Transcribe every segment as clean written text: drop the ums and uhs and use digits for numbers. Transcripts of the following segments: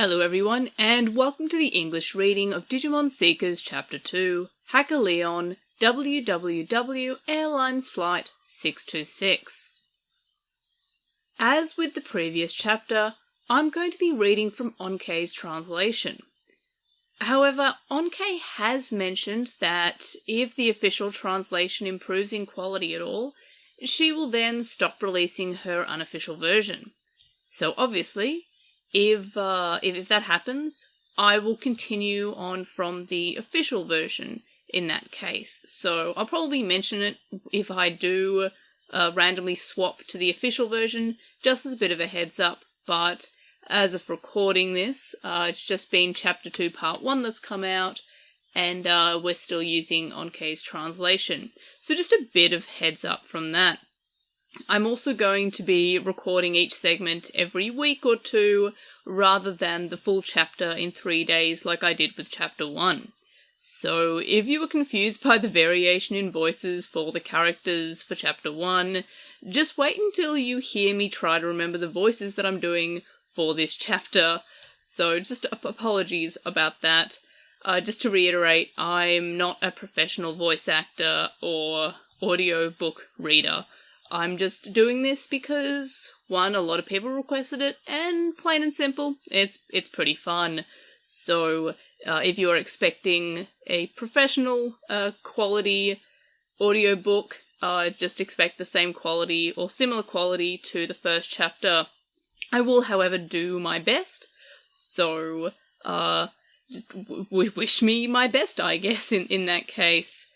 Hello everyone, and welcome to the English reading of Digimon Seekers Chapter 2, Hacker Leon, WWW Airlines Flight 626. As with the previous chapter, I'm going to be reading from Onkei's translation. However, Onkei has mentioned that if the official translation improves in quality at all, she will then stop releasing her unofficial version. So obviously, if that happens, I will continue on from the official version in that case. So I'll probably mention it if I do randomly swap to the official version, just as a bit of a heads up. But as of recording this, it's just been Chapter 2 Part 1 that's come out, and we're still using Onkei's translation. So just a bit of heads up from that. I'm also going to be recording each segment every week or two, rather than the full chapter in 3 days like I did with Chapter 1. So if you were confused by the variation in voices for the characters for Chapter 1, just wait until you hear me try to remember the voices that I'm doing for this chapter. So just apologies about that. Just to reiterate, I'm not a professional voice actor or audiobook reader. I'm just doing this because, one, a lot of people requested it, and plain and simple, it's pretty fun. So, if you are expecting a professional quality audiobook, just expect the same quality or similar quality to the first chapter. I will, however, do my best, so just wish me my best, I guess, in that case.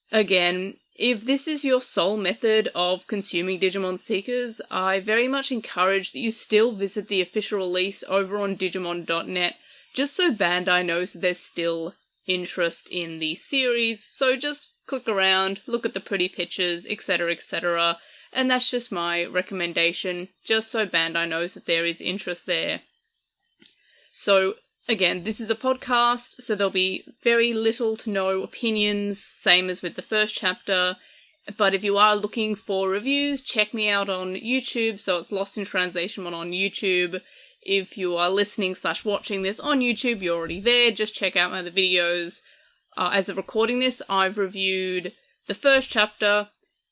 Again, if this is your sole method of consuming Digimon Seekers, I very much encourage that you still visit the official release over on Digimon.net, just so Bandai knows that there's still interest in the series. So just click around, look at the pretty pictures, etc., and that's just my recommendation, just so Bandai knows that there is interest there. So, again, this is a podcast, so there'll be very little to no opinions, same as with the first chapter. But if you are looking for reviews, check me out on YouTube, so it's LostinTranslationmon on YouTube. If you are listening/watching this on YouTube, you're already there, just check out my other videos. As of recording this, I've reviewed the first chapter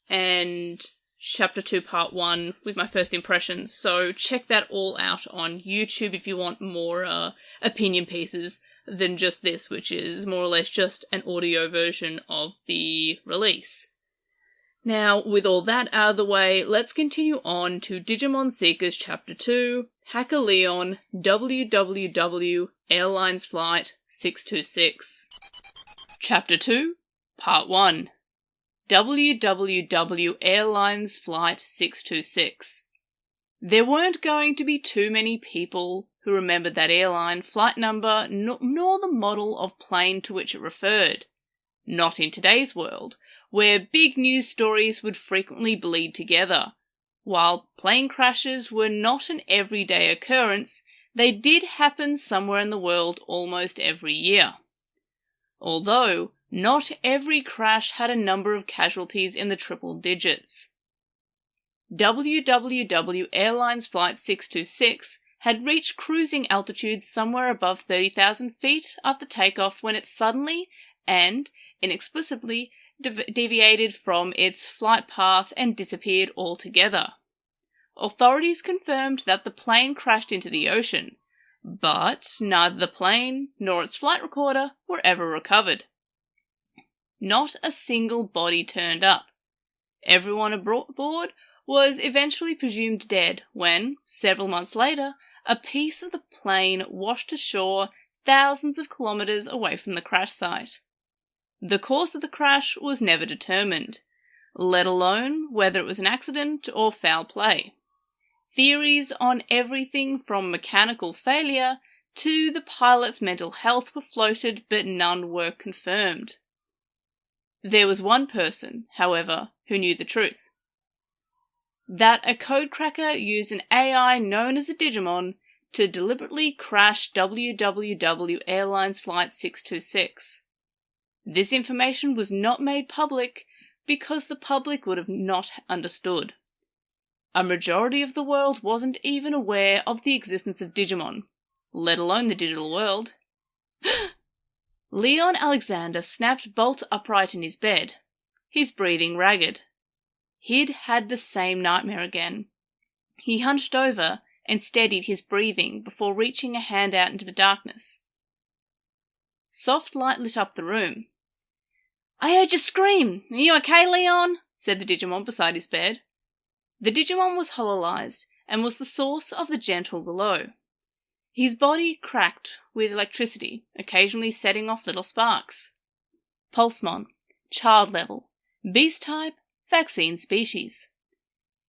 and Chapter 2 Part 1 with my first impressions, so check that all out on YouTube if you want more opinion pieces than just this, which is more or less just an audio version of the release. Now, with all that out of the way, let's continue on to Digimon Seekers Chapter 2, Hacker Leon, WWW Airlines Flight 626. Chapter 2, Part 1. WWW Airlines Flight 626. There weren't going to be too many people who remembered that airline, flight number, nor the model of plane to which it referred. Not in today's world, where big news stories would frequently bleed together. While plane crashes were not an everyday occurrence, they did happen somewhere in the world almost every year. Although not every crash had a number of casualties in the triple digits. WWW Airlines Flight 626 had reached cruising altitudes somewhere above 30,000 feet after takeoff when it suddenly and inexplicably deviated from its flight path and disappeared altogether. Authorities confirmed that the plane crashed into the ocean, but neither the plane nor its flight recorder were ever recovered. Not a single body turned up. Everyone aboard was eventually presumed dead when, several months later, a piece of the plane washed ashore thousands of kilometres away from the crash site. The cause of the crash was never determined, let alone whether it was an accident or foul play. Theories on everything from mechanical failure to the pilot's mental health were floated, but none were confirmed. There was one person, however, who knew the truth. That a codecracker used an AI known as a Digimon to deliberately crash WWW Airlines Flight 626. This information was not made public because the public would have not understood. A majority of the world wasn't even aware of the existence of Digimon, let alone the digital world. Leon Alexander snapped bolt upright in his bed, his breathing ragged. He'd had the same nightmare again. He hunched over and steadied his breathing before reaching a hand out into the darkness. Soft light lit up the room. "I heard you scream! Are you okay, Leon?" said the Digimon beside his bed. The Digimon was hololized and was the source of the gentle glow. His body cracked with electricity, occasionally setting off little sparks. Pulsemon, child level, beast type, vaccine species.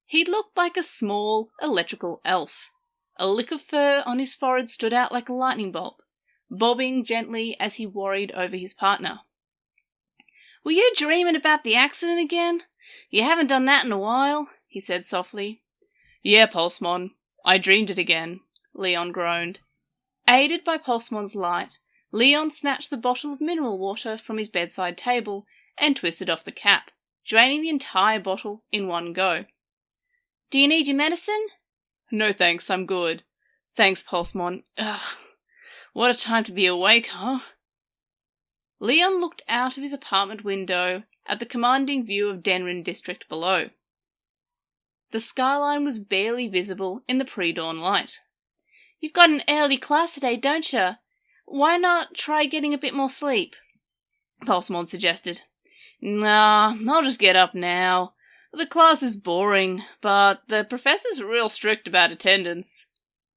He looked like a small, electrical elf. A lick of fur on his forehead stood out like a lightning bolt, bobbing gently as he worried over his partner. "Were you dreaming about the accident again? You haven't done that in a while," he said softly. "Yeah, Pulsemon, I dreamed it again," Leon groaned. Aided by Pulsemon's light, Leon snatched the bottle of mineral water from his bedside table and twisted off the cap, draining the entire bottle in one go. "Do you need your medicine?" "No thanks, I'm good. Thanks, Pulsemon. Ugh, what a time to be awake, huh?" Leon looked out of his apartment window at the commanding view of Denrin district below. The skyline was barely visible in the pre-dawn light. "You've got an early class today, don't you? Why not try getting a bit more sleep?" Pulsemon suggested. "Nah, I'll just get up now. The class is boring, but the professor's real strict about attendance."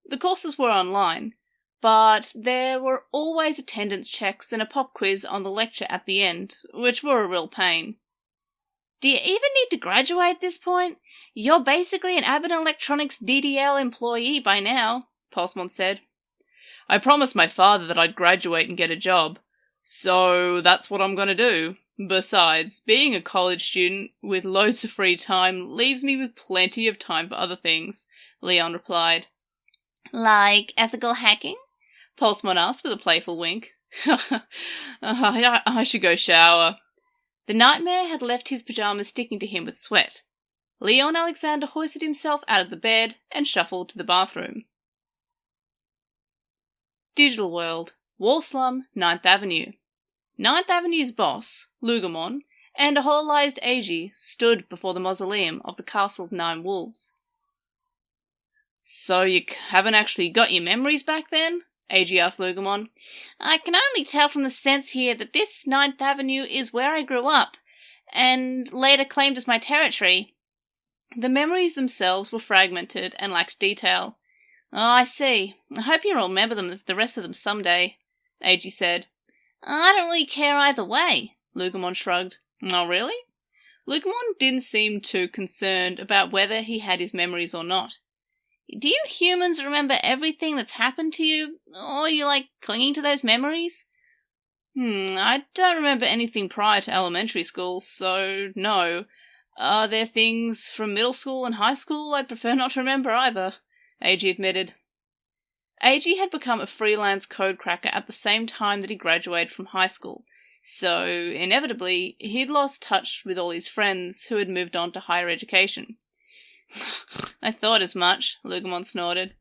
The courses were online, but there were always attendance checks and a pop quiz on the lecture at the end, which were a real pain. "Do you even need to graduate at this point? You're basically an Abbott Electronics DDL employee by now," Pulsemon said. "I promised my father that I'd graduate and get a job, so that's what I'm going to do. Besides, being a college student with loads of free time leaves me with plenty of time for other things," Leon replied. "Like ethical hacking?" Pulsemon asked with a playful wink. I should go shower." The nightmare had left his pajamas sticking to him with sweat. Leon Alexander hoisted himself out of the bed and shuffled to the bathroom. Digital World, Wall Slum, 9th Avenue. 9th Avenue's boss, Lugamon, and a hololized Eiji stood before the mausoleum of the Castle of Nine Wolves. "So you haven't actually got your memories back then?" Eiji asked Lugamon. "I can only tell from the sense here that this 9th Avenue is where I grew up, and later claimed as my territory." The memories themselves were fragmented and lacked detail. "Oh, I see. I hope you'll remember the rest of them someday," Eiji said. "I don't really care either way," Lugamon shrugged. "Oh, really?" Lugamon didn't seem too concerned about whether he had his memories or not. "Do you humans remember everything that's happened to you? Or are you, clinging to those memories?" I don't remember anything prior to elementary school, so no. Are there things from middle school and high school I'd prefer not to remember either," Eiji admitted. Eiji had become a freelance code cracker at the same time that he graduated from high school, so inevitably he'd lost touch with all his friends who had moved on to higher education. "I thought as much," Lugamon snorted.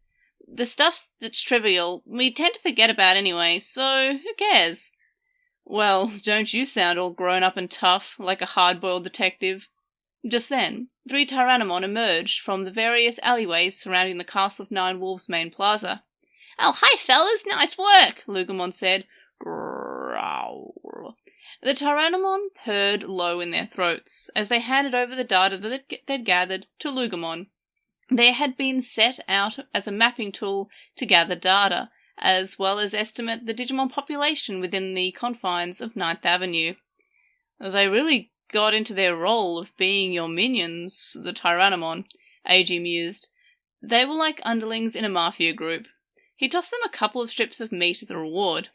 "The stuff that's trivial we tend to forget about anyway, so who cares?" "Well, don't you sound all grown up and tough, like a hard-boiled detective." Just then, 3 Tyrannomon emerged from the various alleyways surrounding the Castle of Nine Wolves main plaza. "Oh, hi fellas, nice work," Lugamon said. Growl. The Tyrannomon purred low in their throats as they handed over the data that they'd gathered to Lugamon. They had been set out as a mapping tool to gather data, as well as estimate the Digimon population within the confines of 9th Avenue. "They really got into their role of being your minions, the Tyrannomon," Eiji mused. "They were like underlings in a mafia group." He tossed them a couple of strips of meat as a reward.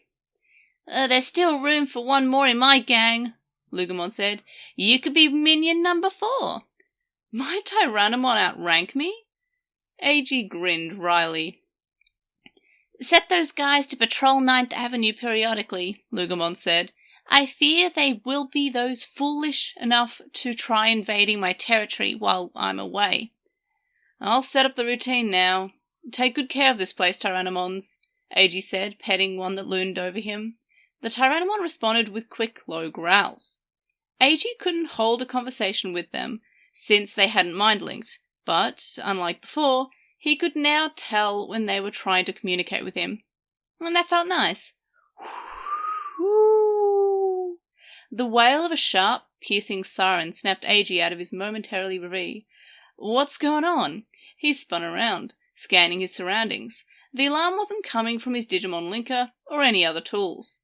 "There's still room for one more in my gang," Lugamon said. "You could be minion number 4. "My Tyrannomon outrank me?" Eiji grinned wryly. "Set those guys to patrol 9th Avenue periodically," Lugamon said. "I fear they will be those foolish enough to try invading my territory while I'm away." I'll set up the routine now. Take good care of this place, Tyrannomons, Eiji said, petting one that loomed over him. The Tyrannomon responded with quick, low growls. Eiji couldn't hold a conversation with them, since they hadn't mind-linked, but, unlike before, he could now tell when they were trying to communicate with him. And that felt nice. The wail of a sharp, piercing siren snapped Eiji out of his momentarily reverie. What's going on? He spun around, scanning his surroundings. The alarm wasn't coming from his Digimon linker or any other tools.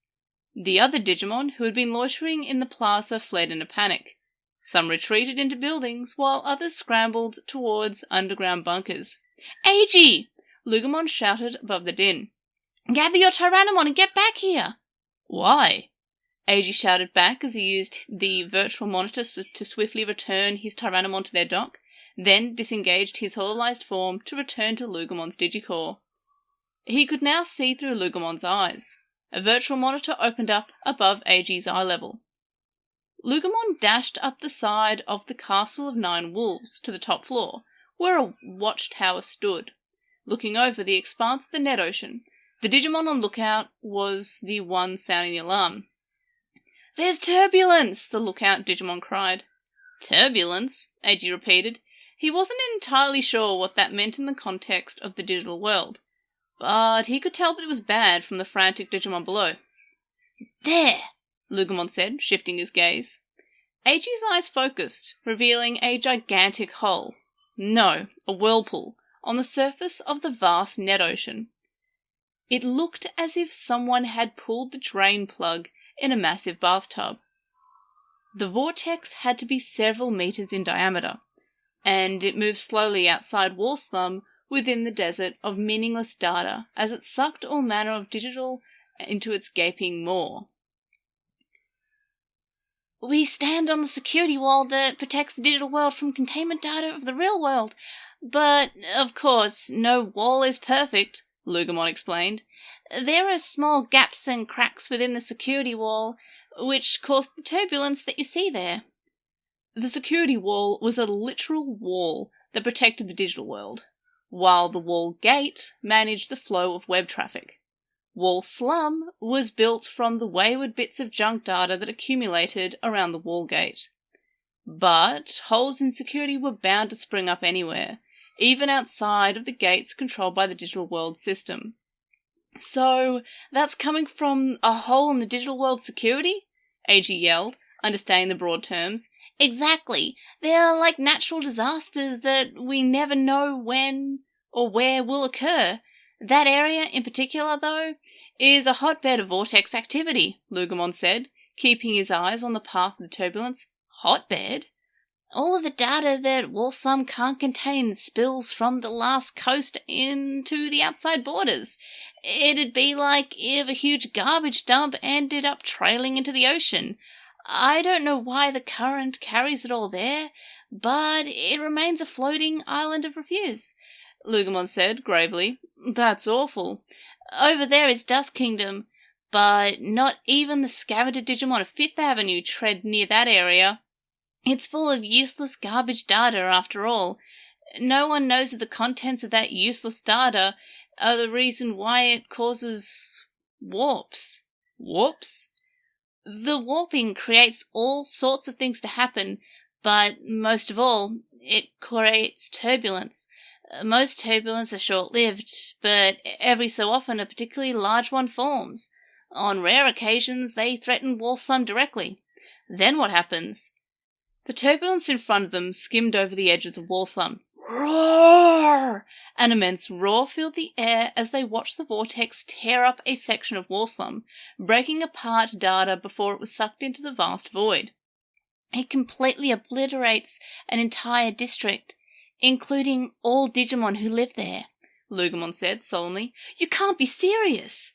The other Digimon who had been loitering in the plaza fled in a panic. Some retreated into buildings, while others scrambled towards underground bunkers. Eiji! Lugumon shouted above the din. Gather your Tyrannomon and get back here! Why? Eiji shouted back as he used the virtual monitor to swiftly return his Tyrannomon to their dock, then disengaged his hololized form to return to Lugumon's Digicore. He could now see through Lugumon's eyes. A virtual monitor opened up above Eiji's eye level. Lugumon dashed up the side of the Castle of Nine Wolves to the top floor, where a watchtower stood. Looking over the expanse of the net ocean, the Digimon on lookout was the one sounding the alarm. There's turbulence! The lookout Digimon cried. Turbulence? Eiji repeated. He wasn't entirely sure what that meant in the context of the digital world, but he could tell that it was bad from the frantic Digimon below. There! Lugumon said, shifting his gaze. Eiji's eyes focused, revealing a gigantic hole. No, a whirlpool, on the surface of the vast net ocean. It looked as if someone had pulled the drain plug in a massive bathtub. The vortex had to be several meters in diameter, and it moved slowly outside Warslum within the desert of meaningless data as it sucked all manner of digital into its gaping maw. We stand on the security wall that protects the digital world from containment data of the real world, but, of course, no wall is perfect, Lugumon explained. There are small gaps and cracks within the security wall, which caused the turbulence that you see there. The security wall was a literal wall that protected the digital world, while the wall gate managed the flow of web traffic. Wall Slum was built from the wayward bits of junk data that accumulated around the wall gate. But holes in security were bound to spring up anywhere, even outside of the gates controlled by the digital world system. So, that's coming from a hole in the digital world security? Eiji yelled, understanding the broad terms. Exactly. They're like natural disasters that we never know when or where will occur. That area in particular, though, is a hotbed of vortex activity, Lugumon said, keeping his eyes on the path of the turbulence. Hotbed? All of the data that Warslum can't contain spills from the last coast into the outside borders. It'd be like if a huge garbage dump ended up trailing into the ocean. I don't know why the current carries it all there, but it remains a floating island of refuse, Lugumon said gravely. That's awful. Over there is Dust Kingdom, but not even the scavenger Digimon of Fifth Avenue tread near that area. It's full of useless garbage data, after all. No one knows that the contents of that useless data are the reason why it causes warps. Warps? The warping creates all sorts of things to happen, but most of all, it creates turbulence. Most turbulence are short-lived, but every so often a particularly large one forms. On rare occasions, they threaten Warslum directly. Then what happens? The turbulence in front of them skimmed over the edges of Warslum. Roar! An immense roar filled the air as they watched the vortex tear up a section of Warslum, breaking apart data before it was sucked into the vast void. It completely obliterates an entire district, including all Digimon who live there, Lugumon said solemnly. You can't be serious!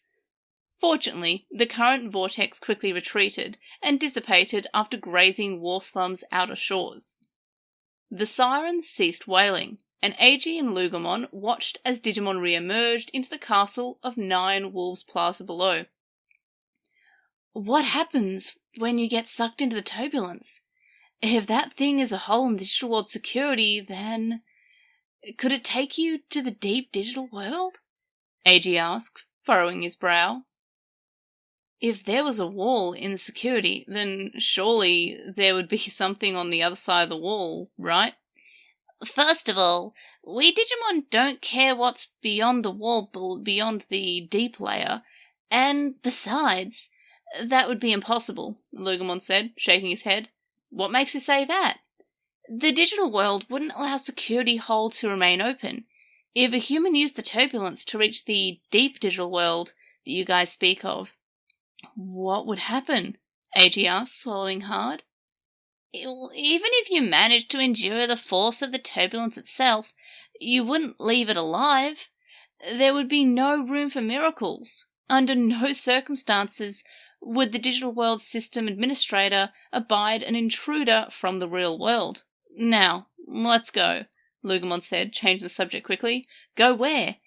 Fortunately, the current vortex quickly retreated and dissipated after grazing Warslum's outer shores. The sirens ceased wailing, and Eiji and Lugumon watched as Digimon re-emerged into the castle of Nine Wolves Plaza below. What happens when you get sucked into the turbulence? If that thing is a hole in the digital world security, then... Could it take you to the deep digital world? AG asked, furrowing his brow. If there was a wall in the security, then surely there would be something on the other side of the wall, right? First of all, we Digimon don't care what's beyond the wall, beyond the deep layer, and besides, that would be impossible, Lugumon said, shaking his head. What makes you say that? The digital world wouldn't allow security hole to remain open. If a human used the turbulence to reach the deep digital world that you guys speak of, what would happen? AG asked, swallowing hard. Even if you managed to endure the force of the turbulence itself, you wouldn't leave it alive. There would be no room for miracles. Under no circumstances would the digital world system administrator abide an intruder from the real world. Now, let's go, Lugumon said, changing the subject quickly. Go where?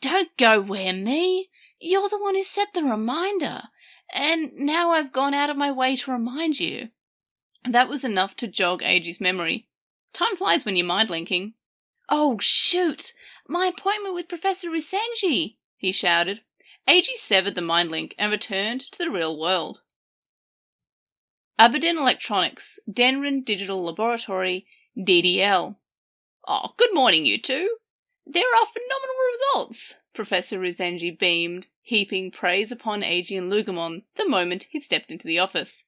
Don't go where, me. You're the one who set the reminder. And now I've gone out of my way to remind you. That was enough to jog AG's memory. Time flies when you're mind-linking. Oh, shoot! My appointment with Professor Rusenji! He shouted. AG severed the mind link and returned to the real world. Aberdeen Electronics, Denrin Digital Laboratory, DDL. Oh, good morning, you two. There are phenomenal results, Professor Rusenji beamed, heaping praise upon AG and Lugumon the moment he'd stepped into the office.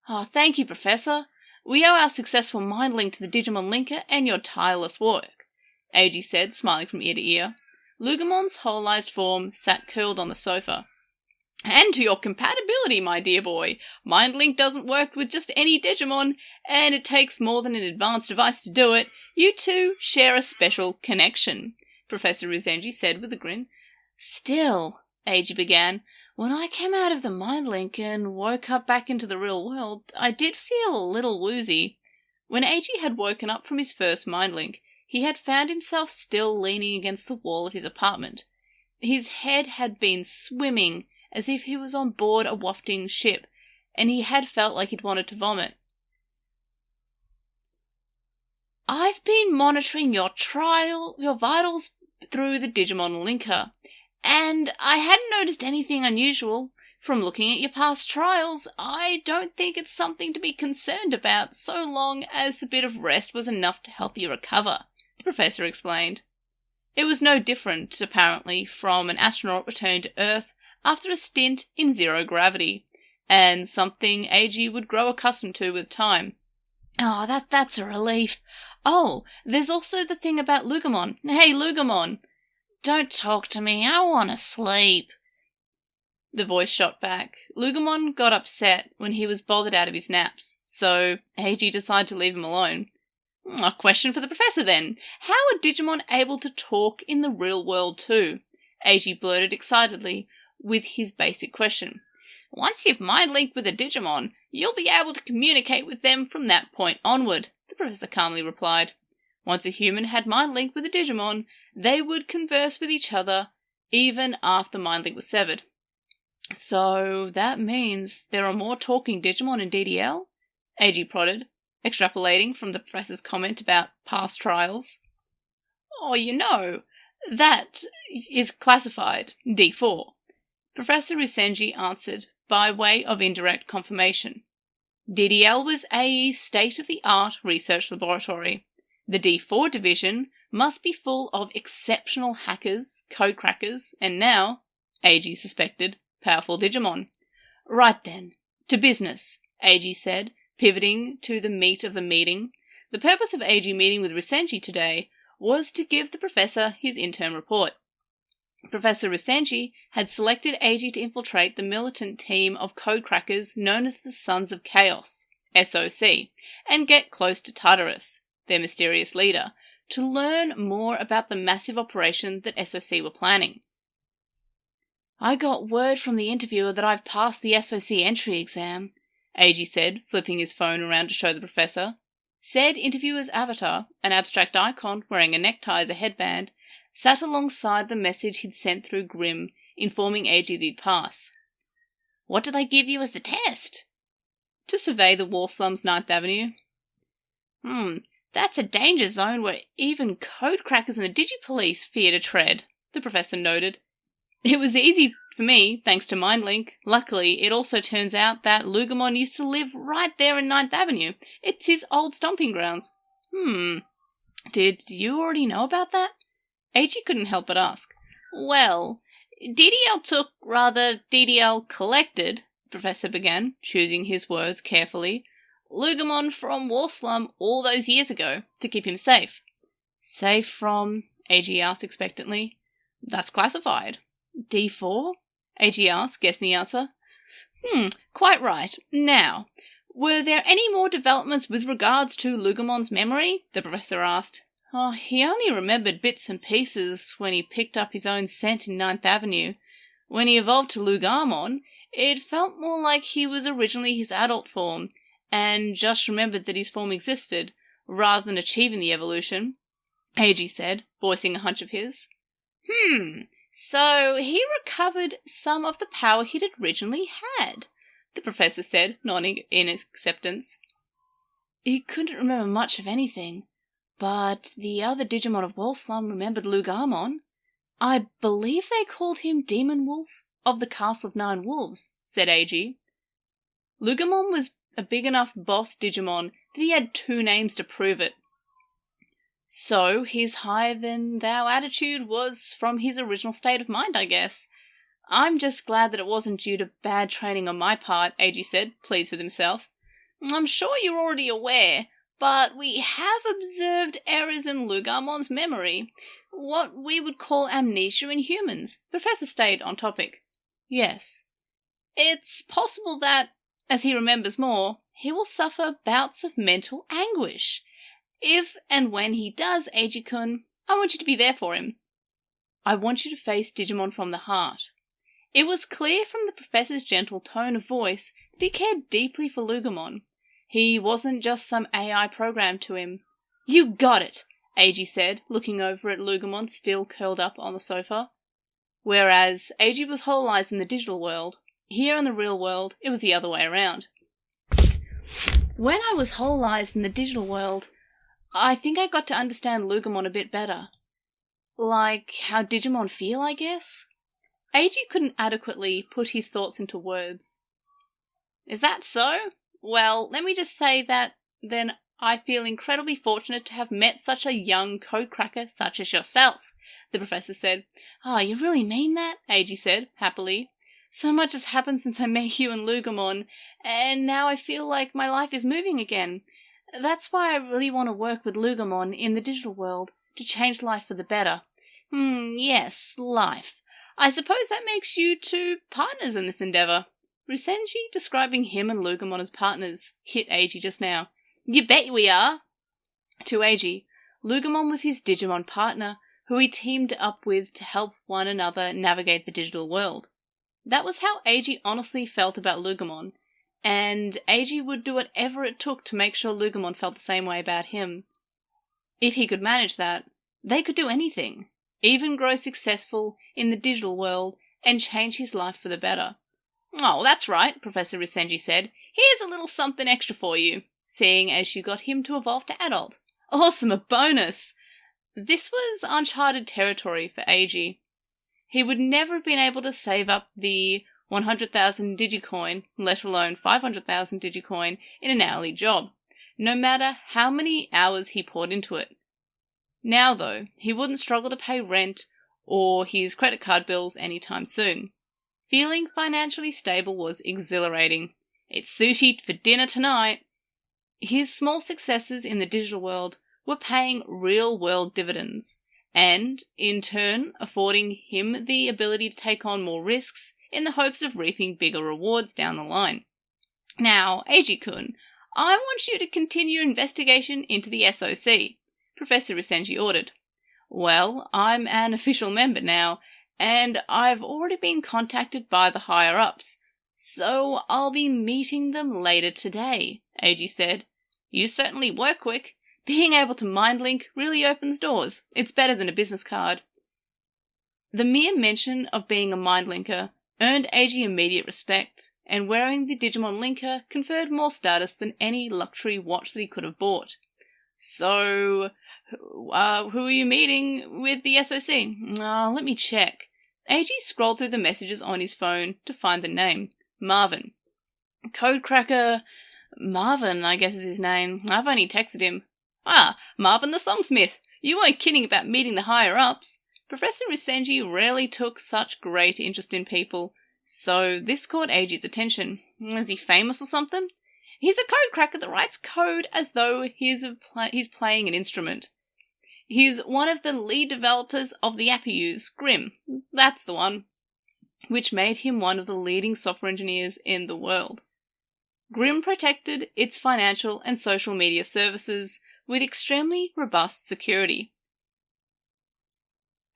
Oh, thank you, Professor. We owe our successful mind link to the Digimon Linker and your tireless work, AG said, smiling from ear to ear. Lugumon's wholeized form sat curled on the sofa. And to your compatibility, my dear boy. MindLink doesn't work with just any Digimon, and it takes more than an advanced device to do it. You two share a special connection, Professor Rusenji said with a grin. Still, AG began, when I came out of the MindLink and woke up back into the real world, I did feel a little woozy. When AG had woken up from his first MindLink, he had found himself still leaning against the wall of his apartment. His head had been swimming as if he was on board a wafting ship, and he had felt like he'd wanted to vomit. I've been monitoring your vitals through the Digimon Linker, and I hadn't noticed anything unusual. From looking at your past trials, I don't think it's something to be concerned about so long as the bit of rest was enough to help you recover, the professor explained. It was no different, apparently, from an astronaut returning to Earth after a stint in zero gravity, and something AG would grow accustomed to with time. Oh, that's a relief. Oh, there's also the thing about Lugumon. Hey, Lugumon! Don't talk to me, I want to sleep. The voice shot back. Lugumon got upset when he was bothered out of his naps, so AG decided to leave him alone. A question for the professor then. How are Digimon able to talk in the real world too? AG blurted excitedly with his basic question. Once you've mind-linked with a Digimon, you'll be able to communicate with them from that point onward, the professor calmly replied. Once a human had mind-linked with a Digimon, they would converse with each other even after mind-link was severed. So that means there are more talking Digimon in DDL? AG prodded, extrapolating from the professor's comment about past trials. Oh, that is classified D4. Professor Rusenji answered by way of indirect confirmation. DDL was AE's state-of-the-art research laboratory. The D4 division must be full of exceptional hackers, code crackers, and now, AG suspected, powerful Digimon. Right then, to business, AG said, pivoting to the meat of the meeting. The purpose of AG meeting with Rusenji today was to give the professor his interim report. Professor Rusenji had selected AG to infiltrate the militant team of code crackers known as the Sons of Chaos, SOC, and get close to Tartarus, their mysterious leader, to learn more about the massive operation that SOC were planning. I got word from the interviewer that I've passed the SOC entry exam, AG said, flipping his phone around to show the professor. Said interviewer's avatar, an abstract icon wearing a necktie as a headband, sat alongside the message he'd sent through Grimm, informing AG that he'd pass. What did they give you as the test? To survey the war slums 9th Avenue. That's a danger zone where even code crackers and the Digipolice fear to tread, the professor noted. It was easy for me, thanks to MindLink. Luckily, it also turns out that Lugomon used to live right there in 9th Avenue. It's his old stomping grounds. Did you already know about that? Eiji couldn't help but ask. Well, DDL collected, the professor began, choosing his words carefully, Lugomon from Warslum all those years ago, to keep him safe. Safe from? Eiji asked expectantly. That's classified. D4? Eiji asked, guessing the answer. Quite right. Now, were there any more developments with regards to Lugomon's memory? The professor asked. He only remembered bits and pieces when he picked up his own scent in 9th Avenue. When he evolved to Lugamon, it felt more like he was originally his adult form, and just remembered that his form existed, rather than achieving the evolution, Eiji said, voicing a hunch of his. So he recovered some of the power he'd originally had, the professor said, nodding in acceptance. He couldn't remember much of anything, but the other Digimon of Warslum remembered Lugamon. I believe they called him Demon Wolf of the Castle of Nine Wolves, said Eiji. Lugamon was a big enough boss Digimon that he had 2 names to prove it. So his higher-than-thou attitude was from his original state of mind, I guess. I'm just glad that it wasn't due to bad training on my part, Eiji said, pleased with himself. I'm sure you're already aware, but we have observed errors in Lugamon's memory, what we would call amnesia in humans. The professor stayed on topic. Yes. It's possible that, as he remembers more, he will suffer bouts of mental anguish. If and when he does, Eiji-kun, I want you to be there for him. I want you to face Digimon from the heart. It was clear from the professor's gentle tone of voice that he cared deeply for Lugamon. He wasn't just some AI program to him. You got it, Eiji said, looking over at Lugamon still curled up on the sofa. Whereas Eiji was hololized in the digital world, here in the real world, it was the other way around. When I was hololized in the digital world, I think I got to understand Lugamon a bit better. Like how Digimon feel, I guess? Eiji couldn't adequately put his thoughts into words. Is that so? Well, let me just say that then I feel incredibly fortunate to have met such a young codecracker such as yourself, the professor said. You really mean that? Eiji said, happily. So much has happened since I met you and Lugamon, and now I feel like my life is moving again. That's why I really want to work with Lugamon in the digital world, to change life for the better. Yes, life. I suppose that makes you 2 partners in this endeavour. Rusenji describing him and Lugamon as partners hit Eiji just now. You bet we are! To Eiji, Lugamon was his Digimon partner, who he teamed up with to help one another navigate the digital world. That was how Eiji honestly felt about Lugamon, and Eiji would do whatever it took to make sure Lugamon felt the same way about him. If he could manage that, they could do anything, even grow successful in the digital world and change his life for the better. Oh, that's right, Professor Rusenji said. Here's a little something extra for you, seeing as you got him to evolve to adult. Awesome, a bonus! This was uncharted territory for Eiji. He would never have been able to save up the 100,000 Digicoin, let alone 500,000 Digicoin, in an hourly job, no matter how many hours he poured into it. Now, though, he wouldn't struggle to pay rent or his credit card bills anytime soon. Feeling financially stable was exhilarating. It's sushi for dinner tonight. His small successes in the digital world were paying real-world dividends, and, in turn, affording him the ability to take on more risks in the hopes of reaping bigger rewards down the line. Now, Eiji-kun, I want you to continue your investigation into the SOC, Professor Rusenji ordered. Well, I'm an official member now, and I've already been contacted by the higher-ups, so I'll be meeting them later today, Eiji said. You certainly work quick. Being able to mind-link really opens doors. It's better than a business card. The mere mention of being a mind-linker earned Eiji immediate respect, and wearing the Digimon linker conferred more status than any luxury watch that he could have bought. So, who are you meeting with the SOC? Let me check. AG scrolled through the messages on his phone to find the name. Marvin. Codecracker Marvin, I guess is his name. I've only texted him. Marvin the Songsmith. You weren't kidding about meeting the higher-ups. Professor Risenji rarely took such great interest in people, so this caught AG's attention. Is he famous or something? He's a codecracker that writes code as though he's playing an instrument. He's one of the lead developers of the app you use, Grim. That's the one. Which made him one of the leading software engineers in the world. Grim protected its financial and social media services with extremely robust security.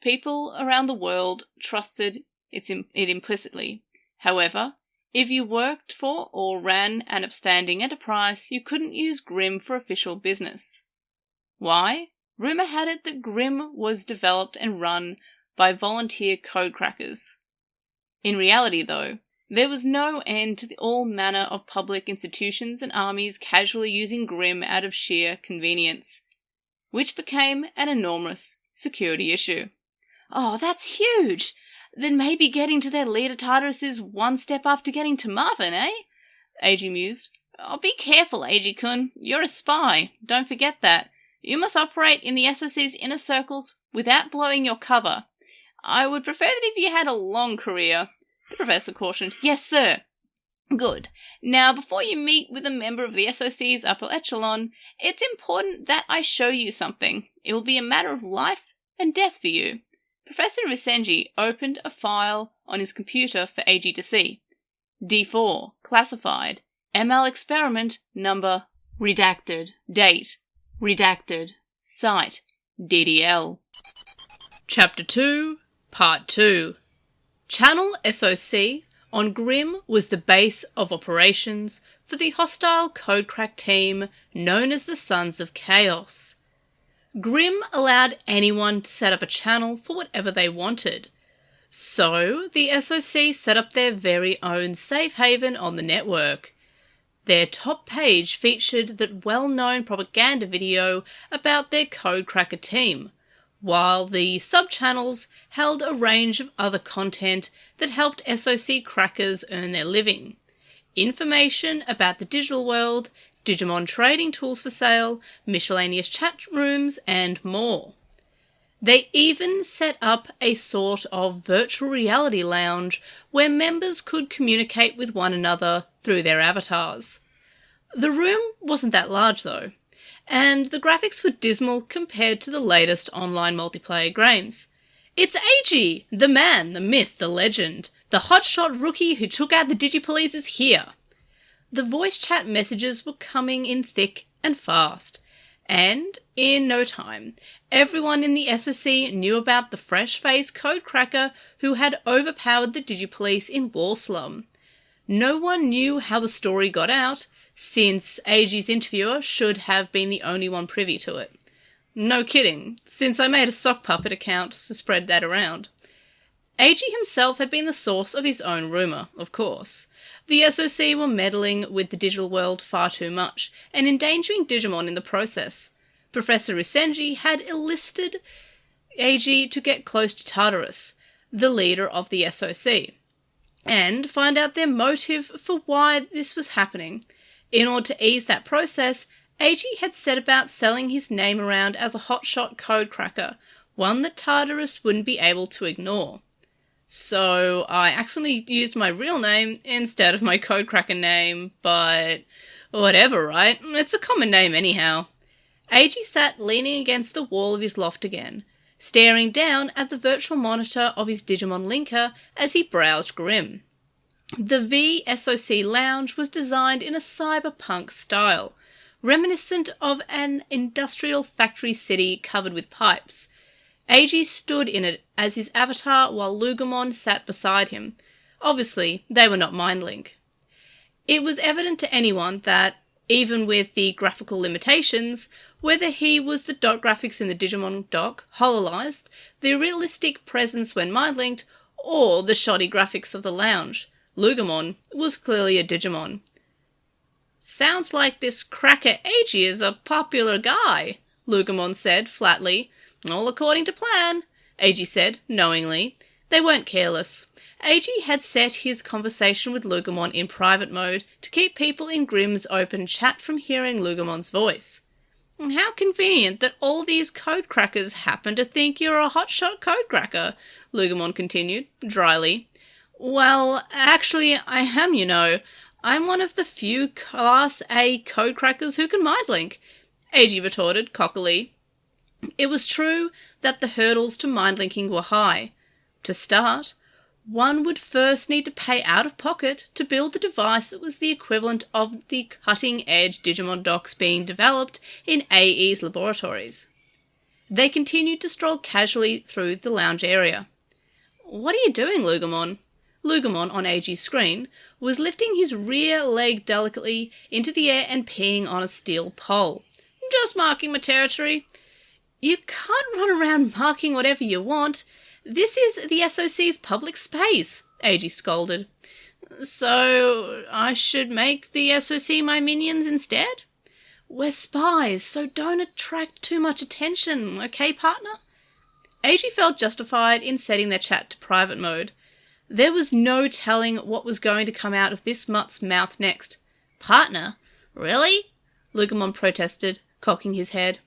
People around the world trusted it implicitly. However, if you worked for or ran an upstanding enterprise, you couldn't use Grim for official business. Why? Rumour had it that Grim was developed and run by volunteer codecrackers. In reality, though, there was no end to all manner of public institutions and armies casually using Grim out of sheer convenience, which became an enormous security issue. Oh, that's huge! Then maybe getting to their leader Tartarus is one step after getting to Marvin, eh? AG mused. Oh, be careful, AG-kun. You're a spy. Don't forget that. You must operate in the SOC's inner circles without blowing your cover. I would prefer that if you had a long career, the professor cautioned. Yes, sir. Good. Now, before you meet with a member of the SOC's upper echelon, it's important that I show you something. It will be a matter of life and death for you. Professor Risenji opened a file on his computer for AG to see. D4, classified, ML experiment, number, redacted, date, redacted, site, DDL. Chapter 2, Part 2. Channel SOC on Grim was the base of operations for the hostile codecrack team known as the Sons of Chaos. Grim allowed anyone to set up a channel for whatever they wanted. So, the SOC set up their very own safe haven on the network. Their top page featured that well-known propaganda video about their codecracker team, while the sub-channels held a range of other content that helped SOC crackers earn their living. Information about the digital world, Digimon trading tools for sale, miscellaneous chat rooms, and more. They even set up a sort of virtual reality lounge where members could communicate with one another through their avatars. The room wasn't that large though, and the graphics were dismal compared to the latest online multiplayer games. It's AG, the man, the myth, the legend, the hotshot rookie who took out the Digipolice is here. The voice chat messages were coming in thick and fast, and in no time, everyone in the SOC knew about the fresh-faced codecracker who had overpowered the Digipolice in Wall Slum. No one knew how the story got out, since AG's interviewer should have been the only one privy to it. No kidding, since I made a sock puppet account to spread that around. AG himself had been the source of his own rumour, of course. The SOC were meddling with the digital world far too much, and endangering Digimon in the process. Professor Risenji had enlisted AG to get close to Tartarus, the leader of the SOC, and find out their motive for why this was happening. In order to ease that process, AG had set about selling his name around as a hotshot codecracker, one that Tartarus wouldn't be able to ignore. So I accidentally used my real name instead of my codecracker name, but whatever, right? It's a common name anyhow. AG sat leaning against the wall of his loft again, staring down at the virtual monitor of his Digimon linker as he browsed Grim. The VSOC lounge was designed in a cyberpunk style, reminiscent of an industrial factory city covered with pipes. AG stood in it as his avatar while Lugumon sat beside him. Obviously, they were not MindLink. It was evident to anyone that, even with the graphical limitations, whether he was the dot graphics in the Digimon dock, hololized, the realistic presence when MindLinked, or the shoddy graphics of the lounge, Lugumon was clearly a Digimon. Sounds like this cracker AG is a popular guy, Lugomon said flatly. All according to plan, AG said, knowingly. They weren't careless. AG had set his conversation with Lugomon in private mode to keep people in Grimm's open chat from hearing Lugomon's voice. How convenient that all these code crackers happen to think you're a hotshot code cracker, Lugomon continued, dryly. Well, actually, I am, you know. I'm one of the few Class A code crackers who can mind link, AG retorted cockily. It was true that the hurdles to mind linking were high. To start, one would first need to pay out of pocket to build the device that was the equivalent of the cutting-edge Digimon docks being developed in AE's laboratories. They continued to stroll casually through the lounge area. What are you doing, Lugomon? Lugomon, on AG's screen, was lifting his rear leg delicately into the air and peeing on a steel pole. Just marking my territory. You can't run around marking whatever you want. This is the SOC's public space, AG scolded. So I should make the SOC my minions instead? We're spies, so don't attract too much attention, okay, partner? AG felt justified in setting their chat to private mode. There was no telling what was going to come out of this mutt's mouth next. Partner? Really? Lugomon protested, cocking his head.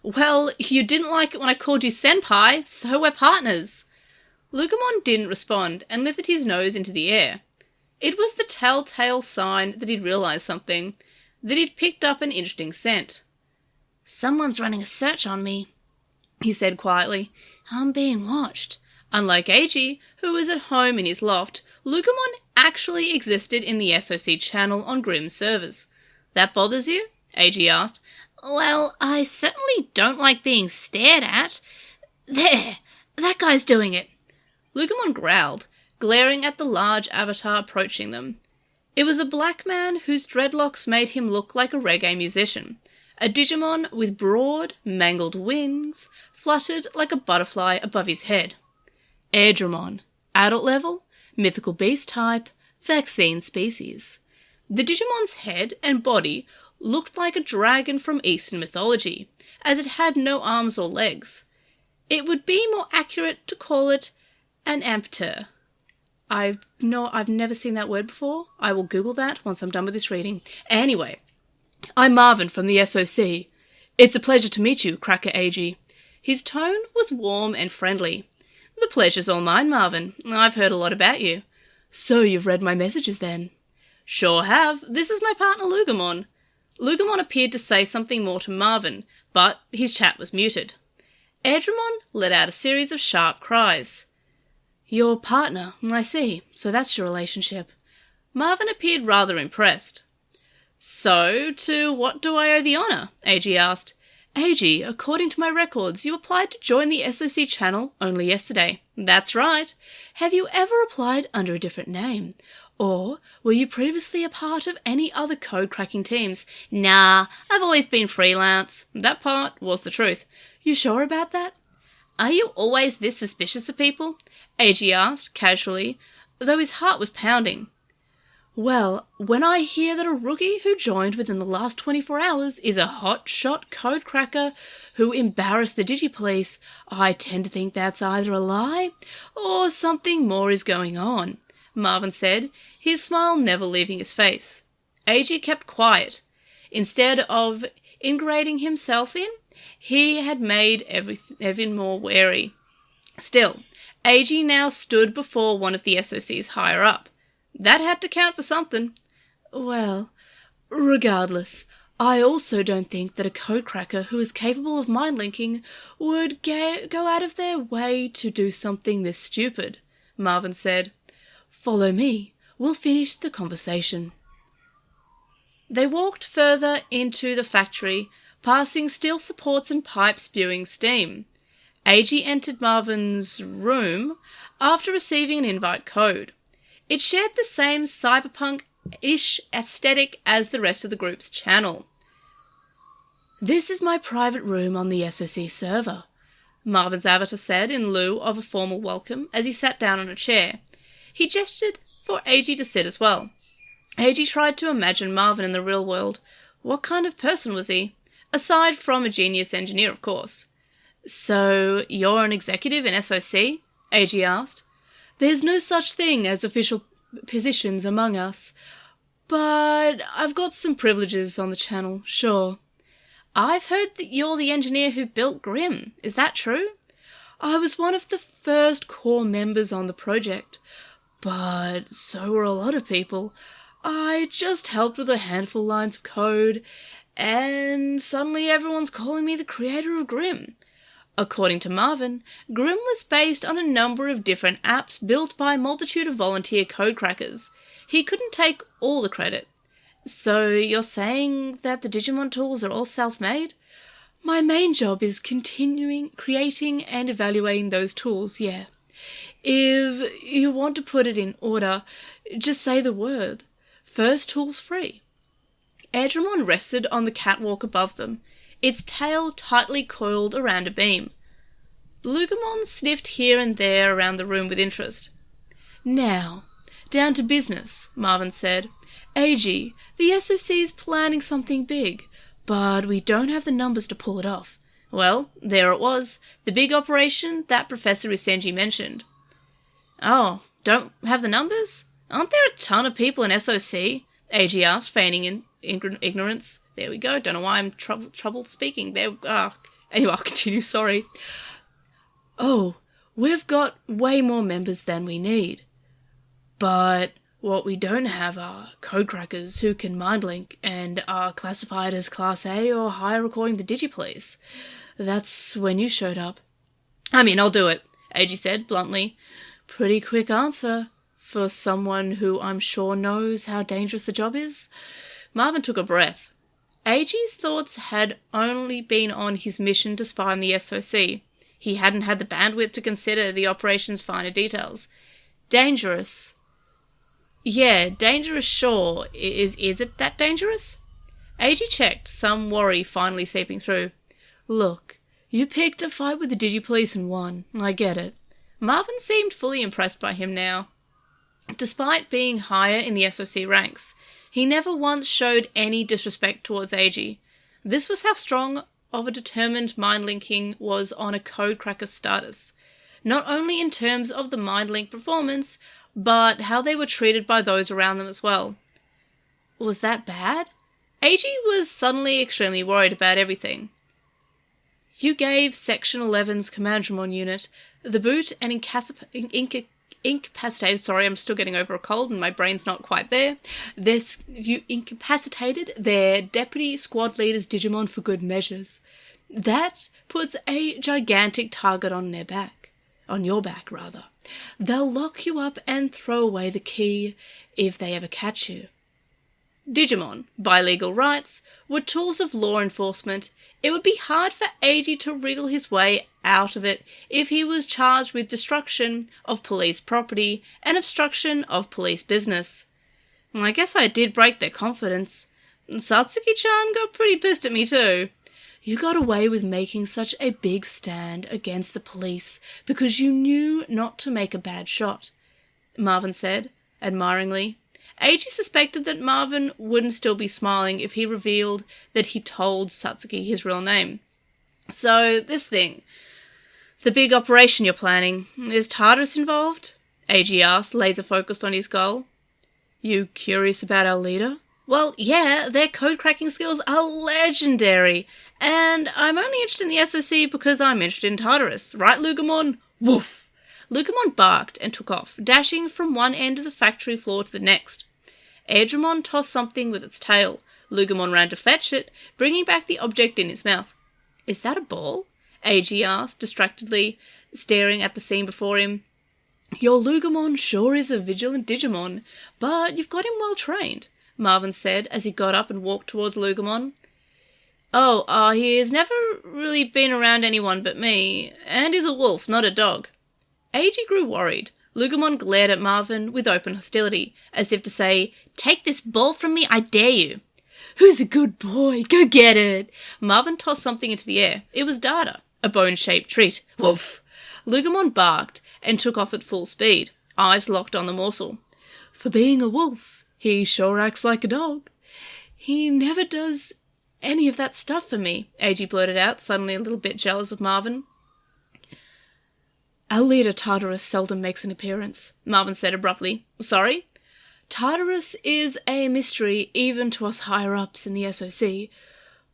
Well, you didn't like it when I called you senpai, so we're partners. Lugomon didn't respond and lifted his nose into the air. It was the telltale sign that he'd realised something, that he'd picked up an interesting scent. Someone's running a search on me, he said quietly. I'm being watched. Unlike AG, who was at home in his loft, Lugomon actually existed in the SOC channel on Grimm's servers. That bothers you? AG asked. Well, I certainly don't like being stared at. There, that guy's doing it. Lugomon growled, glaring at the large avatar approaching them. It was a black man whose dreadlocks made him look like a reggae musician. A Digimon with broad, mangled wings fluttered like a butterfly above his head. Airdramon, adult level, mythical beast type, vaccine species. The Digimon's head and body looked like a dragon from Eastern mythology, as it had no arms or legs. It would be more accurate to call it an ampter. I've never seen that word before. I will Google that once I'm done with this reading. Anyway, I'm Marvin from the SOC. It's a pleasure to meet you, Cracker AG. His tone was warm and friendly. The pleasure's all mine, Marvin. I've heard a lot about you. So you've read my messages then? Sure have. This is my partner Lugomon. Lugomon appeared to say something more to Marvin, but his chat was muted. Airdramon let out a series of sharp cries. Your partner, I see. So that's your relationship. Marvin appeared rather impressed. So, to what do I owe the honour? AG asked. AG, according to my records, you applied to join the SOC channel only yesterday. That's right. Have you ever applied under a different name? Or were you previously a part of any other code-cracking teams? Nah, I've always been freelance. That part was the truth. You sure about that? Are you always this suspicious of people? AG asked, casually, though his heart was pounding. Well, when I hear that a rookie who joined within the last 24 hours is a hot-shot code cracker who embarrassed the Digipolice, I tend to think that's either a lie or something more is going on, Marvin said, his smile never leaving his face. AG kept quiet. Instead of ingratiating himself in, he had made everyone more wary. Still, AG now stood before one of the SOC's higher up. That had to count for something. Well, regardless, I also don't think that a code cracker who is capable of mind linking would go out of their way to do something this stupid, Marvin said. Follow me. We'll finish the conversation. They walked further into the factory, passing steel supports and pipes spewing steam. AG entered Marvin's room after receiving an invite code. It shared the same cyberpunk-ish aesthetic as the rest of the group's channel. This is my private room on the SOC server, Marvin's avatar said in lieu of a formal welcome as he sat down on a chair. He gestured for AG to sit as well. AG tried to imagine Marvin in the real world. What kind of person was he? Aside from a genius engineer, of course. So, you're an executive in SOC? AG asked. There's no such thing as official positions among us, but I've got some privileges on the channel, sure. I've heard that you're the engineer who built Grimm. Is that true? I was one of the first core members on the project, but so were a lot of people. I just helped with a handful lines of code, and suddenly everyone's calling me the creator of Grimm. According to Marvin, Grimm was based on a number of different apps built by a multitude of volunteer code crackers. He couldn't take all the credit. So you're saying that the Digimon tools are all self-made? My main job is continuing creating and evaluating those tools, yeah. If you want to put it in order, just say the word. First tool's free. Edramon rested on the catwalk above them, its tail tightly coiled around a beam. Lugumon sniffed here and there around the room with interest. Now, down to business, Marvin said. AG, the SOC is planning something big, but we don't have the numbers to pull it off. Well, there it was, the big operation that Professor Usenji mentioned. Oh, don't have the numbers? Aren't there a ton of people in SOC? AG asked, feigning ignorance. There we go, don't know why I'm troubled speaking. Anyway, I'll continue, sorry. Oh, we've got way more members than we need. But what we don't have are code crackers who can mind link and are classified as Class A or higher according to DigiPolice. That's when you showed up. I'll do it, AG said bluntly. Pretty quick answer for someone who I'm sure knows how dangerous the job is. Marvin took a breath. AG's thoughts had only been on his mission to spy on the SOC. He hadn't had the bandwidth to consider the operation's finer details. Dangerous. Yeah, dangerous, sure. Is it that dangerous? AG checked, some worry finally seeping through. Look, you picked a fight with the DigiPolice and won. I get it. Marvin seemed fully impressed by him now. Despite being higher in the SOC ranks, he never once showed any disrespect towards AG. This was how strong of a determined mind-linking was on a code cracker status. Not only in terms of the mind-link performance, but how they were treated by those around them as well. Was that bad? AG was suddenly extremely worried about everything. You gave Section 11's Commandramon unit the boot and incapacitated, sorry, I'm still getting over a cold and my brain's not quite there. You incapacitated their deputy squad leader's Digimon for good measures. That puts a gigantic target on their back. On your back, rather. They'll lock you up and throw away the key if they ever catch you. Digimon, by legal rights, were tools of law enforcement. It would be hard for AG to wriggle his way out of it if he was charged with destruction of police property and obstruction of police business. I guess I did break their confidence. Satsuki-chan got pretty pissed at me too. You got away with making such a big stand against the police because you knew not to make a bad shot, Marvin said, admiringly. AG suspected that Marvin wouldn't still be smiling if he revealed that he told Satsuki his real name. So, this thing, the big operation you're planning, is Tartarus involved? AG asked, laser-focused on his goal. You curious about our leader? Well, yeah, their code-cracking skills are legendary, and I'm only interested in the SOC because I'm interested in Tartarus, right, Lugumon? Woof! Lugumon barked and took off, dashing from one end of the factory floor to the next. Edramon tossed something with its tail. Lugumon ran to fetch it, bringing back the object in his mouth. Is that a ball? AG asked, distractedly, staring at the scene before him. Your Lugumon sure is a vigilant Digimon, but you've got him well trained, Marvin said as he got up and walked towards Lugumon. He has never really been around anyone but me, and is a wolf, not a dog. AG grew worried. Lugumon glared at Marvin with open hostility, as if to say, Take this ball from me, I dare you. Who's a good boy? Go get it. Marvin tossed something into the air. It was data, a bone-shaped treat. Woof. Lugumon barked and took off at full speed, eyes locked on the morsel. For being a wolf, He sure acts like a dog. He never does any of that stuff for me, AG blurted out, suddenly a little bit jealous of Marvin. Our leader Tartarus seldom makes an appearance, Marvin said abruptly. Sorry? Tartarus is a mystery even to us higher-ups in the SOC,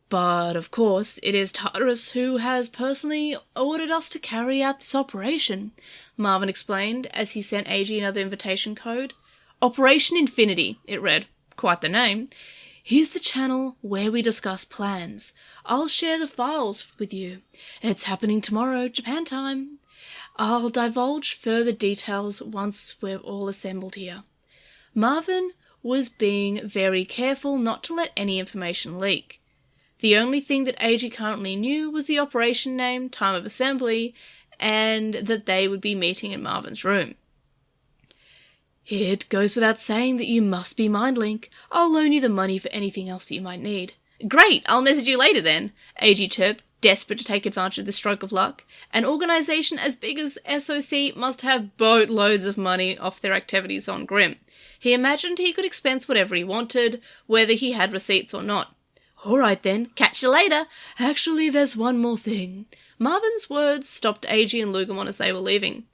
but of course it is Tartarus who has personally ordered us to carry out this operation, Marvin explained as he sent AG another invitation code. Operation Infinity, it read. Quite the name. Here's the channel where we discuss plans. I'll share the files with you. It's happening tomorrow, Japan time. I'll divulge further details once we're all assembled here. Marvin was being very careful not to let any information leak. The only thing that AG currently knew was the operation name, time of assembly, and that they would be meeting in Marvin's room. It goes without saying that you must be MindLink. I'll loan you the money for anything else that you might need. Great, I'll message you later then, AG chirped, desperate to take advantage of the stroke of luck. An organisation as big as SOC must have boatloads of money off their activities on Grimm. He imagined he could expense whatever he wanted, whether he had receipts or not. All right then, catch you later. Actually, there's one more thing. Marvin's words stopped AG and Lugumon as they were leaving.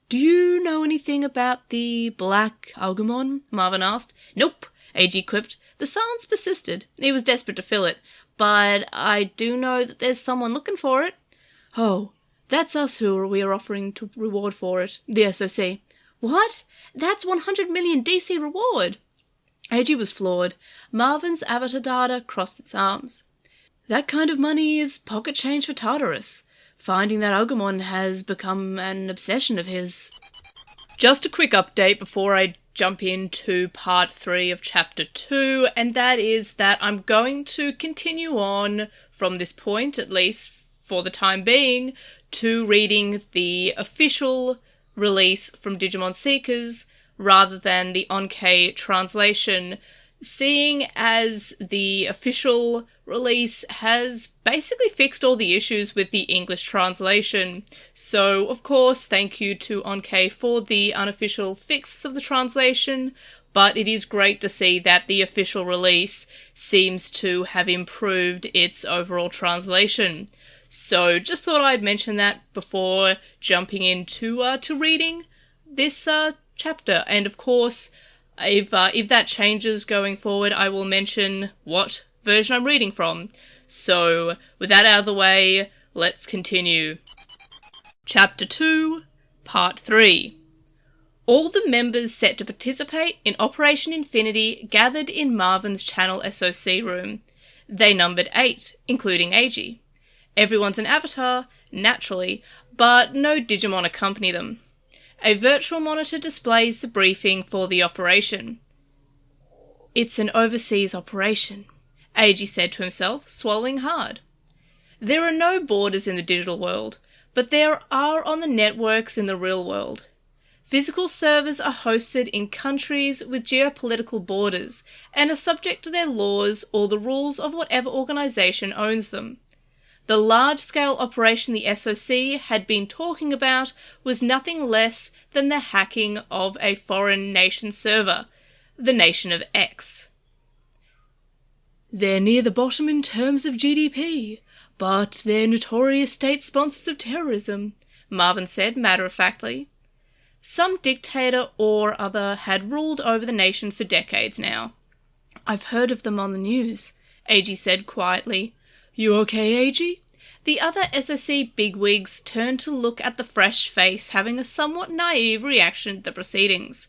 Do you know anything about the Black Agumon? Marvin asked. Nope, AG quipped. The silence persisted. He was desperate to fill it. But I do know that there's someone looking for it. Oh, that's us who we are offering to reward for it, the SOC. What? That's 100 million DC reward. AG was floored. Marvin's avatar data crossed its arms. That kind of money is pocket change for Tartarus. Finding that Agumon has become an obsession of his. Just a quick update before I jump into part 3 of chapter 2, and that is that I'm going to continue on from this point, at least for the time being, to reading the official release from Digimon Seekers rather than the Onkei translation, seeing as the official release has basically fixed all the issues with the English translation. So, of course, thank you to Onkei for the unofficial fix of the translation, but it is great to see that the official release seems to have improved its overall translation. So, just thought I'd mention that before jumping into to reading this chapter. And of course, if that changes going forward, I will mention what version I'm reading from. So, with that out of the way, let's continue. Chapter 2, Part 3. All the members set to participate in Operation Infinity gathered in Marvin's Channel SOC room. They numbered 8, including AG. Everyone's an avatar, naturally, but no Digimon accompany them. A virtual monitor displays the briefing for the operation. It's an overseas operation, AG said to himself, swallowing hard. There are no borders in the digital world, but there are on the networks in the real world. Physical servers are hosted in countries with geopolitical borders and are subject to their laws or the rules of whatever organisation owns them. The large-scale operation the SOC had been talking about was nothing less than the hacking of a foreign nation server, the nation of X. They're near the bottom in terms of GDP, but they're notorious state sponsors of terrorism, Marvin said matter-of-factly. Some dictator or other had ruled over the nation for decades now. I've heard of them on the news, AG said quietly. You okay, AG? The other SOC bigwigs turned to look at the fresh face, having a somewhat naive reaction to the proceedings.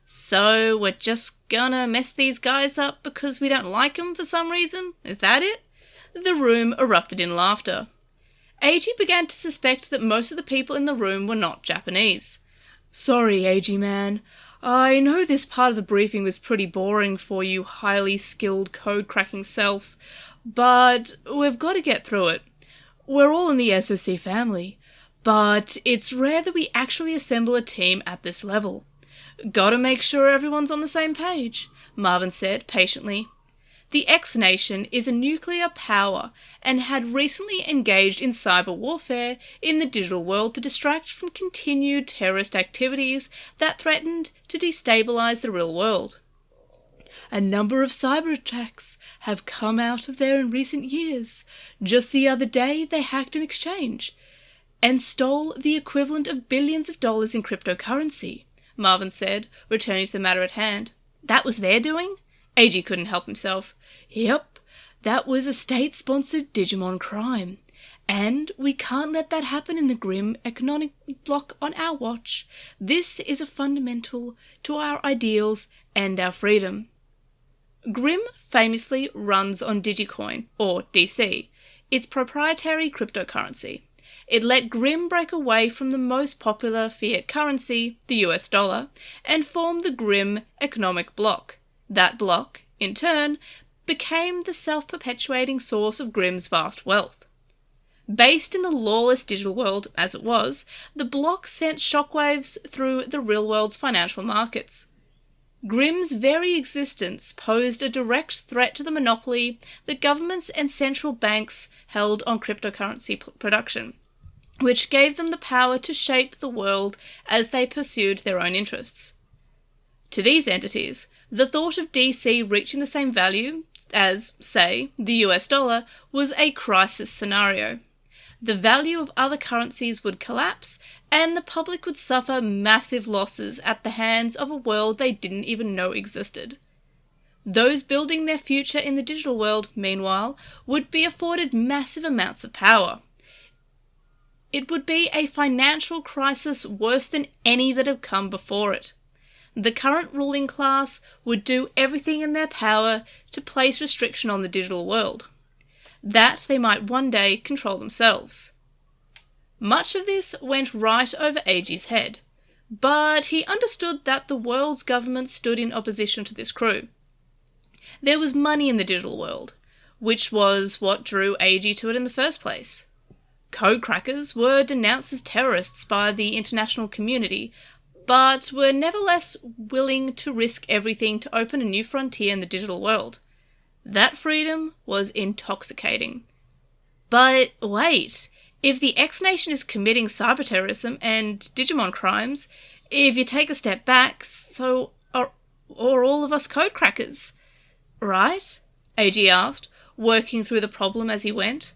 So, we're just gonna mess these guys up because we don't like them for some reason? Is that it? The room erupted in laughter. AG began to suspect that most of the people in the room were not Japanese. Sorry, AG man. I know this part of the briefing was pretty boring for you highly skilled code-cracking self, but we've got to get through it. We're all in the SOC family, but it's rare that we actually assemble a team at this level. Gotta make sure everyone's on the same page, Marvin said patiently. The X Nation is a nuclear power and had recently engaged in cyber warfare in the digital world to distract from continued terrorist activities that threatened to destabilize the real world. A number of cyber attacks have come out of there in recent years. Just the other day, they hacked an exchange and stole the equivalent of billions of dollars in cryptocurrency, Marvin said, returning to the matter at hand. That was their doing? AG couldn't help himself. Yep, that was a state-sponsored Digimon crime. And we can't let that happen in the grim economic bloc on our watch. This is a fundamental to our ideals and our freedom. Grim famously runs on Digicoin, or DC, its proprietary cryptocurrency. It let Grim break away from the most popular fiat currency, the US dollar, and form the Grim economic bloc. That bloc, in turn, became the self-perpetuating source of Grim's vast wealth. Based in the lawless digital world as it was, the bloc sent shockwaves through the real world's financial markets. Grim's very existence posed a direct threat to the monopoly that governments and central banks held on cryptocurrency production, which gave them the power to shape the world as they pursued their own interests. To these entities, the thought of DC reaching the same value as, say, the US dollar was a crisis scenario. The value of other currencies would collapse, and the public would suffer massive losses at the hands of a world they didn't even know existed. Those building their future in the digital world, meanwhile, would be afforded massive amounts of power. It would be a financial crisis worse than any that had come before it. The current ruling class would do everything in their power to place restriction on the digital world, that they might one day control themselves. Much of this went right over AG's head, but he understood that the world's government stood in opposition to this crew. There was money in the digital world, which was what drew AG to it in the first place. Code crackers were denounced as terrorists by the international community, but were nevertheless willing to risk everything to open a new frontier in the digital world. That freedom was intoxicating. But wait, if the X-Nation is committing cyber terrorism and Digimon crimes, if you take a step back, so are all of us code crackers, right? AG asked, working through the problem as he went.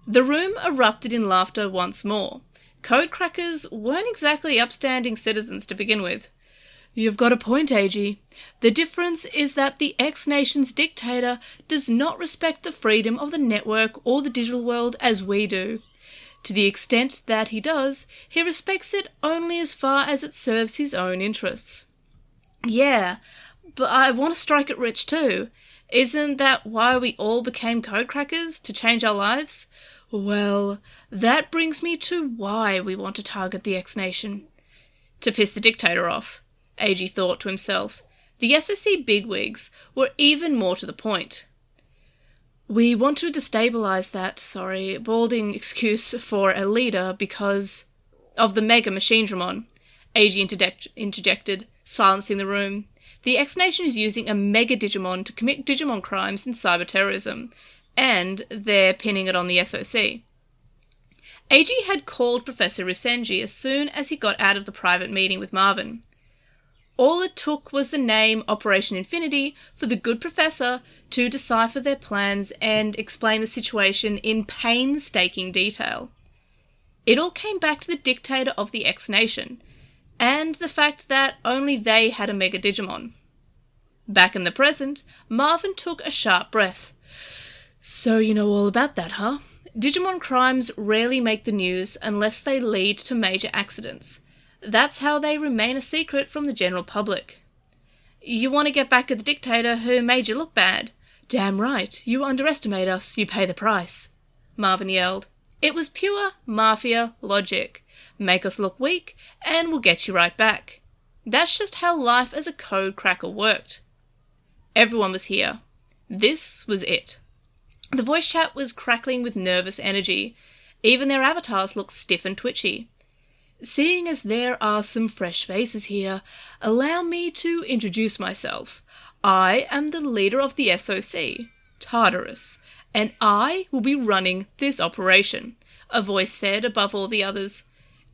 The room erupted in laughter once more. Code crackers weren't exactly upstanding citizens to begin with. You've got a point, AG. The difference is that the X-Nation's dictator does not respect the freedom of the network or the digital world as we do. To the extent that he does, he respects it only as far as it serves his own interests. Yeah, but I want to strike it rich too. Isn't that why we all became code crackers, to change our lives? Well, that brings me to why we want to target the X-Nation. To piss the dictator off, AG thought to himself. The SOC bigwigs were even more to the point. We want to destabilize that, balding excuse for a leader because of the Mega Machinedramon, AG interjected, silencing the room. The X-Nation is using a Mega Digimon to commit Digimon crimes and cyber terrorism, and they're pinning it on the SOC. AG had called Professor Rusenji as soon as he got out of the private meeting with Marvin. All it took was the name Operation Infinity for the good professor to decipher their plans and explain the situation in painstaking detail. It all came back to the dictator of the X-Nation, and the fact that only they had a Mega Digimon. Back in the present, Marvin took a sharp breath. So you know all about that, huh? Digimon crimes rarely make the news unless they lead to major accidents. That's how they remain a secret from the general public. You want to get back at the dictator who made you look bad? Damn right, you underestimate us, you pay the price, Marvin yelled. It was pure mafia logic. Make us look weak, and we'll get you right back. That's just how life as a code cracker worked. Everyone was here. This was it. The voice chat was crackling with nervous energy. Even their avatars looked stiff and twitchy. Seeing as there are some fresh faces here, allow me to introduce myself. I am the leader of the SOC, Tartarus, and I will be running this operation, a voice said above all the others.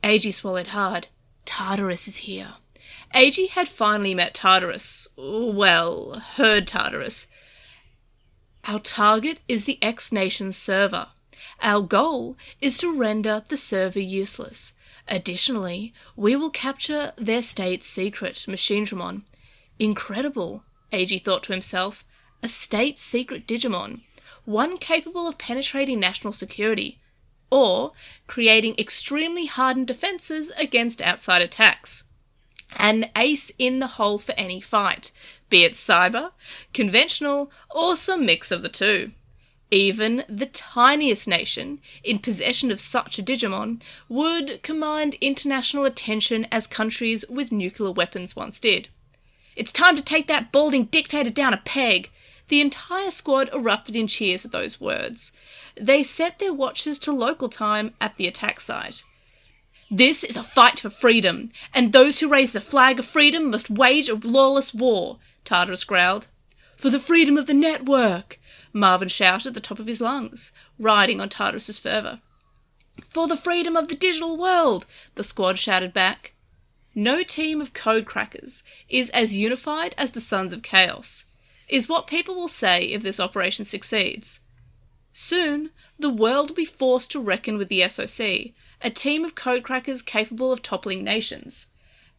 AG swallowed hard. Tartarus is here. AG had finally met Tartarus. Well, heard Tartarus. Our target is the X-Nation's server. Our goal is to render the server useless. Additionally, we will capture their state's secret, LostinTranslationmon. Incredible, AG thought to himself. A state-secret Digimon. One capable of penetrating national security, or creating extremely hardened defences against outside attacks. An ace in the hole for any fight, be it cyber, conventional, or some mix of the two. Even the tiniest nation in possession of such a Digimon would command international attention as countries with nuclear weapons once did. It's time to take that balding dictator down a peg. The entire squad erupted in cheers at those words. They set their watches to local time at the attack site. This is a fight for freedom, and those who raise the flag of freedom must wage a lawless war, Tartarus growled. For the freedom of the network, Marvin shouted at the top of his lungs, riding on Tartarus's fervour. For the freedom of the digital world, the squad shouted back. No team of code crackers is as unified as the Sons of Chaos, is what people will say if this operation succeeds. Soon, the world will be forced to reckon with the SOC, a team of codecrackers capable of toppling nations.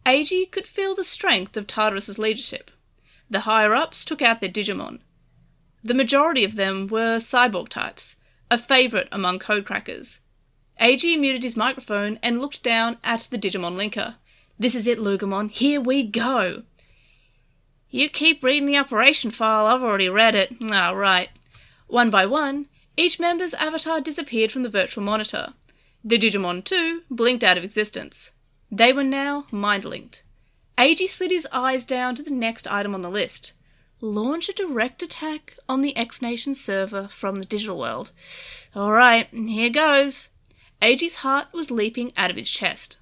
AG could feel the strength of Tartarus's leadership. The higher-ups took out their Digimon. The majority of them were cyborg types, a favourite among codecrackers. AG muted his microphone and looked down at the Digimon linker. This is it, Lugamon. Here we go. You keep reading the operation file. I've already read it. Ah, right. One by one, each member's avatar disappeared from the virtual monitor. The Digimon, too, blinked out of existence. They were now mind-linked. AG slid his eyes down to the next item on the list. Launch a direct attack on the X-Nation server from the digital world. All right, here goes. AG's heart was leaping out of his chest.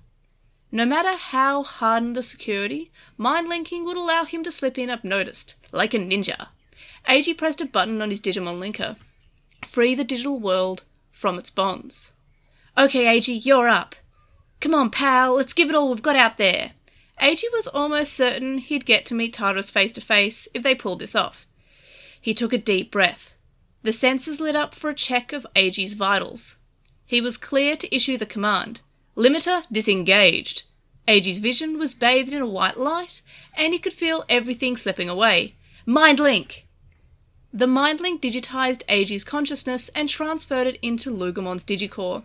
No matter how hardened the security, mind-linking would allow him to slip in unnoticed, like a ninja. AG pressed a button on his Digimon linker. Free the digital world from its bonds. Okay, AG, you're up. Come on, pal, let's give it all we've got out there. AG was almost certain he'd get to meet Tartarus face to face if they pulled this off. He took a deep breath. The sensors lit up for a check of AG's vitals. He was clear to issue the command. Limiter disengaged. AG's vision was bathed in a white light, and he could feel everything slipping away. Mind link! The mind link digitized AG's consciousness and transferred it into Lugamon's digicore.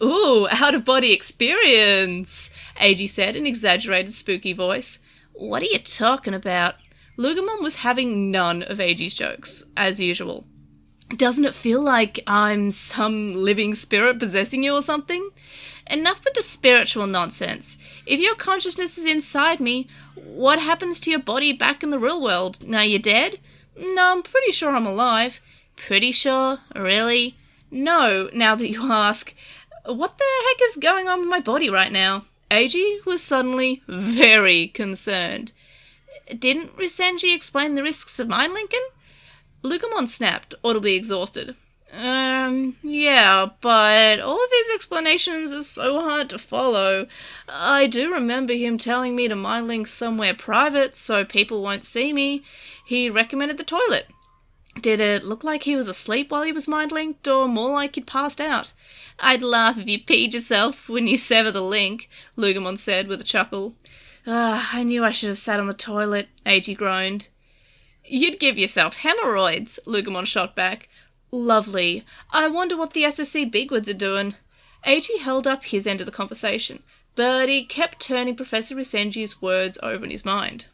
Ooh, out-of-body experience, AG said in an exaggerated, spooky voice. What are you talking about? Lugamon was having none of AG's jokes, as usual. Doesn't it feel like I'm some living spirit possessing you or something? Enough with the spiritual nonsense. If your consciousness is inside me, what happens to your body back in the real world? Are you dead? No, I'm pretty sure I'm alive. Pretty sure? Really? No, now that you ask. What the heck is going on with my body right now? AG was suddenly very concerned. Didn't Risenji explain the risks of mind linking? Lugamon snapped, audibly exhausted. Yeah, but all of his explanations are so hard to follow. I do remember him telling me to mind link somewhere private so people won't see me. He recommended the toilet. Did it look like he was asleep while he was mind-linked, or more like he'd passed out? I'd laugh if you peed yourself when you sever the link, Lugamon said with a chuckle. I knew I should have sat on the toilet, AG groaned. You'd give yourself hemorrhoids, Lugamon shot back. Lovely. I wonder what the SOC bigwigs are doing. AG held up his end of the conversation, but he kept turning Professor Risenji's words over in his mind.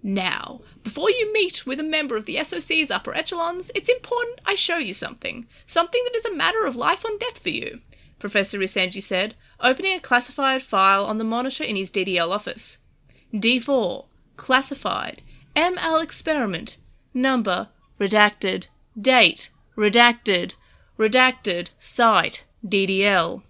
Now, before you meet with a member of the SOC's upper echelons, it's important I show you something. Something that is a matter of life or death for you, Professor Risenji said, opening a classified file on the monitor in his DDL office. D4. Classified. ML experiment. Number. Redacted. Date. Redacted. Redacted. Site. DDL.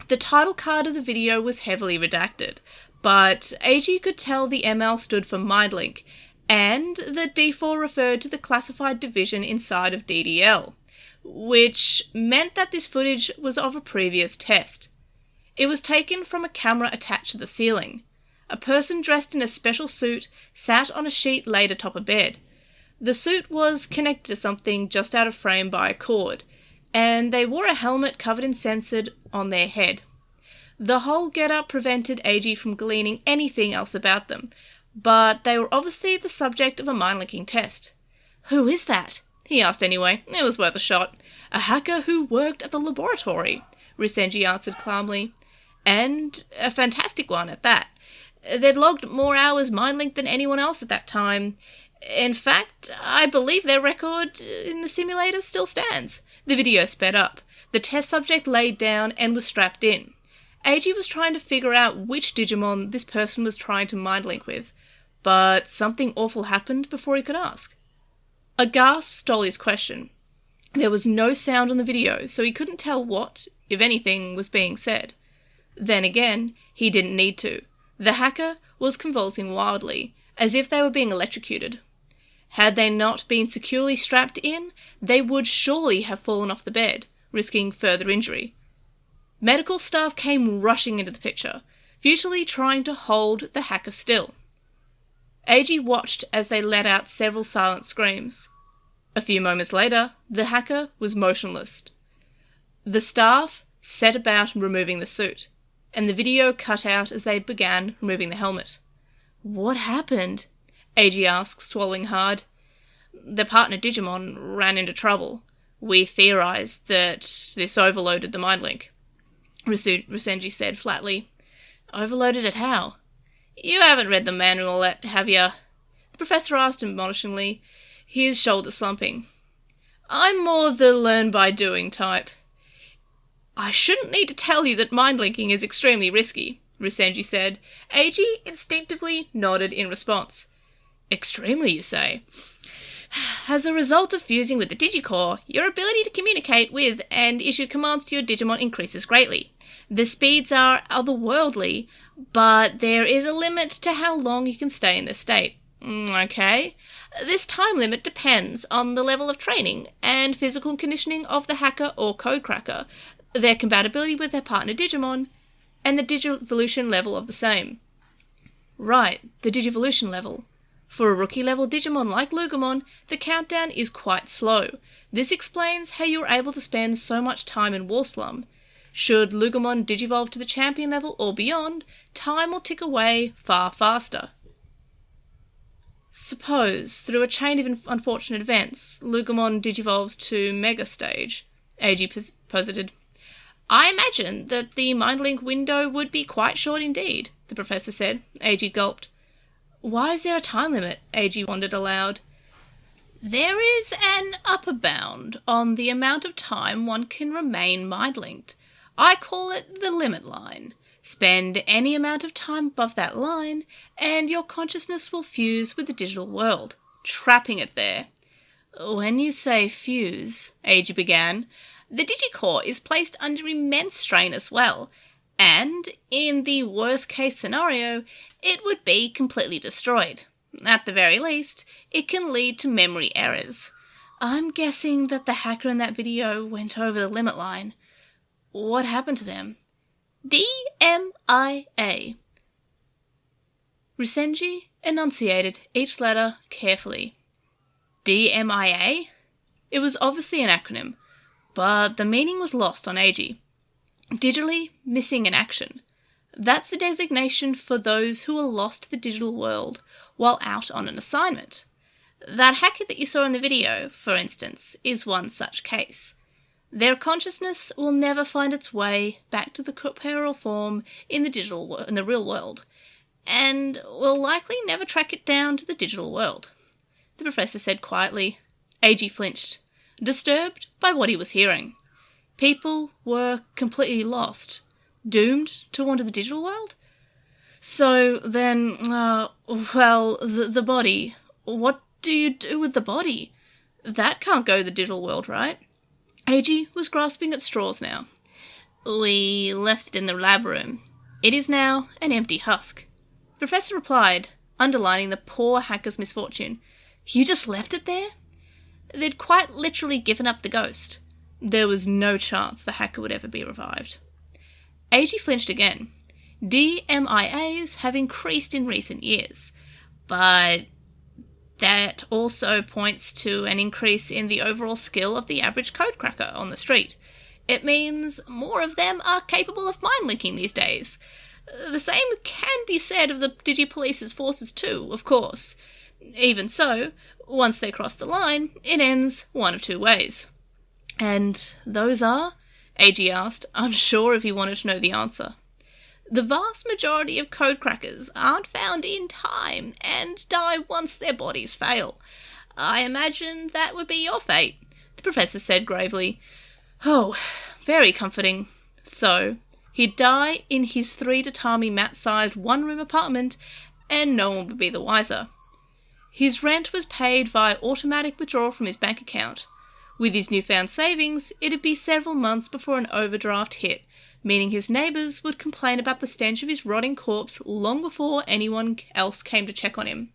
The title card of the video was heavily redacted, but AG could tell the ML stood for MindLink, and that D4 referred to the classified division inside of DDL, which meant that this footage was of a previous test. It was taken from a camera attached to the ceiling. A person dressed in a special suit sat on a sheet laid atop a bed. The suit was connected to something just out of frame by a cord, and they wore a helmet covered in censored on their head. The whole get-up prevented AG from gleaning anything else about them, but they were obviously the subject of a mind-linking test. "Who is that?" he asked anyway. It was worth a shot. "A hacker who worked at the laboratory," Rusenji answered calmly. "And a fantastic one at that. They'd logged more hours mind-linked than anyone else at that time. In fact, I believe their record in the simulator still stands." The video sped up. The test subject laid down and was strapped in. AG was trying to figure out which Digimon this person was trying to mind-link with, but something awful happened before he could ask. A gasp stole his question. There was no sound on the video, so he couldn't tell what, if anything, was being said. Then again, he didn't need to. The hacker was convulsing wildly, as if they were being electrocuted. Had they not been securely strapped in, they would surely have fallen off the bed, risking further injury. Medical staff came rushing into the picture, futilely trying to hold the hacker still. AG watched as they let out several silent screams. A few moments later, the hacker was motionless. The staff set about removing the suit, and the video cut out as they began removing the helmet. "What happened?" AG asked, swallowing hard. "The partner Digimon ran into trouble. We theorized that this overloaded the mind link," Rusenji said flatly. "Overloaded it how?" "You haven't read the manual yet, have you?" The professor asked admonishingly, his shoulders slumping. "I'm more the learn-by-doing type." "I shouldn't need to tell you that mind-linking is extremely risky," Rusenji said. AG instinctively nodded in response. "Extremely, you say?" "As a result of fusing with the Digicore, your ability to communicate with and issue commands to your Digimon increases greatly. The speeds are otherworldly, but there is a limit to how long you can stay in this state." "Okay. This time limit depends on the level of training and physical conditioning of the hacker or codecracker, their compatibility with their partner Digimon, and the Digivolution level of the same." "Right, the Digivolution level. For a rookie-level Digimon like Lugumon, the countdown is quite slow. This explains how you were able to spend so much time in Warslum. Should Lugumon digivolve to the champion level or beyond, time will tick away far faster. Suppose, through a chain of unfortunate events, Lugumon digivolves to Mega Stage, AG posited. "I imagine that the mind-link window would be quite short indeed," the professor said. AG gulped. "Why is there a time limit?" AG wondered aloud. "There is an upper bound on the amount of time one can remain mind-linked. I call it the limit line. Spend any amount of time above that line, and your consciousness will fuse with the digital world, trapping it there." "When you say fuse," AG began, "the Digicore is placed under immense strain as well, and, in the worst-case scenario, it would be completely destroyed. At the very least, it can lead to memory errors. I'm guessing that the hacker in that video went over the limit line. What happened to them?" "DMIA." Rusenji enunciated each letter carefully. DMIA? It was obviously an acronym, but the meaning was lost on AG. Digitally missing in action. That's the designation for those who are lost to the digital world while out on an assignment. That hacker that you saw in the video, for instance, is one such case. Their consciousness will never find its way back to the corporeal form in the real world, and will likely never track it down to the digital world, the professor said quietly. AG flinched, disturbed by what he was hearing. People were completely lost, doomed to wander the digital world? So then, the body. What do you do with the body? That can't go to the digital world, right? AG was grasping at straws now. "We left it in the lab room. It is now an empty husk." The professor replied, underlining the poor hacker's misfortune. "You just left it there?" They'd quite literally given up the ghost. There was no chance the hacker would ever be revived. AG flinched again. DMIAs have increased in recent years, but that also points to an increase in the overall skill of the average codecracker on the street. It means more of them are capable of mind linking these days. The same can be said of the Digipolice's forces too, of course. Even so, once they cross the line, it ends one of two ways. And those are? AG asked, unsure if he wanted to know the answer. The vast majority of codecrackers aren't found in time and die once their bodies fail. I imagine that would be your fate, the professor said gravely. Oh, very comforting. So, he'd die in his 3 tatami mat-sized one-room apartment, and no one would be the wiser. His rent was paid via automatic withdrawal from his bank account. With his newfound savings, it'd be several months before an overdraft hit, meaning his neighbours would complain about the stench of his rotting corpse long before anyone else came to check on him.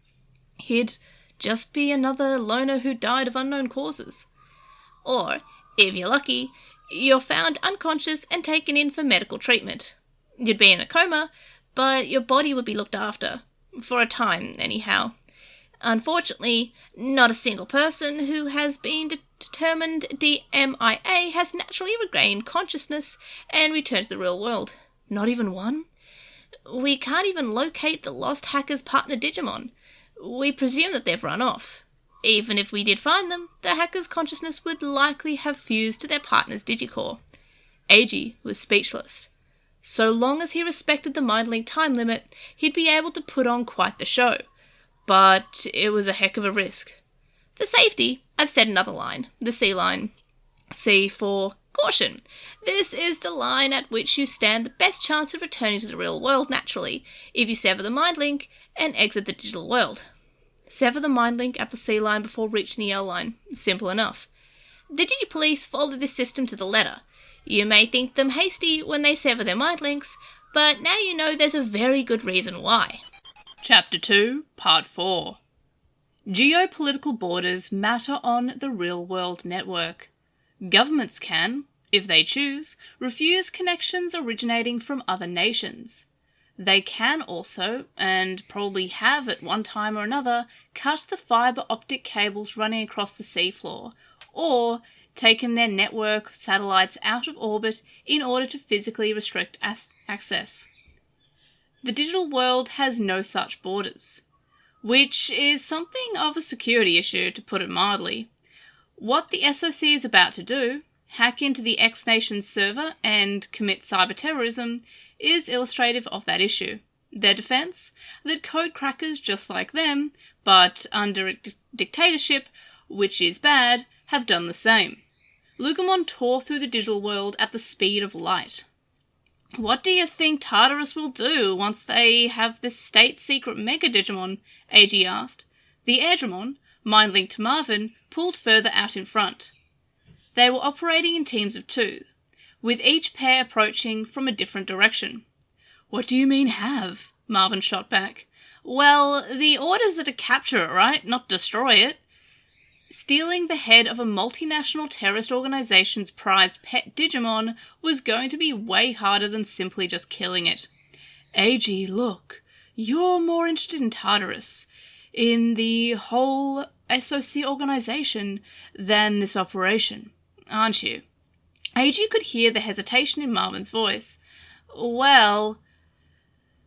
He'd just be another loner who died of unknown causes. Or, if you're lucky, you're found unconscious and taken in for medical treatment. You'd be in a coma, but your body would be looked after. For a time, anyhow. Unfortunately, not a single person who has been determined DMIA has naturally regained consciousness and returned to the real world. Not even one? We can't even locate the lost hacker's partner Digimon. We presume that they've run off. Even if we did find them, the hacker's consciousness would likely have fused to their partner's digicore. Eiji was speechless. So long as he respected the mind-link time limit, he'd be able to put on quite the show. But it was a heck of a risk. For safety, I've said another line, the C line. C for caution. This is the line at which you stand the best chance of returning to the real world naturally, if you sever the mind link and exit the digital world. Sever the mind link at the C line before reaching the L line. Simple enough. The Digipolice follow this system to the letter. You may think them hasty when they sever their mind links, but now you know there's a very good reason why. Chapter 2, Part 4. Geopolitical borders matter on the real-world network. Governments can, if they choose, refuse connections originating from other nations. They can also, and probably have at one time or another, cut the fibre optic cables running across the seafloor, or taken their network satellites out of orbit in order to physically restrict access. The digital world has no such borders, which is something of a security issue, to put it mildly. What the SOC is about to do, hack into the X nation's server and commit cyber terrorism, is illustrative of that issue. Their defense? That code crackers just like them, but under a dictatorship, which is bad, have done the same. Lugumon tore through the digital world at the speed of light. What do you think Tartarus will do once they have this state-secret Mega Digimon? AG asked. The Airdramon, mind-linked to Marvin, pulled further out in front. They were operating in teams of 2, with each pair approaching from a different direction. What do you mean have? Marvin shot back. Well, the orders are to capture it, right? Not destroy it. Stealing the head of a multinational terrorist organization's prized pet Digimon was going to be way harder than simply just killing it. AG, look, you're more interested in Tartarus, in the whole SOC organization, than this operation, aren't you? AG could hear the hesitation in Marvin's voice. Well,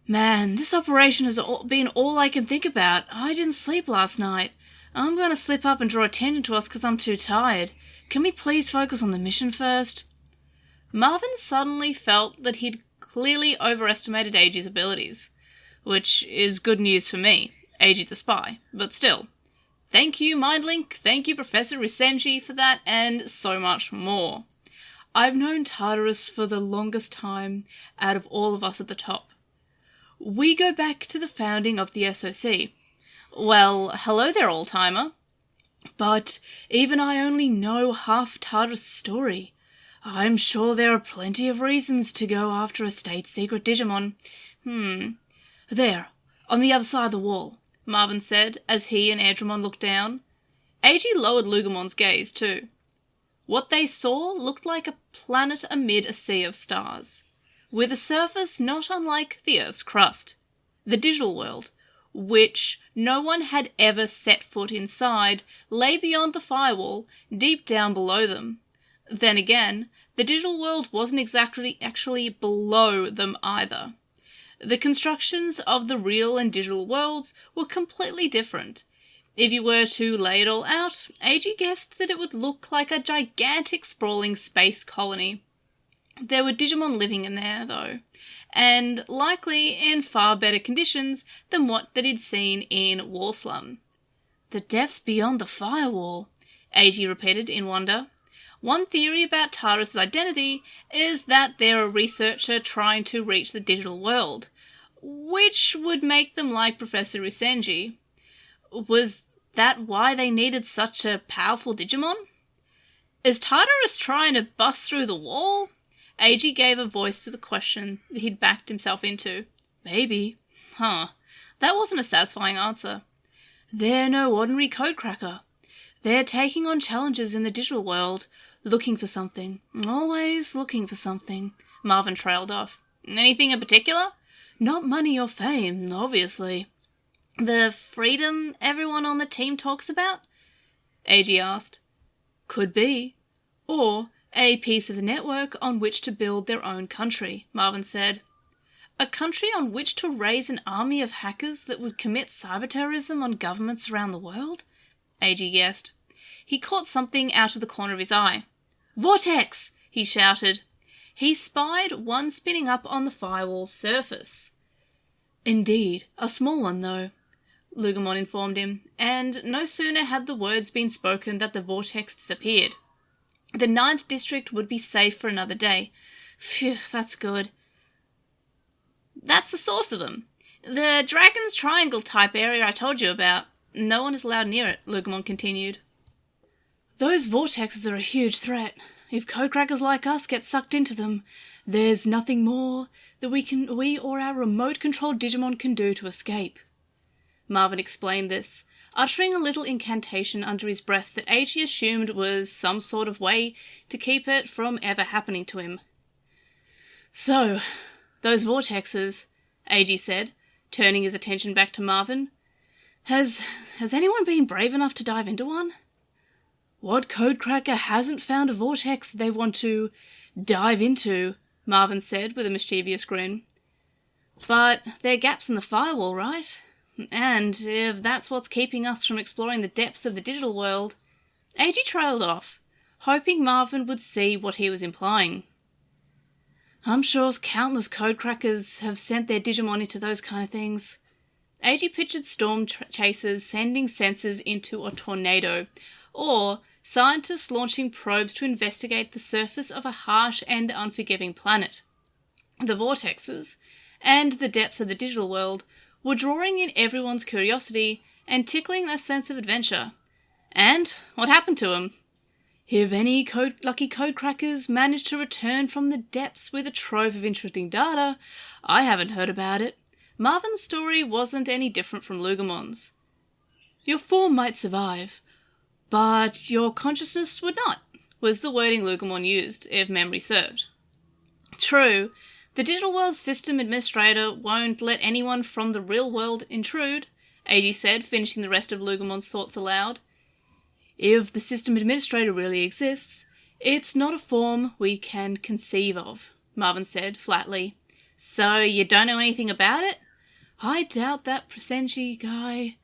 man, this operation has been all I can think about. I didn't sleep last night. I'm going to slip up and draw attention to us because I'm too tired. Can we please focus on the mission first? Marvin suddenly felt that he'd clearly overestimated Eiji's abilities, which is good news for me, Eiji the spy, but still. Thank you, Mindlink, thank you, Professor Risenji, for that, and so much more. I've known Tartarus for the longest time out of all of us at the top. We go back to the founding of the SOC. Well, hello there, old-timer. But even I only know half Tartarus' story. I'm sure there are plenty of reasons to go after a state-secret Digimon. There, on the other side of the wall, Marvin said, as he and Airdramon looked down. Eiji lowered Lugumon's gaze, too. What they saw looked like a planet amid a sea of stars. with a surface not unlike the Earth's crust. The digital world, which no one had ever set foot inside, lay beyond the firewall, deep down below them. Then again, the digital world wasn't actually below them either. The constructions of the real and digital worlds were completely different. If you were to lay it all out, AG guessed that it would look like a gigantic sprawling space colony. There were Digimon living in there, though, and likely in far better conditions than what that he'd seen in Wall Slum. The depths beyond the firewall, AG repeated in wonder. One theory about Tara's identity is that they're a researcher trying to reach the digital world, which would make them like Professor Usenji. Was that why they needed such a powerful Digimon? Is Tartarus trying to bust through the wall? AG gave a voice to the question that he'd backed himself into. Maybe. Huh. That wasn't a satisfying answer. They're no ordinary codecracker. They're taking on challenges in the digital world, looking for something. Always looking for something. Marvin trailed off. Anything in particular? Not money or fame, obviously. The freedom everyone on the team talks about? AG asked. Could be. Or a piece of the network on which to build their own country, Marvin said. A country on which to raise an army of hackers that would commit cyber terrorism on governments around the world? AG guessed. He caught something out of the corner of his eye. Vortex! He shouted. He spied one spinning up on the firewall's surface. Indeed, a small one though, Lugumon informed him, and no sooner had the words been spoken that the vortex disappeared. The 9th district would be safe for another day. Phew, that's good. That's the source of them. The Dragon's Triangle type area I told you about. No one is allowed near it, Lugumon continued. Those vortexes are a huge threat. If codecrackers like us get sucked into them, there's nothing more that we or our remote-controlled Digimon can do to escape. Marvin explained this, uttering a little incantation under his breath that AG assumed was some sort of way to keep it from ever happening to him. So, those vortexes, AG said, turning his attention back to Marvin. Has anyone been brave enough to dive into one? What codecracker hasn't found a vortex they want to dive into? Marvin said with a mischievous grin. But there are gaps in the firewall, right? And if that's what's keeping us from exploring the depths of the digital world, AG trailed off, hoping Marvin would see what he was implying. I'm sure countless codecrackers have sent their Digimon into those kind of things. AG pictured storm chasers sending sensors into a tornado, or scientists launching probes to investigate the surface of a harsh and unforgiving planet. The vortexes, and the depths of the digital world, were drawing in everyone's curiosity and tickling their sense of adventure. And what happened to them? If any lucky codecrackers managed to return from the depths with a trove of interesting data, I haven't heard about it. Marvin's story wasn't any different from Lugumon's. Your form might survive, but your consciousness would not, was the wording Lugumon used, if memory served. True, the digital world's system administrator won't let anyone from the real world intrude, AG said, finishing the rest of Lugumon's thoughts aloud. If the system administrator really exists, it's not a form we can conceive of, Marvin said flatly. So you don't know anything about it? I doubt that Presenji guy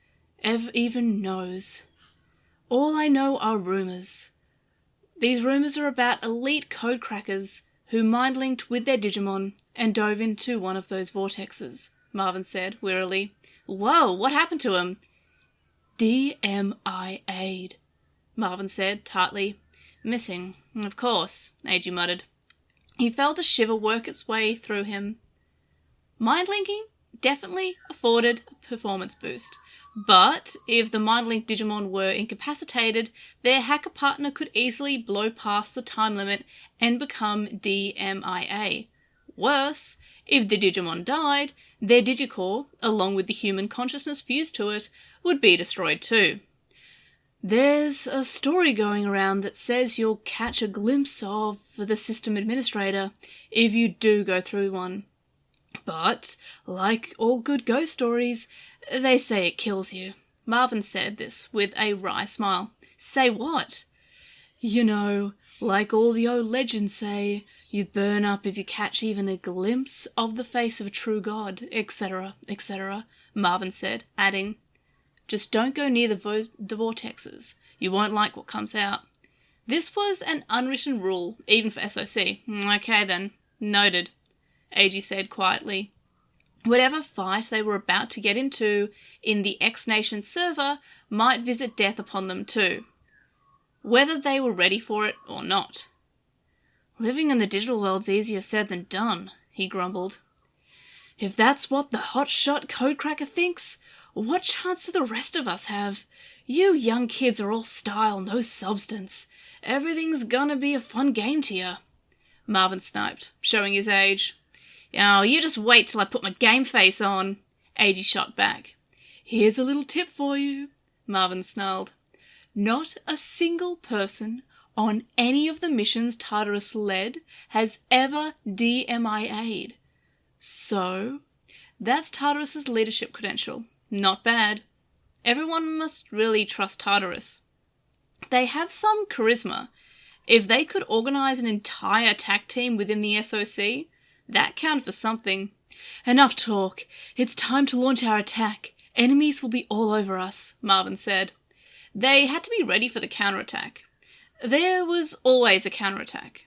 even knows. All I know are rumours. These rumours are about elite codecrackers who mind-linked with their Digimon and dove into one of those vortexes, Marvin said wearily. Whoa, what happened to him? DMIA'd, Marvin said tartly. Missing, of course, AG muttered. He felt a shiver work its way through him. Mind-linking definitely afforded a performance boost, but if the mind-linked Digimon were incapacitated, their hacker partner could easily blow past the time limit and become DMIA. Worse, if the Digimon died, their Digicore, along with the human consciousness fused to it, would be destroyed too. There's a story going around that says you'll catch a glimpse of the system administrator if you do go through one. But, like all good ghost stories, they say it kills you. Marvin said this with a wry smile. Say what? You know, like all the old legends say, you burn up if you catch even a glimpse of the face of a true god, etc., etc., Marvin said, adding, just don't go near the vortexes. You won't like what comes out. This was an unwritten rule, even for SOC. Okay then, noted, AG said quietly. Whatever fight they were about to get into in the X-Nation server might visit death upon them too, whether they were ready for it or not. Living in the digital world's easier said than done, he grumbled. If that's what the hotshot codecracker thinks, what chance do the rest of us have? You young kids are all style, no substance. Everything's gonna be a fun game to you. Marvin sniped, showing his age. Oh, you just wait till I put my game face on, AG shot back. Here's a little tip for you, Marvin snarled. Not a single person on any of the missions Tartarus led has ever DMIA'd. So, that's Tartarus's leadership credential. Not bad. Everyone must really trust Tartarus. They have some charisma. If they could organise an entire attack team within the SOC, that counted for something. Enough talk. It's time to launch our attack. Enemies will be all over us, Marvin said. They had to be ready for the counterattack. There was always a counterattack.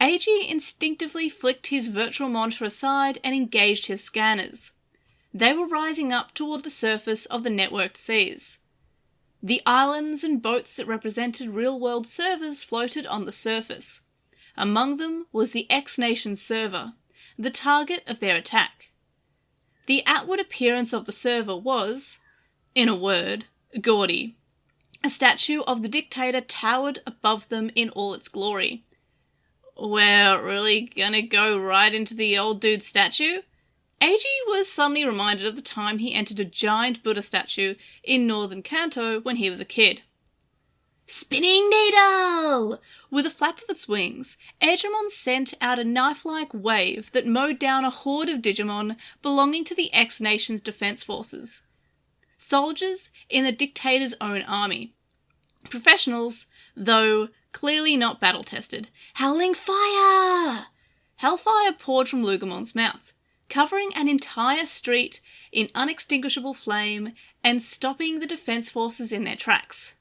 AG instinctively flicked his virtual monitor aside and engaged his scanners. They were rising up toward the surface of the networked seas. The islands and boats that represented real-world servers floated on the surface. Among them was the X-Nation server, the target of their attack. The outward appearance of the server was, in a word, gaudy. A statue of the dictator towered above them in all its glory. We're really gonna go right into the old dude's statue? AG was suddenly reminded of the time he entered a giant Buddha statue in northern Kanto when he was a kid. Spinning needle! With a flap of its wings, Edgemon sent out a knife-like wave that mowed down a horde of Digimon belonging to the X-Nation's defense forces. Soldiers in the dictator's own army. Professionals, though clearly not battle-tested. Howling fire! Hellfire poured from Lugamon's mouth, covering an entire street in unextinguishable flame and stopping the defense forces in their tracks.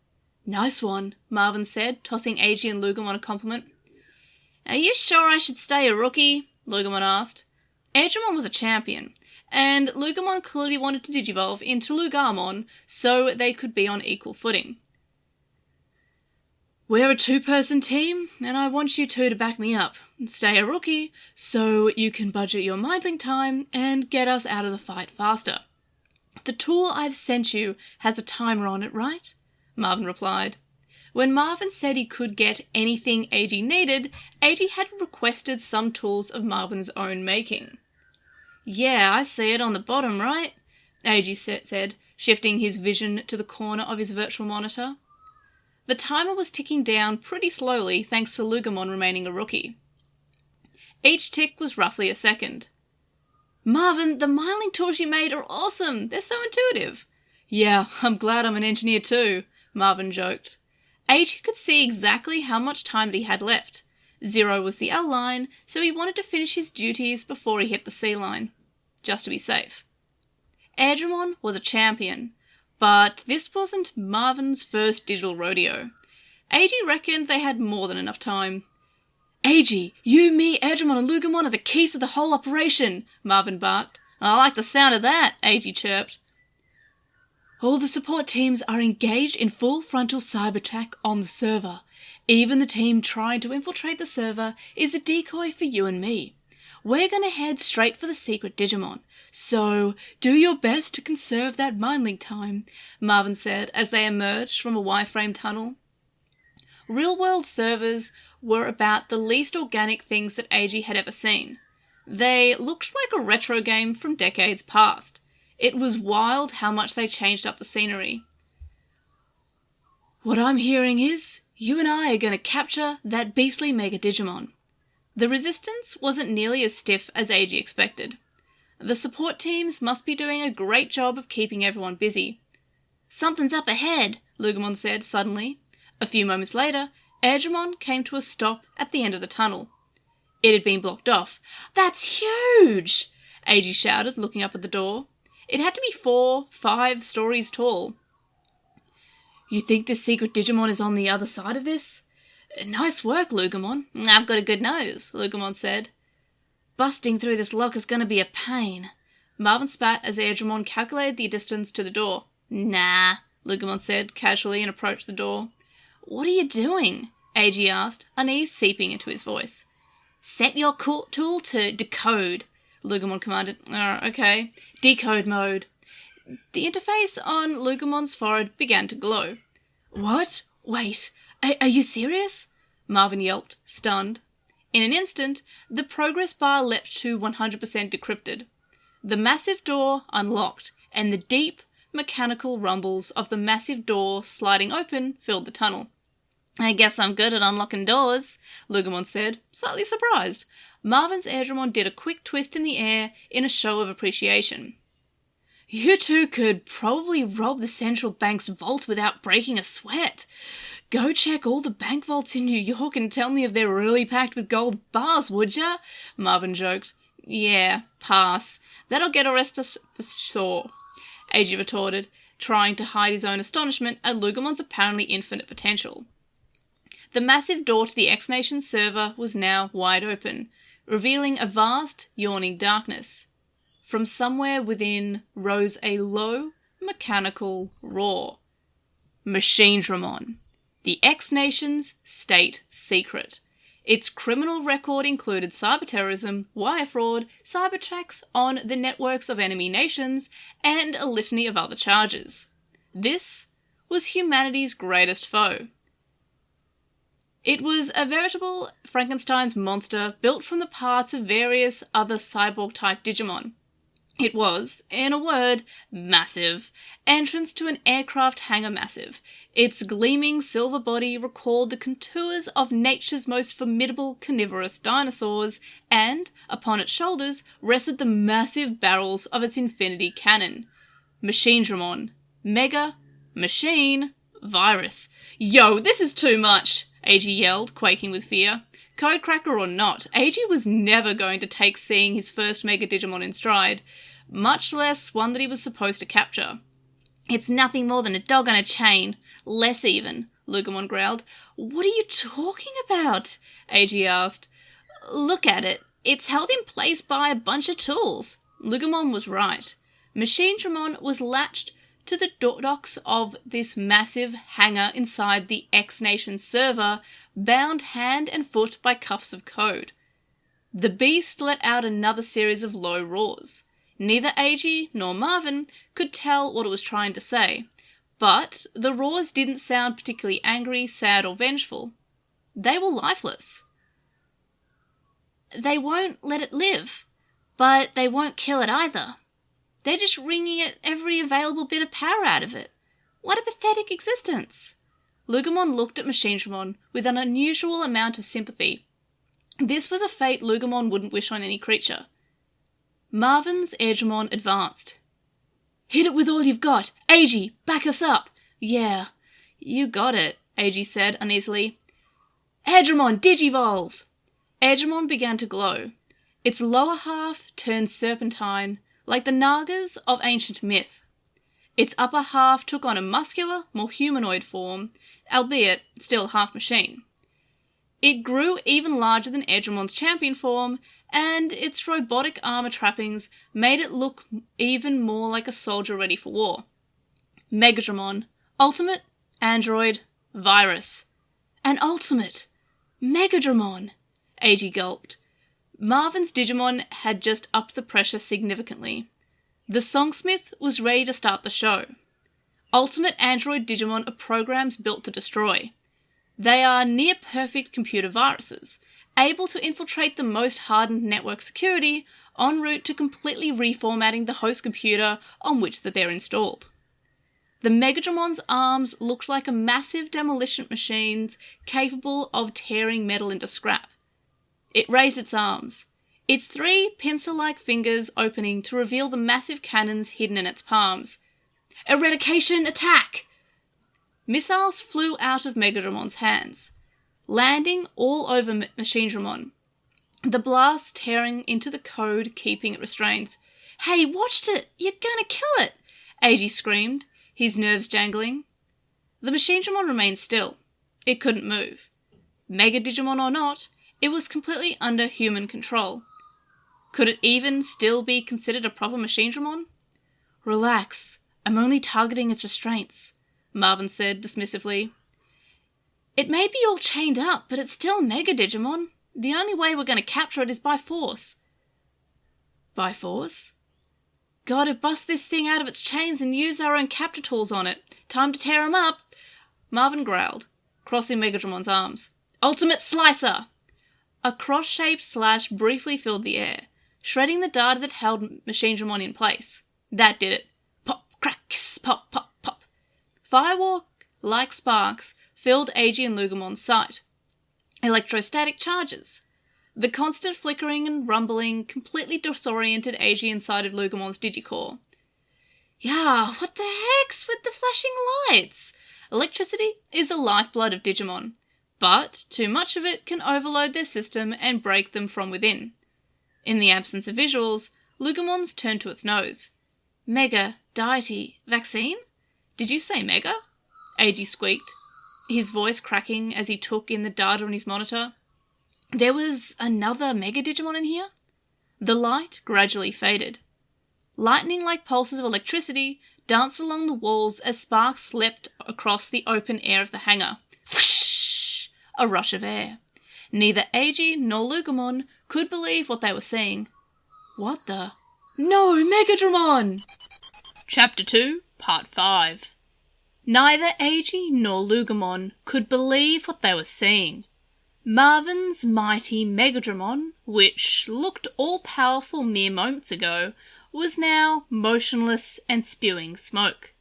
Nice one, Marvin said, tossing AG and Lugamon a compliment. Are you sure I should stay a rookie? Lugamon asked. Edgemon was a champion, and Lugamon clearly wanted to digivolve into Lugamon so they could be on equal footing. We're a two-person team, and I want you two to back me up. Stay a rookie, so you can budget your mindling time and get us out of the fight faster. The tool I've sent you has a timer on it, right? Marvin replied. When Marvin said he could get anything AG needed, AG had requested some tools of Marvin's own making. Yeah, I see it on the bottom right, AG said, shifting his vision to the corner of his virtual monitor. The timer was ticking down pretty slowly thanks to Lugamon remaining a rookie. Each tick was roughly a second. Marvin, the myling tools you made are awesome. They're so intuitive. Yeah, I'm glad I'm an engineer too, Marvin joked. AG could see exactly how much time that he had left. 0 was the L line, so he wanted to finish his duties before he hit the C line, just to be safe. Edgemon was a champion, but this wasn't Marvin's first digital rodeo. AG reckoned they had more than enough time. AG, you, me, Edgemon and Lugamon are the keys to the whole operation, Marvin barked. I like the sound of that, AG chirped. All the support teams are engaged in full frontal cyber attack on the server. Even the team trying to infiltrate the server is a decoy for you and me. We're going to head straight for the secret Digimon. So, do your best to conserve that mindling time, Marvin said as they emerged from a wireframe tunnel. Real-world servers were about the least organic things that AG had ever seen. They looked like a retro game from decades past. It was wild how much they changed up the scenery. What I'm hearing is, you and I are going to capture that beastly Mega Digimon. The resistance wasn't nearly as stiff as AG expected. The support teams must be doing a great job of keeping everyone busy. Something's up ahead, Lugumon said suddenly. A few moments later, Airdramon came to a stop at the end of the tunnel. It had been blocked off. That's huge! AG shouted, looking up at the door. It had to be 4-5 stories tall. You think this secret Digimon is on the other side of this? Nice work, Lugumon. I've got a good nose, Lugumon said. Busting through this lock is going to be a pain. Marvin spat as Airdramon calculated the distance to the door. Nah, Lugumon said casually and approached the door. What are you doing? AG asked, unease seeping into his voice. Set your tool to decode, Lugumon commanded. Okay. Decode mode. The interface on Lugumon's forehead began to glow. What? Wait, are you serious? Marvin yelped, stunned. In an instant, the progress bar leapt to 100% decrypted. The massive door unlocked, and the deep, mechanical rumbles of the massive door sliding open filled the tunnel. I guess I'm good at unlocking doors, Lugumon said, slightly surprised. Marvin's Airdramon did a quick twist in the air in a show of appreciation. You two could probably rob the central bank's vault without breaking a sweat. Go check all the bank vaults in New York and tell me if they're really packed with gold bars, would ya? Marvin joked. Yeah, pass. That'll get arrested for sure, AG retorted, trying to hide his own astonishment at Lugumon's apparently infinite potential. The massive door to the X-Nation server was now wide open, revealing a vast, yawning darkness. From somewhere within rose a low, mechanical roar. Machinedramon, the X-Nation's state secret. Its criminal record included cyberterrorism, wire fraud, cyber attacks on the networks of enemy nations, and a litany of other charges. This was humanity's greatest foe. It was a veritable Frankenstein's monster built from the parts of various other cyborg-type Digimon. It was, in a word, massive. Entrance to an aircraft hangar massive. Its gleaming silver body recalled the contours of nature's most formidable carnivorous dinosaurs, and, upon its shoulders, rested the massive barrels of its infinity cannon. Machinedramon. Mega. Machine. Virus. Yo, this is too much! AG yelled, quaking with fear. Codecracker or not, AG was never going to take seeing his first Mega Digimon in stride, much less one that he was supposed to capture. It's nothing more than a dog on a chain. Less even, Lugumon growled. What are you talking about? AG asked. Look at it. It's held in place by a bunch of tools. Lugumon was right. Machinedramon was latched to the docks of this massive hangar inside the X-Nation server, bound hand and foot by cuffs of code. The beast let out another series of low roars. Neither AG nor Marvin could tell what it was trying to say, but the roars didn't sound particularly angry, sad, or vengeful. They were lifeless. They won't let it live, but they won't kill it either. They're just wringing every available bit of power out of it. What a pathetic existence. Lugumon looked at Machinedramon with an unusual amount of sympathy. This was a fate Lugumon wouldn't wish on any creature. Marvin's Airdramon advanced. Hit it with all you've got. AG, back us up. Yeah, you got it, AG said uneasily. Airdramon, Digivolve! Airdramon began to glow. Its lower half turned serpentine, like the Nagas of ancient myth. Its upper half took on a muscular, more humanoid form, albeit still half machine. It grew even larger than Aidramon's champion form, and its robotic armor trappings made it look even more like a soldier ready for war. Megadramon, Ultimate, Android, Virus. An Ultimate! Megadramon! AG gulped. Marvin's Digimon had just upped the pressure significantly. The Songsmith was ready to start the show. Ultimate Android Digimon are programs built to destroy. They are near-perfect computer viruses, able to infiltrate the most hardened network security en route to completely reformatting the host computer on which that they're installed. The Megadramon's arms looked like a massive demolition machine capable of tearing metal into scrap. It raised its arms, its 3 pincer-like fingers opening to reveal the massive cannons hidden in its palms. Eradication attack! Missiles flew out of Megadramon's hands, landing all over Machinedramon, the blast tearing into the code, keeping it restrained. "Hey, watch it! You're gonna kill it!" Eiji screamed, his nerves jangling. The Machinedramon remained still. It couldn't move. Mega Digimon or not, it was completely under human control. Could it even still be considered a proper Machinedramon? "Relax, I'm only targeting its restraints," Marvin said dismissively. "It may be all chained up, but it's still Mega Digimon. The only way we're going to capture it is by force." By force? "Gotta bust this thing out of its chains and use our own capture tools on it. Time to tear him up," Marvin growled, crossing Megadramon's arms. "Ultimate Slicer!" A cross-shaped slash briefly filled the air, shredding the data that held Machinedramon in place. That did it. Pop, crack, kiss, pop, pop, pop. Firewalk-like sparks filled Eiji and Lugamon's sight. Electrostatic charges. The constant flickering and rumbling completely disoriented Eiji inside of Lugamon's Digicore. "Yeah, what the heck's with the flashing lights?" Electricity is the lifeblood of Digimon, but too much of it can overload their system and break them from within. In the absence of visuals, Lugamon's turned to its nose. "Mega, deity, vaccine? Did you say Mega?" Eiji squeaked, his voice cracking as he took in the data on his monitor. There was another Mega Digimon in here? The light gradually faded. Lightning-like pulses of electricity danced along the walls as sparks leapt across the open air of the hangar. Whoosh! A rush of air. Neither Eiji nor Lugamon could believe what they were seeing. What the? No, Megadramon! Chapter 2, Part 5. Neither Eiji nor Lugamon could believe what they were seeing. Marvin's mighty Megadramon, which looked all-powerful mere moments ago, was now motionless and spewing smoke.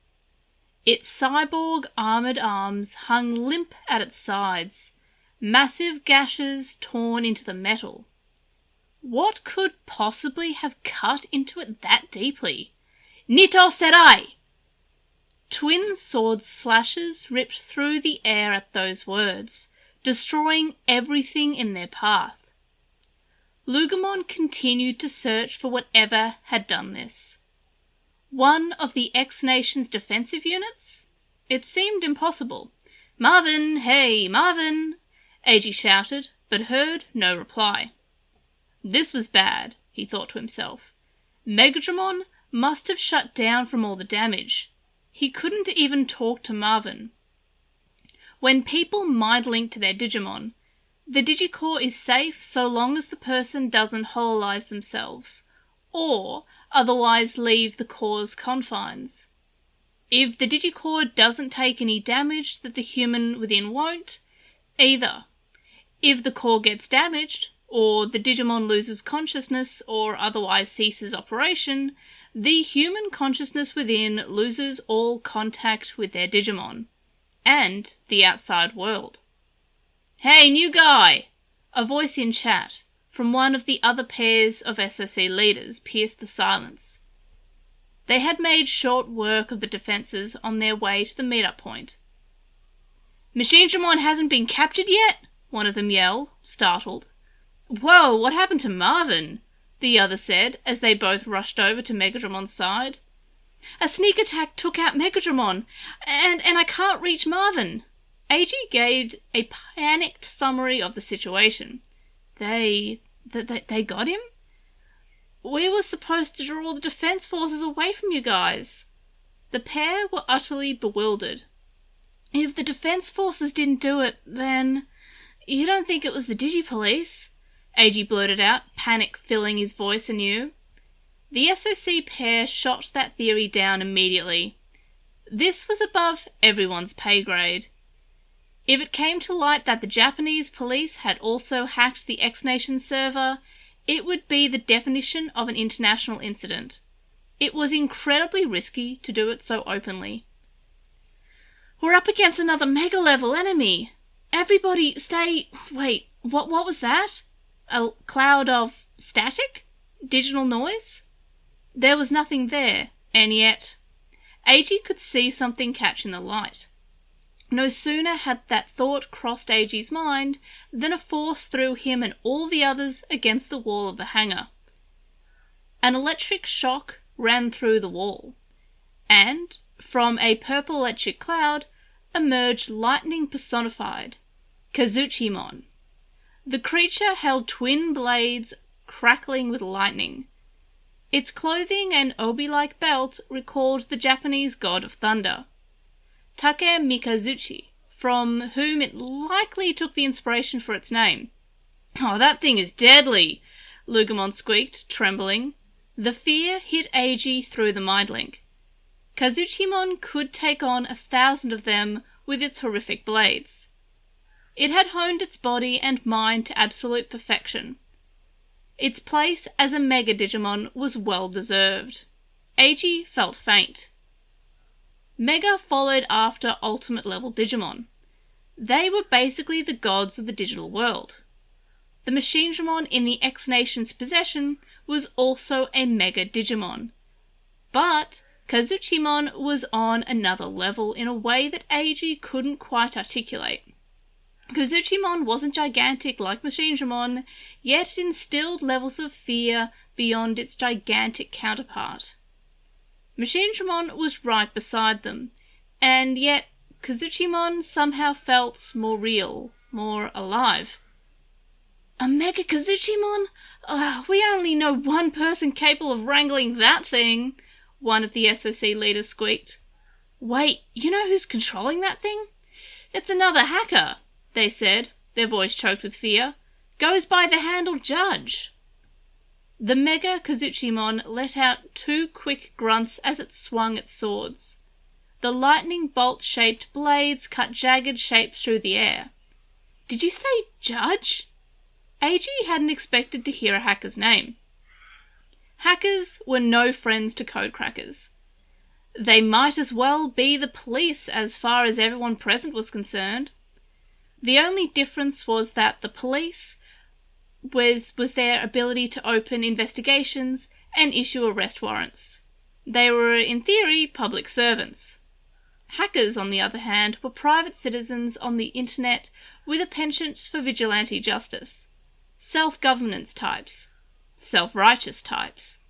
Its cyborg armoured arms hung limp at its sides, massive gashes torn into the metal. What could possibly have cut into it that deeply? Nito Serai! Twin sword slashes ripped through the air at those words, destroying everything in their path. Lugamon continued to search for whatever had done this. One of the X-Nation's defensive units? It seemed impossible. "Marvin! Hey, Marvin!" Eiji shouted, but heard no reply. This was bad, he thought to himself. Megadramon must have shut down from all the damage. He couldn't even talk to Marvin. When people mind-link to their Digimon, the Digicore is safe so long as the person doesn't hololyze themselves, or otherwise leave the core's confines. If the Digicore doesn't take any damage that the human within won't, either. If the core gets damaged, or the Digimon loses consciousness or otherwise ceases operation, the human consciousness within loses all contact with their Digimon and the outside world. "Hey, new guy!" A voice in chat from one of the other pairs of SOC leaders pierced the silence. They had made short work of the defences on their way to the meet-up point. "Machinedramon hasn't been captured yet?" one of them yelled, startled. "Whoa, what happened to Marvin?" the other said as they both rushed over to Megadramon's side. "A sneak attack took out Megadramon, and I can't reach Marvin." Eiji gave a panicked summary of the situation. They got him? "We were supposed to draw the defense forces away from you guys." The pair were utterly bewildered. "If the defense forces didn't do it, then you don't think it was the Digipolice?" Eiji blurted out, panic filling his voice anew. The SOC pair shot that theory down immediately. This was above everyone's pay grade. If it came to light that the Japanese police had also hacked the X-Nation server, it would be the definition of an international incident. It was incredibly risky to do it so openly. We're up against another mega-level enemy. Everybody stay... Wait, what was that? A cloud of static? Digital noise? There was nothing there, and yet... Eiji could see something catching the light. No sooner had that thought crossed Eiji's mind than a force threw him and all the others against the wall of the hangar. An electric shock ran through the wall, and, from a purple electric cloud, emerged lightning personified, Kazuchimon. The creature held twin blades crackling with lightning. Its clothing and obi-like belt recalled the Japanese god of thunder, Take Mikazuchi, from whom it likely took the inspiration for its name. "Oh, that thing is deadly," Lugumon squeaked, trembling. The fear hit Eiji through the mind link. Kazuchimon could take on 1,000 of them with its horrific blades. It had honed its body and mind to absolute perfection. Its place as a Mega Digimon was well deserved. Eiji felt faint. Mega followed after Ultimate level Digimon. They were basically the gods of the digital world. The Machinedramon in the X Nation's possession was also a Mega Digimon. But Kazuchimon was on another level in a way that Eiji couldn't quite articulate. Kazuchimon wasn't gigantic like Machinedramon, yet it instilled levels of fear beyond its gigantic counterpart. Machinedramon was right beside them, and yet Kazuchimon somehow felt more real, more alive. "A Mega Kazuchimon? We only know one person capable of wrangling that thing," one of the SOC leaders squeaked. "Wait, you know who's controlling that thing? It's another hacker," they said, their voice choked with fear. "Goes by the handle Judge." The Mega Kazuchimon let out 2 quick grunts as it swung its swords. The lightning bolt-shaped blades cut jagged shapes through the air. "Did you say Judge?" Eiji hadn't expected to hear a hacker's name. Hackers were no friends to codecrackers. They might as well be the police as far as everyone present was concerned. The only difference was that the police was their ability to open investigations and issue arrest warrants. They were, in theory, public servants. Hackers, on the other hand, were private citizens on the internet with a penchant for vigilante justice. Self-governance types. Self-righteous types.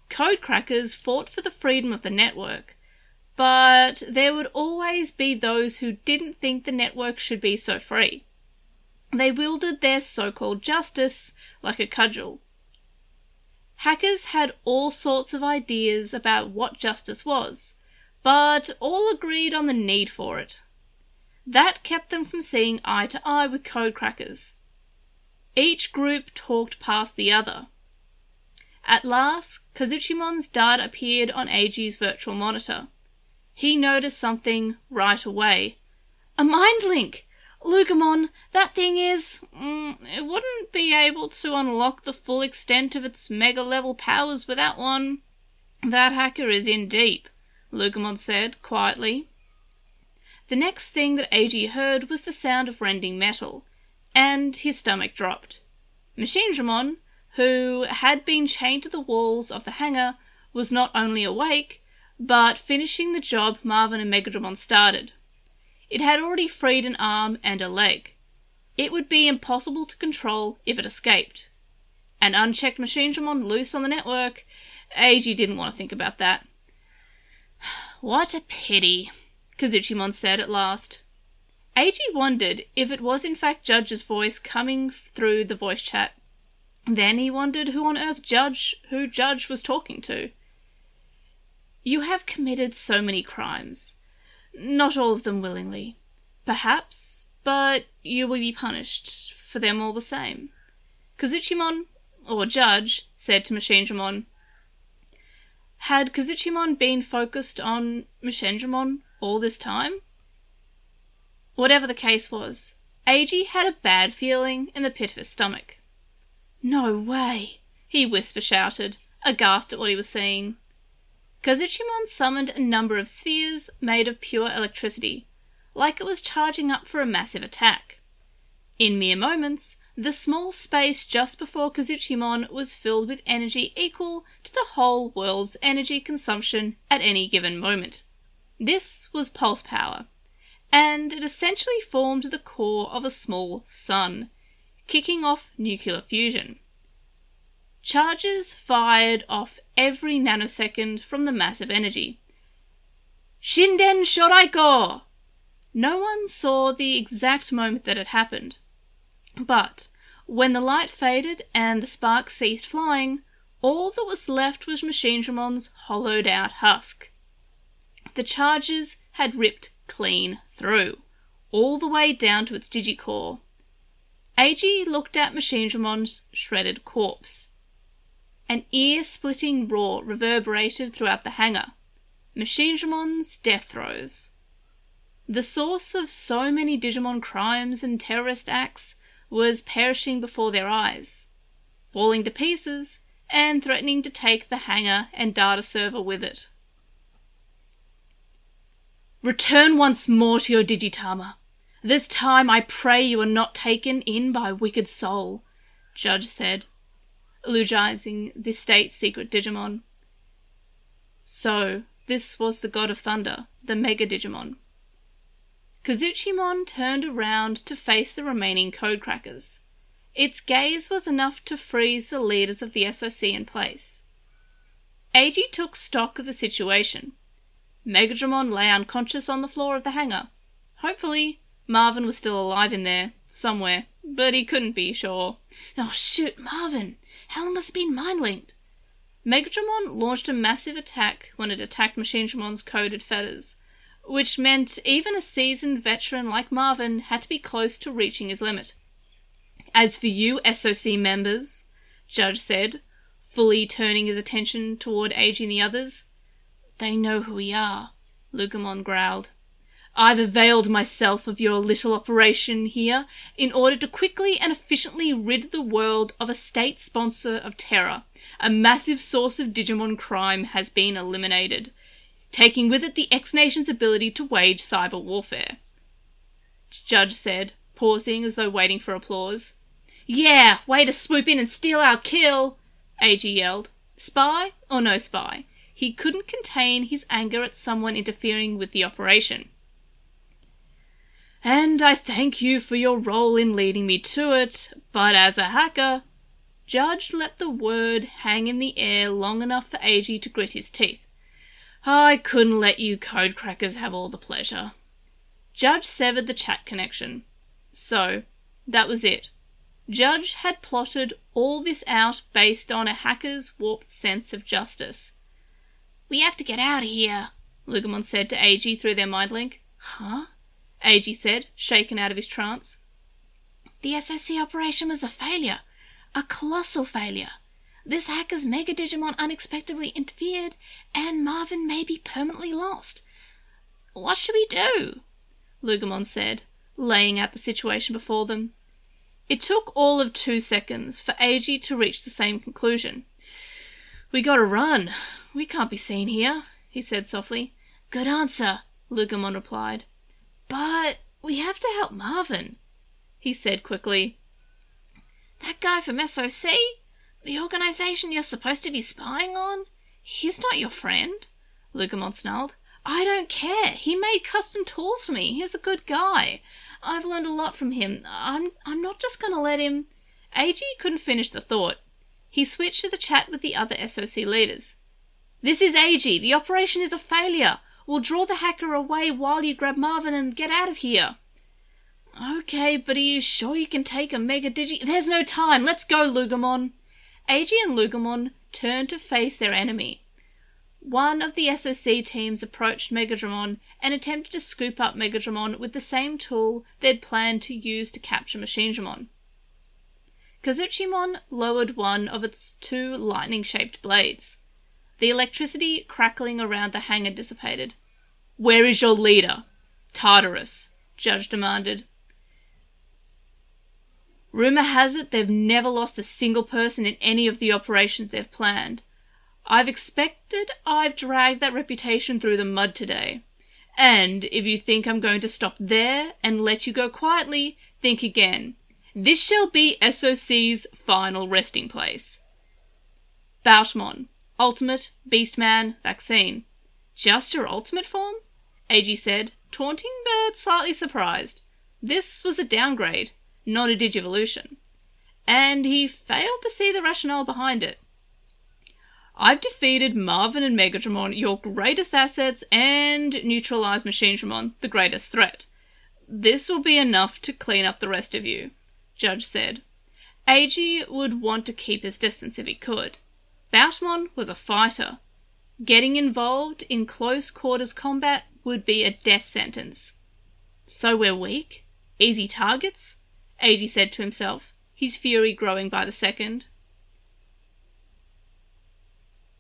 Codecrackers fought for the freedom of the network, but there would always be those who didn't think the network should be so free. They wielded their so-called justice like a cudgel. Hackers had all sorts of ideas about what justice was, but all agreed on the need for it. That kept them from seeing eye to eye with codecrackers. Each group talked past the other. At last, Kazuchimon's dart appeared on Eiji's virtual monitor. He noticed something right away. "A mind link! Lugumon, that thing is... it wouldn't be able to unlock the full extent of its mega-level powers without one." "That hacker is in deep," Lugumon said, quietly. The next thing that Eiji heard was the sound of rending metal, and his stomach dropped. Machinedramon, who had been chained to the walls of the hangar, was not only awake, but finishing the job Marvin and Megadramon started. It had already freed an arm and a leg. It would be impossible to control if it escaped. An unchecked Machinedramon loose on the network? Eiji didn't want to think about that. "What a pity," Kazuchimon said at last. Eiji wondered if it was in fact Judge's voice coming through the voice chat. Then he wondered who on earth Judge was talking to. "You have committed so many crimes. Not all of them willingly, perhaps, but you will be punished for them all the same." Kazuchimon, or Judge, said to Machinedramon. Had Kazuchimon been focused on Machinedramon all this time? Whatever the case was, Eiji had a bad feeling in the pit of his stomach. "No way," he whisper-shouted, aghast at what he was seeing. Kazuchimon summoned a number of spheres made of pure electricity, like it was charging up for a massive attack. In mere moments, the small space just before Kazuchimon was filled with energy equal to the whole world's energy consumption at any given moment. This was pulse power, and it essentially formed the core of a small sun, kicking off nuclear fusion. Charges fired off every nanosecond from the massive energy. Shinden Shoraiko! No one saw the exact moment that it happened, but when the light faded and the sparks ceased flying, all that was left was Machinedramon's hollowed-out husk. The charges had ripped clean through, all the way down to its digicore. Eiji looked at Machinedramon's shredded corpse. An ear-splitting roar reverberated throughout the hangar. Machinedramon's death throes. The source of so many Digimon crimes and terrorist acts was perishing before their eyes, falling to pieces and threatening to take the hangar and data server with it. Return once more to your Digitama. This time I pray you are not taken in by a wicked soul, Judge said, eulogizing the state's secret Digimon. So, this was the god of thunder, the Mega Digimon. Kazuchimon turned around to face the remaining codecrackers. Its gaze was enough to freeze the leaders of the SOC in place. Eiji took stock of the situation. Megadramon lay unconscious on the floor of the hangar. Hopefully, Marvin was still alive in there, somewhere, but he couldn't be sure. Oh shoot, Marvin! How long has it been mind-linked? Megadramon launched a massive attack when it attacked Machinedramon's coded fetters, which meant even a seasoned veteran like Marvin had to be close to reaching his limit. As for you, SOC members, Judge said, fully turning his attention toward Eiji and the others. They know who we are, Lugumon growled. I've availed myself of your little operation here in order to quickly and efficiently rid the world of a state sponsor of terror. A massive source of Digimon crime has been eliminated, taking with it the X-Nation's ability to wage cyber warfare. Judge said, pausing as though waiting for applause. Yeah, way to swoop in and steal our kill, Eiji yelled. Spy or no spy? He couldn't contain his anger at someone interfering with the operation. And I thank you for your role in leading me to it, but as a hacker, Judge let the word hang in the air long enough for Eiji to grit his teeth. I couldn't let you codecrackers have all the pleasure. Judge severed the chat connection. So, that was it. Judge had plotted all this out based on a hacker's warped sense of justice. We have to get out of here, Lugumon said to Eiji through their mind link. Huh? Eiji said, shaken out of his trance. The SOC operation was a failure. A colossal failure. This hacker's Mega Digimon unexpectedly interfered, and Marvin may be permanently lost. What should we do? Lugumon said, laying out the situation before them. It took all of 2 seconds for Eiji to reach the same conclusion. We gotta run. We can't be seen here, he said softly. Good answer, Lugumon replied. But we have to help Marvin, he said quickly. That guy from SOC? The organization you're supposed to be spying on? He's not your friend, Lugumon snarled. I don't care. He made custom tools for me. He's a good guy. I've learned a lot from him. I'm not just going to let him... Eiji couldn't finish the thought. He switched to the chat with the other SOC leaders. This is Eiji. The operation is a failure. We'll draw the hacker away while you grab Marvin and get out of here. Okay, but are you sure you can take a Mega Digi... There's no time. Let's go, Lugumon. Eiji and Lugumon turned to face their enemy. One of the SOC teams approached Megadramon and attempted to scoop up Megadramon with the same tool they'd planned to use to capture Machinedramon. Kazuchimon lowered one of its 2 lightning-shaped blades. The electricity crackling around the hangar dissipated. Where is your leader? Tartarus, Judge demanded. Rumour has it they've never lost a single person in any of the operations they've planned. I've dragged that reputation through the mud today. And if you think I'm going to stop there and let you go quietly, think again. This shall be SOC's final resting place. Boutmon, Ultimate, Beastman, Vaccine. Just your ultimate form? AG said, taunting but slightly surprised. This was a downgrade, not a digivolution. And he failed to see the rationale behind it. I've defeated Marvin and Megadramon, your greatest assets, and neutralized Machinedramon, the greatest threat. This will be enough to clean up the rest of you, Judge said. AG would want to keep his distance if he could. Boutmon was a fighter. Getting involved in close quarters combat would be a death sentence. So we're weak? Easy targets? AG said to himself, his fury growing by the second.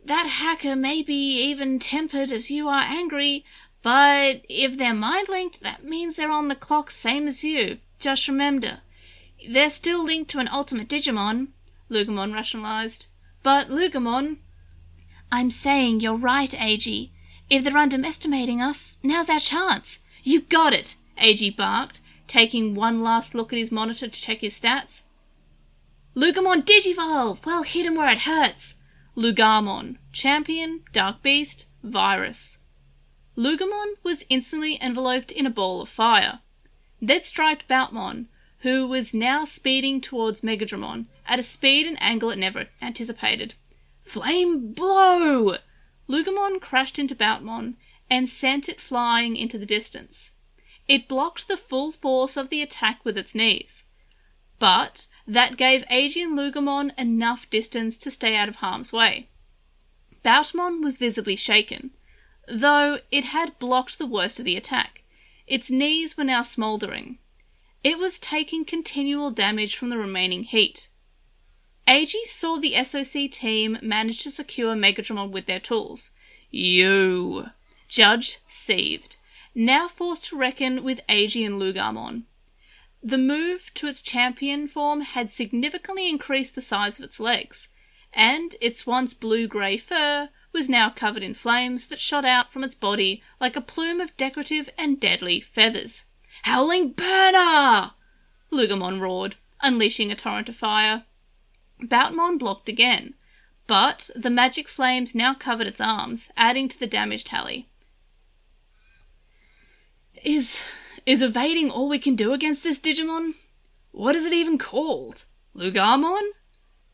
That hacker may be even tempered as you are angry, but if they're mind-linked, that means they're on the clock same as you. Just remember, they're still linked to an ultimate Digimon, Lugamon rationalized. But Lugamon... I'm saying you're right, AG. If they're underestimating us, now's our chance. You got it, AG barked, taking one last look at his monitor to check his stats. Lugamon Digivolve! Well, hit him where it hurts. Lugamon, Champion, Dark Beast, Virus. Lugamon was instantly enveloped in a ball of fire. They'd striked Boutmon, who was now speeding towards Megadramon at a speed and angle it never anticipated. Flame blow! Lugamon crashed into Boutmon and sent it flying into the distance. It blocked the full force of the attack with its knees, but that gave AG and Lugamon enough distance to stay out of harm's way. Boutmon was visibly shaken, though it had blocked the worst of the attack. Its knees were now smouldering. It was taking continual damage from the remaining heat. AG saw the SOC team manage to secure Megadramon with their tools. You! Judge seethed, now forced to reckon with AG and Lugamon. The move to its champion form had significantly increased the size of its legs, and its once blue-grey fur was now covered in flames that shot out from its body like a plume of decorative and deadly feathers. Howling Burner! Lugamon roared, unleashing a torrent of fire. Boutmon blocked again, but the magic flames now covered its arms, adding to the damage tally. Is evading all we can do against this Digimon? What is it even called? Lugamon?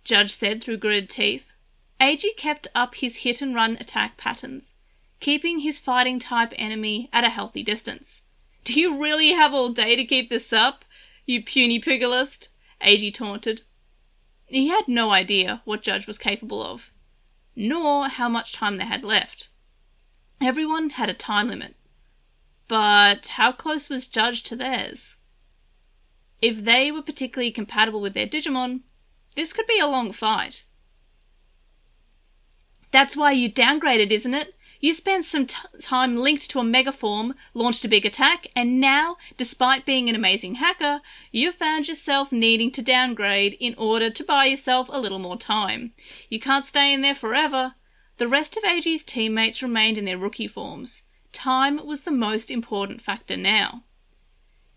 Judge said through gritted teeth. AG kept up his hit-and-run attack patterns, keeping his fighting-type enemy at a healthy distance. Do you really have all day to keep this up, you puny pugilist? AG taunted. He had no idea what Judge was capable of, nor how much time they had left. Everyone had a time limit, but how close was Judge to theirs? If they were particularly compatible with their Digimon, this could be a long fight. That's why you downgraded, isn't it? You spent some time linked to a megaform, launched a big attack, and now, despite being an amazing hacker, you found yourself needing to downgrade in order to buy yourself a little more time. You can't stay in there forever. The rest of AG's teammates remained in their rookie forms. Time was the most important factor now.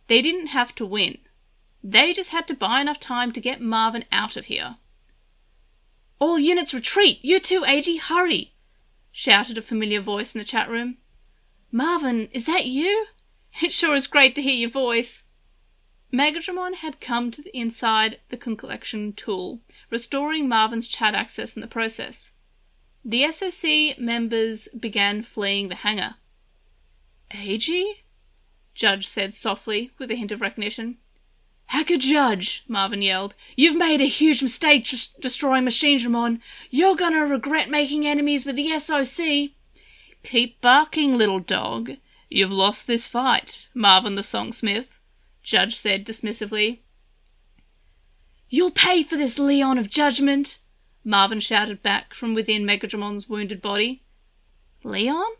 They didn't have to win. They just had to buy enough time to get Marvin out of here. All units retreat! You too, AG, hurry! Shouted a familiar voice in the chat room. Marvin, is that you? It sure is great to hear your voice. Megadramon had come to the inside the collection tool, restoring Marvin's chat access in the process. The SOC members began fleeing the hangar. AG? Judge said softly, with a hint of recognition. Hacker Judge, Marvin yelled. You've made a huge mistake destroying Machinedramon. You're gonna regret making enemies with the SOC. Keep barking, little dog. You've lost this fight, Marvin the Songsmith, Judge said dismissively. You'll pay for this, Leon of Judgment, Marvin shouted back from within Megadramon's wounded body. Leon?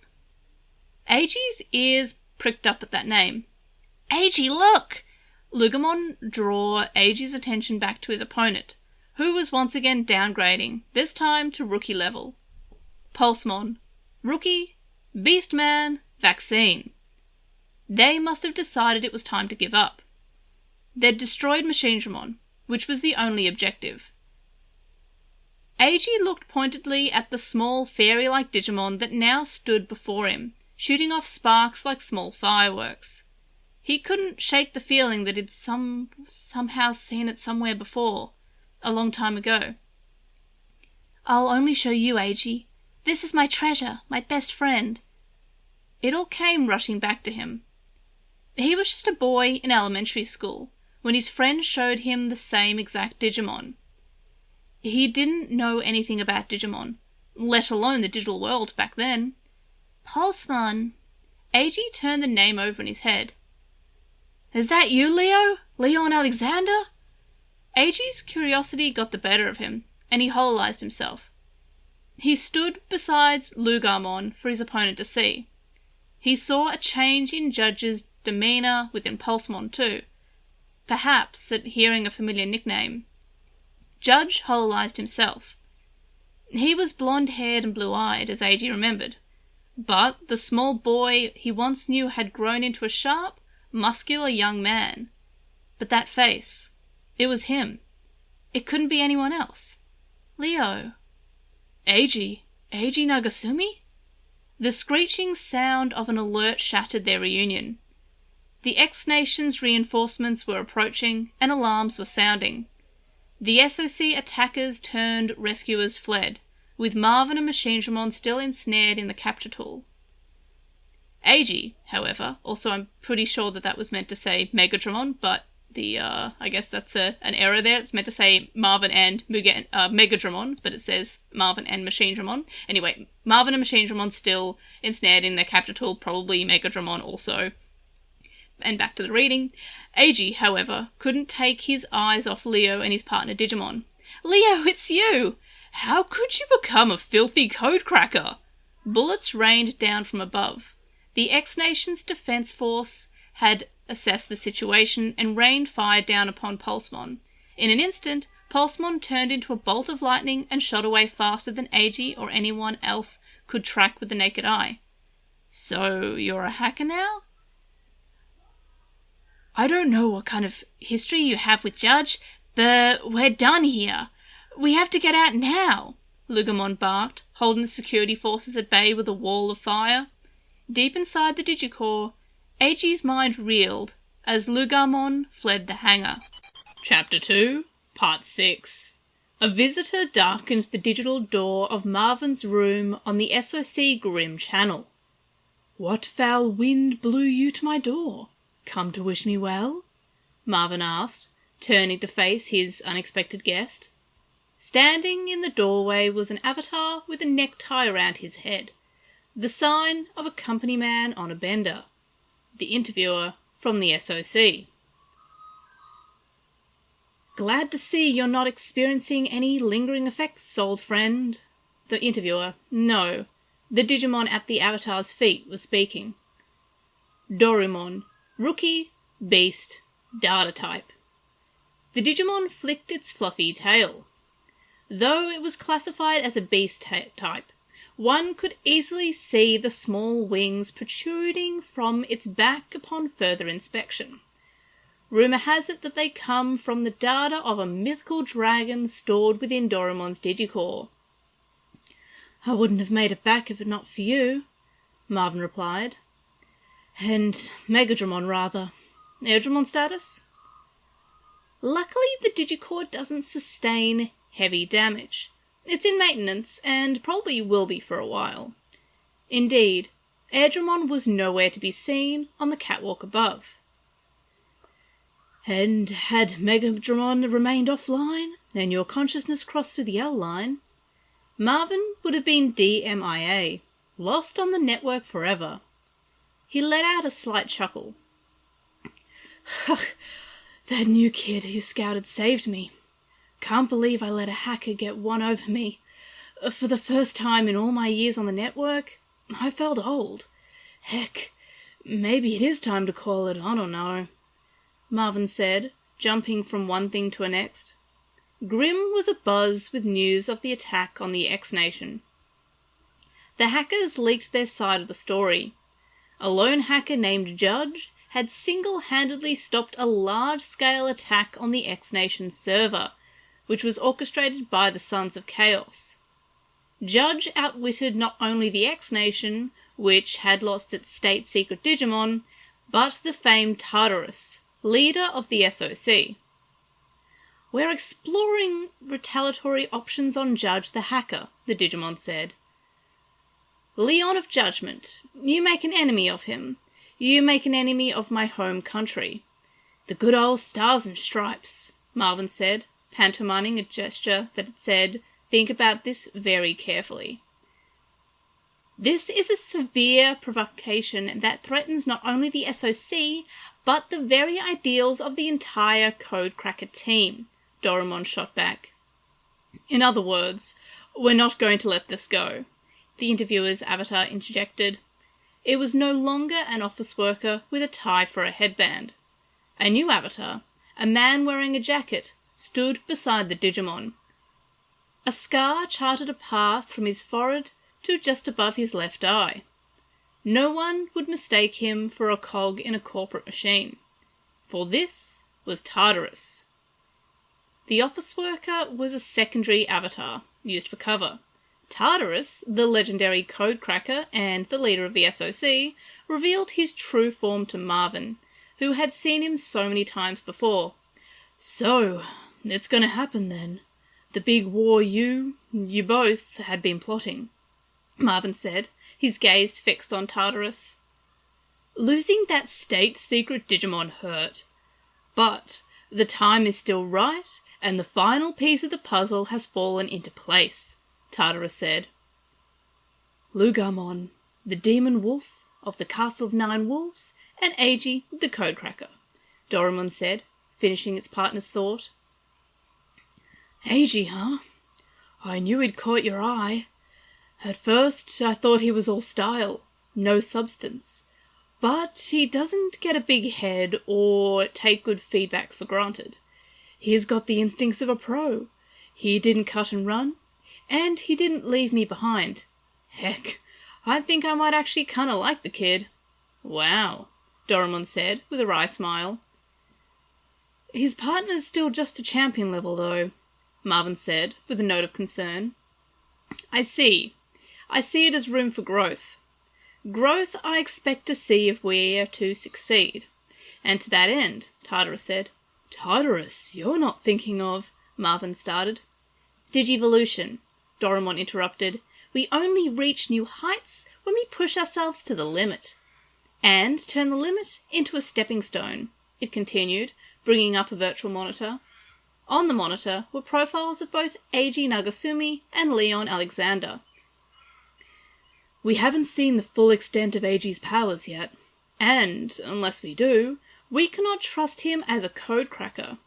AG's ears pricked up at that name. AG, look! Lugamon drew AG's attention back to his opponent, who was once again downgrading, this time to rookie level. Pulsemon, Rookie, Beastman, Vaccine. They must have decided it was time to give up. They'd destroyed Machinedramon, which was the only objective. Eiji looked pointedly at the small fairy-like Digimon that now stood before him, shooting off sparks like small fireworks. He couldn't shake the feeling that he'd somehow seen it somewhere before, a long time ago. "I'll only show you, Eiji. This is my treasure, my best friend." It all came rushing back to him. He was just a boy in elementary school when his friend showed him the same exact Digimon. He didn't know anything about Digimon, let alone the digital world back then. Pulsemon. Eiji turned the name over in his head. "Is that you, Leo? Leon Alexander?" Eiji's curiosity got the better of him, and he hololized himself. He stood beside Lugarmon for his opponent to see. He saw a change in Judge's demeanour within Pulsemon too, perhaps at hearing a familiar nickname. Judge hololized himself. He was blonde-haired and blue-eyed, as Eiji remembered, but the small boy he once knew had grown into a sharp, muscular young man. But that face, it was him. It couldn't be anyone else. Leo. Eiji Nagasumi? The screeching sound of an alert shattered their reunion. The X-Nation's reinforcements were approaching, and alarms were sounding. The SOC attackers turned rescuers fled, with Marvin and Machinedramon still ensnared in the capture tool. Eiji, however, also I'm pretty sure that was meant to say Megadramon, but I guess that's an error there. It's meant to say Marvin and Megadramon, but it says Marvin and Machinedramon. Anyway, Marvin and Machinedramon still ensnared in their capture tool, probably Megadramon also. And back to the reading. Eiji, however, couldn't take his eyes off Leo and his partner Digimon. "Leo, it's you! How could you become a filthy code cracker?" Bullets rained down from above. The X-Nation's defense force had assessed the situation and rained fire down upon Pulsemon. In an instant, Pulsemon turned into a bolt of lightning and shot away faster than Eiji or anyone else could track with the naked eye. "So you're a hacker now?" "I don't know what kind of history you have with Judge, but we're done here. We have to get out now," Lugamon barked, holding the security forces at bay with a wall of fire. Deep inside the Digicore, Eiji's mind reeled as Lugamon fled the hangar. Chapter 2, Part 6. A visitor darkened the digital door of Marvin's room on the SOC Grim Channel. "What foul wind blew you to my door? Come to wish me well?" Marvin asked, turning to face his unexpected guest. Standing in the doorway was an avatar with a necktie around his head, the sign of a company man on a bender. The interviewer from the SOC. "Glad to see you're not experiencing any lingering effects, old friend." The interviewer, no, the Digimon at the avatar's feet, was speaking. Dorumon, rookie, beast, data type. The Digimon flicked its fluffy tail. Though it was classified as a beast type, one could easily see the small wings protruding from its back upon further inspection. Rumour has it that they come from the data of a mythical dragon stored within Dorumon's Digicore. "I wouldn't have made it back if it not for you," Marvin replied. "And Megadramon, rather. Airdramon status?" Luckily, the Digicore doesn't sustain heavy damage. It's in maintenance, and probably will be for a while. Indeed, Airdramon was nowhere to be seen on the catwalk above. "And had Megadramon remained offline, and your consciousness crossed through the L line, Marvin would have been DMIA, lost on the network forever." He let out a slight chuckle. "That new kid who scouted saved me. Can't believe I let a hacker get one over me. For the first time in all my years on the network, I felt old. Heck, maybe it is time to call it, I don't know," Marvin said, jumping from one thing to the next. Grim was abuzz with news of the attack on the X-Nation. The hackers leaked their side of the story. A lone hacker named Judge had single-handedly stopped a large-scale attack on the X-Nation server, which was orchestrated by the Sons of Chaos. Judge outwitted not only the X-Nation, which had lost its state-secret Digimon, but the famed Tartarus, leader of the SOC. "We're exploring retaliatory options on Judge the hacker," the Digimon said. "Leon of Judgment, you make an enemy of him. You make an enemy of my home country. The good old stars and stripes," Marvin said, pantomiming a gesture that said, "Think about this very carefully." "This is a severe provocation that threatens not only the SOC, but the very ideals of the entire Codecracker team," Doraemon shot back. "In other words, we're not going to let this go," the interviewer's avatar interjected. It was no longer an office worker with a tie for a headband. A new avatar, a man wearing a jacket, stood beside the Digimon. A scar charted a path from his forehead to just above his left eye. No one would mistake him for a cog in a corporate machine, for this was Tartarus. The office worker was a secondary avatar, used for cover. Tartarus, the legendary Codecracker and the leader of the SOC, revealed his true form to Marvin, who had seen him so many times before. "So, it's gonna happen then. The big war you both had been plotting," Marvin said, his gaze fixed on Tartarus. "Losing that state-secret Digimon hurt. But the time is still right, and the final piece of the puzzle has fallen into place," Tartarus said. "Lugamon, the demon wolf of the Castle of Nine Wolves, and Eiji, the Codecracker," Doraemon said, finishing its partner's thought. "Eiji, huh? I knew he'd caught your eye. At first I thought he was all style, no substance. But he doesn't get a big head or take good feedback for granted. He's got the instincts of a pro. He didn't cut and run, and he didn't leave me behind. Heck, I think I might actually kinda like the kid." "Wow," Doraemon said with a wry smile. "His partner's still just a champion level though," Marvin said with a note of concern. I see it as room for growth. Growth I expect to see if we're to succeed. And to that end," Tartarus said. "Tartarus, you're not thinking of—" Marvin started. "Digivolution," Doraemon interrupted. "We only reach new heights when we push ourselves to the limit. And turn the limit into a stepping stone," it continued, bringing up a virtual monitor. On the monitor were profiles of both Eiji Nagasumi and Leon Alexander. "We haven't seen the full extent of Eiji's powers yet, and, unless we do, we cannot trust him as a Codecracker,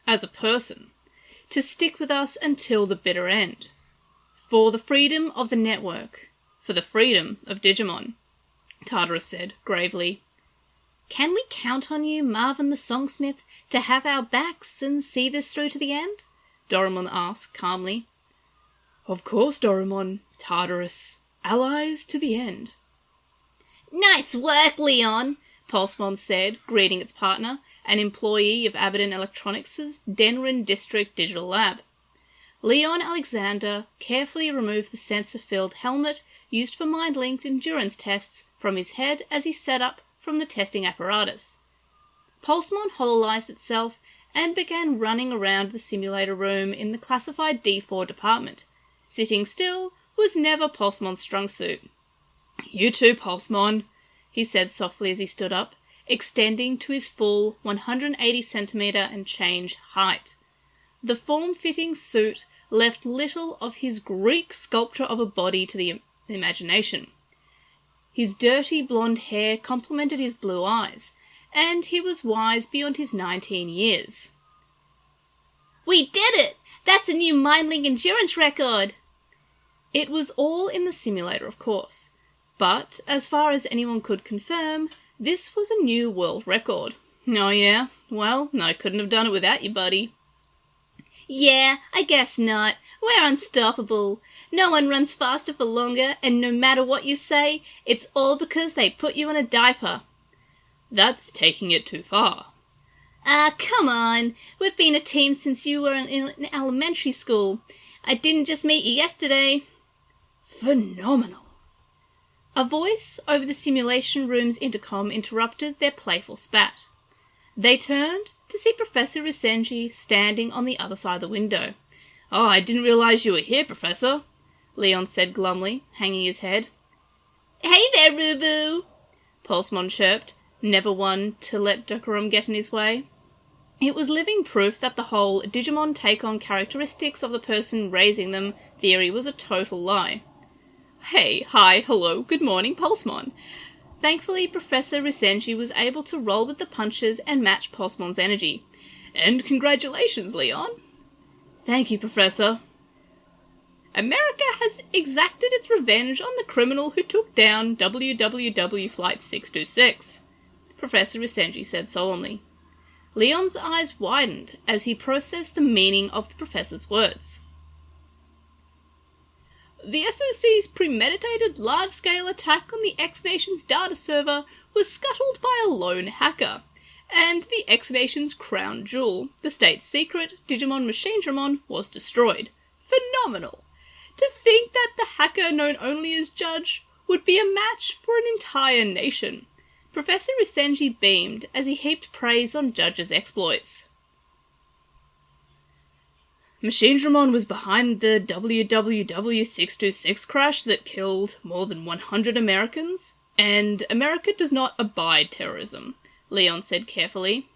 as a person, to stick with us until the bitter end. For the freedom of the network, for the freedom of Digimon," Tartarus said gravely. "Can we count on you, Marvin the Songsmith, to have our backs and see this through to the end?" Doraemon asked calmly. "Of course, Doraemon, Tartarus. Allies to the end." "Nice work, Leon," Pulsemon said, greeting its partner, an employee of Abaddon Electronics' Denrin District Digital Lab. Leon Alexander carefully removed the sensor-filled helmet used for mind-linked endurance tests from his head as he set up from the testing apparatus. Pulsemon hololized itself and began running around the simulator room in the classified D4 department. Sitting still was never Pulsemon's strong suit. "You too, Pulsemon," he said softly as he stood up, extending to his full 180 centimetre and change height. The form-fitting suit left little of his Greek sculpture of a body to the imagination. His dirty blonde hair complemented his blue eyes, and he was wise beyond his 19 years. "We did it! That's a new MindLink endurance record!" It was all in the simulator, of course, but as far as anyone could confirm, this was a new world record. "Oh yeah? Well, I couldn't have done it without you, buddy." "Yeah, I guess not. We're unstoppable. No one runs faster for longer, and no matter what you say, it's all because they put you in a diaper. That's taking it too far. Ah, come on. We've been a team since you were in elementary school. I didn't just meet you yesterday. Phenomenal. A voice over the simulation room's intercom interrupted their playful spat. They turned to see Professor Usenji standing on the other side of the window. Oh, I didn't realize you were here, Professor, Leon said glumly, hanging his head. Hey there, Rubu, Pulsemon chirped, never one to let decorum get in his way. It was living proof that the whole Digimon take on characteristics of the person raising them theory was a total lie. Hey, hi, hello, good morning, Pulsemon. Thankfully, Professor Usenji was able to roll with the punches and match Pulsemon's energy. And congratulations, Leon. Thank you, Professor. America has exacted its revenge on the criminal who took down WWW Flight 626, Professor Usenji said solemnly. Leon's eyes widened as he processed the meaning of the professor's words. The SOC's premeditated large-scale attack on the X-Nation's data server was scuttled by a lone hacker, and the X-Nation's crown jewel, the state's secret Digimon LostinTranslationmon, was destroyed. Phenomenal! To think that the hacker known only as Judge would be a match for an entire nation. Professor Usenji beamed as he heaped praise on Judge's exploits. LostinTranslationmon was behind the WWW 626 crash that killed more than 100 Americans, and America does not abide terrorism, Leon said carefully.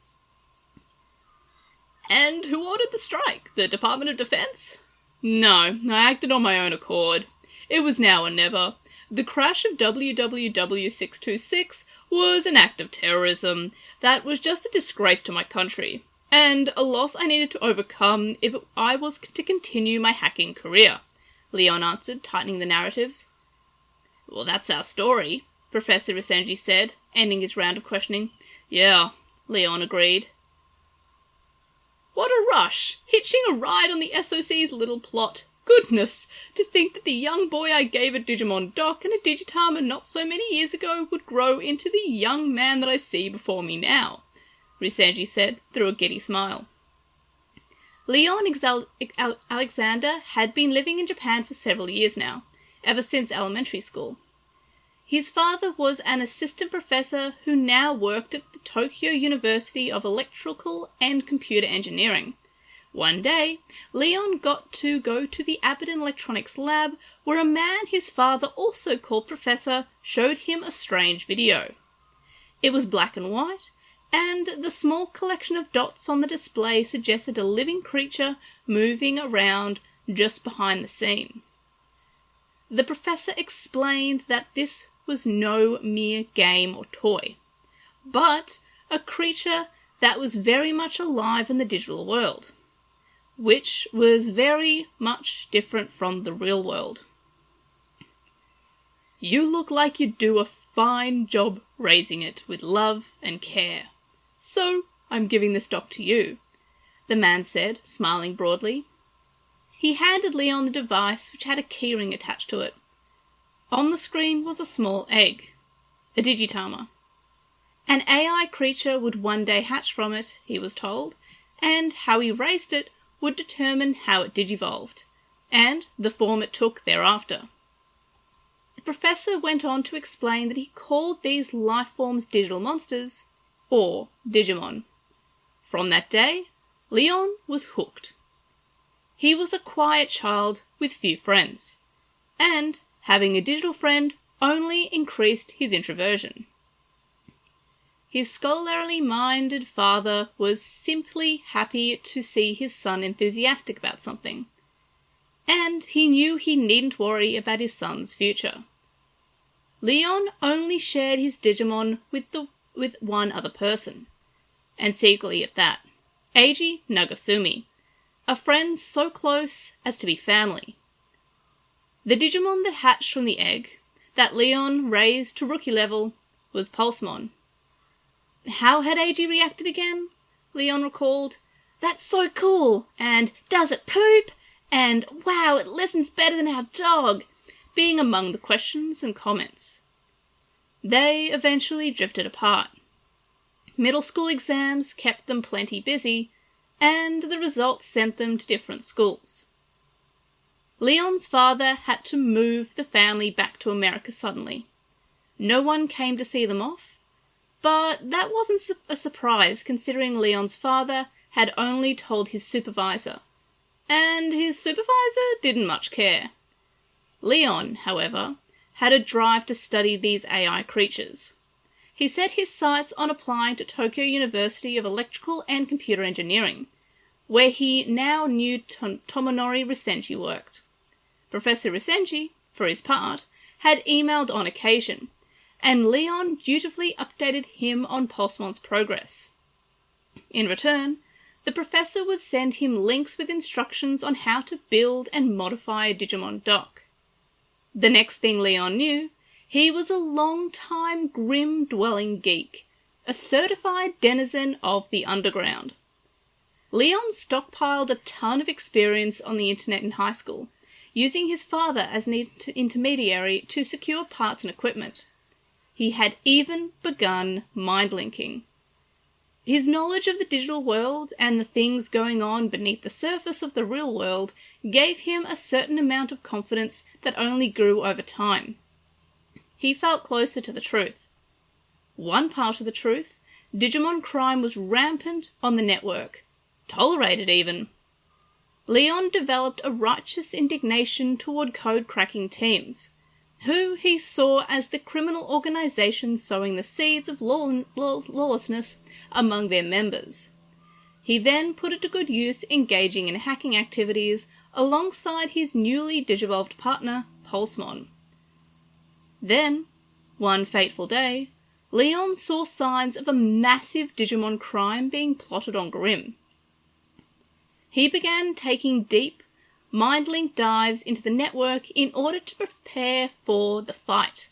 And who ordered the strike? The Department of Defense? No, I acted on my own accord. It was now or never. The crash of WWW 626 was an act of terrorism that was just a disgrace to my country, and a loss I needed to overcome if I was to continue my hacking career, Leon answered, tightening the narratives. Well, that's our story, Professor Usenji said, ending his round of questioning. Yeah, Leon agreed. What a rush! Hitching a ride on the SOC's little plot. Goodness, to think that the young boy I gave a Digimon dock and a Digitama not so many years ago would grow into the young man that I see before me now, Usenji said, through a giddy smile. Leon Alexander had been living in Japan for several years now, ever since elementary school. His father was an assistant professor who now worked at the Tokyo University of Electrical and Computer Engineering. One day, Leon got to go to the Aberdeen Electronics lab where a man his father also called Professor showed him a strange video. It was black and white, and the small collection of dots on the display suggested a living creature moving around just behind the scene. The professor explained that this was no mere game or toy, but a creature that was very much alive in the digital world, which was very much different from the real world. You look like you'd do a fine job raising it with love and care. So, I'm giving this dock to you, the man said, smiling broadly. He handed Leon the device which had a keyring attached to it. On the screen was a small egg, a Digitama. An AI creature would one day hatch from it, he was told, and how he raised it would determine how it digivolved, and the form it took thereafter. The professor went on to explain that he called these life forms digital monsters, or Digimon. From that day, Leon was hooked. He was a quiet child with few friends, and having a digital friend only increased his introversion. His scholarly minded father was simply happy to see his son enthusiastic about something, and he knew he needn't worry about his son's future. Leon only shared his Digimon with one other person, and secretly at that, Eiji Nagasumi, a friend so close as to be family. The Digimon that hatched from the egg, that Leon raised to rookie level, was Pulsemon. How had Eiji reacted again? Leon recalled. That's so cool, and does it poop? and "Wow, it listens better than our dog," being among the questions and comments. They eventually drifted apart. Middle school exams kept them plenty busy, and the results sent them to different schools. Leon's father had to move the family back to America suddenly. No one came to see them off, but that wasn't a surprise considering Leon's father had only told his supervisor, and his supervisor didn't much care. Leon, however, had a drive to study these AI creatures. He set his sights on applying to Tokyo University of Electrical and Computer Engineering, where he now knew Tomonori Risenji worked. Professor Risenji, for his part, had emailed on occasion, and Leon dutifully updated him on Pulsemon's progress. In return, the professor would send him links with instructions on how to build and modify a Digimon dock. The next thing Leon knew, he was a long-time grim-dwelling geek, a certified denizen of the underground. Leon stockpiled a ton of experience on the internet in high school, using his father as an intermediary to secure parts and equipment. He had even begun mind-linking. His knowledge of the digital world and the things going on beneath the surface of the real world gave him a certain amount of confidence that only grew over time. He felt closer to the truth. One part of the truth, Digimon crime was rampant on the network, tolerated even. Leon developed a righteous indignation toward code-cracking teams, who he saw as the criminal organization sowing the seeds of lawlessness among their members. He then put it to good use engaging in hacking activities alongside his newly digivolved partner, Pulsemon. Then, one fateful day, Leon saw signs of a massive Digimon crime being plotted on Grimm. He began taking deep, mind-link dives into the network in order to prepare for the fight.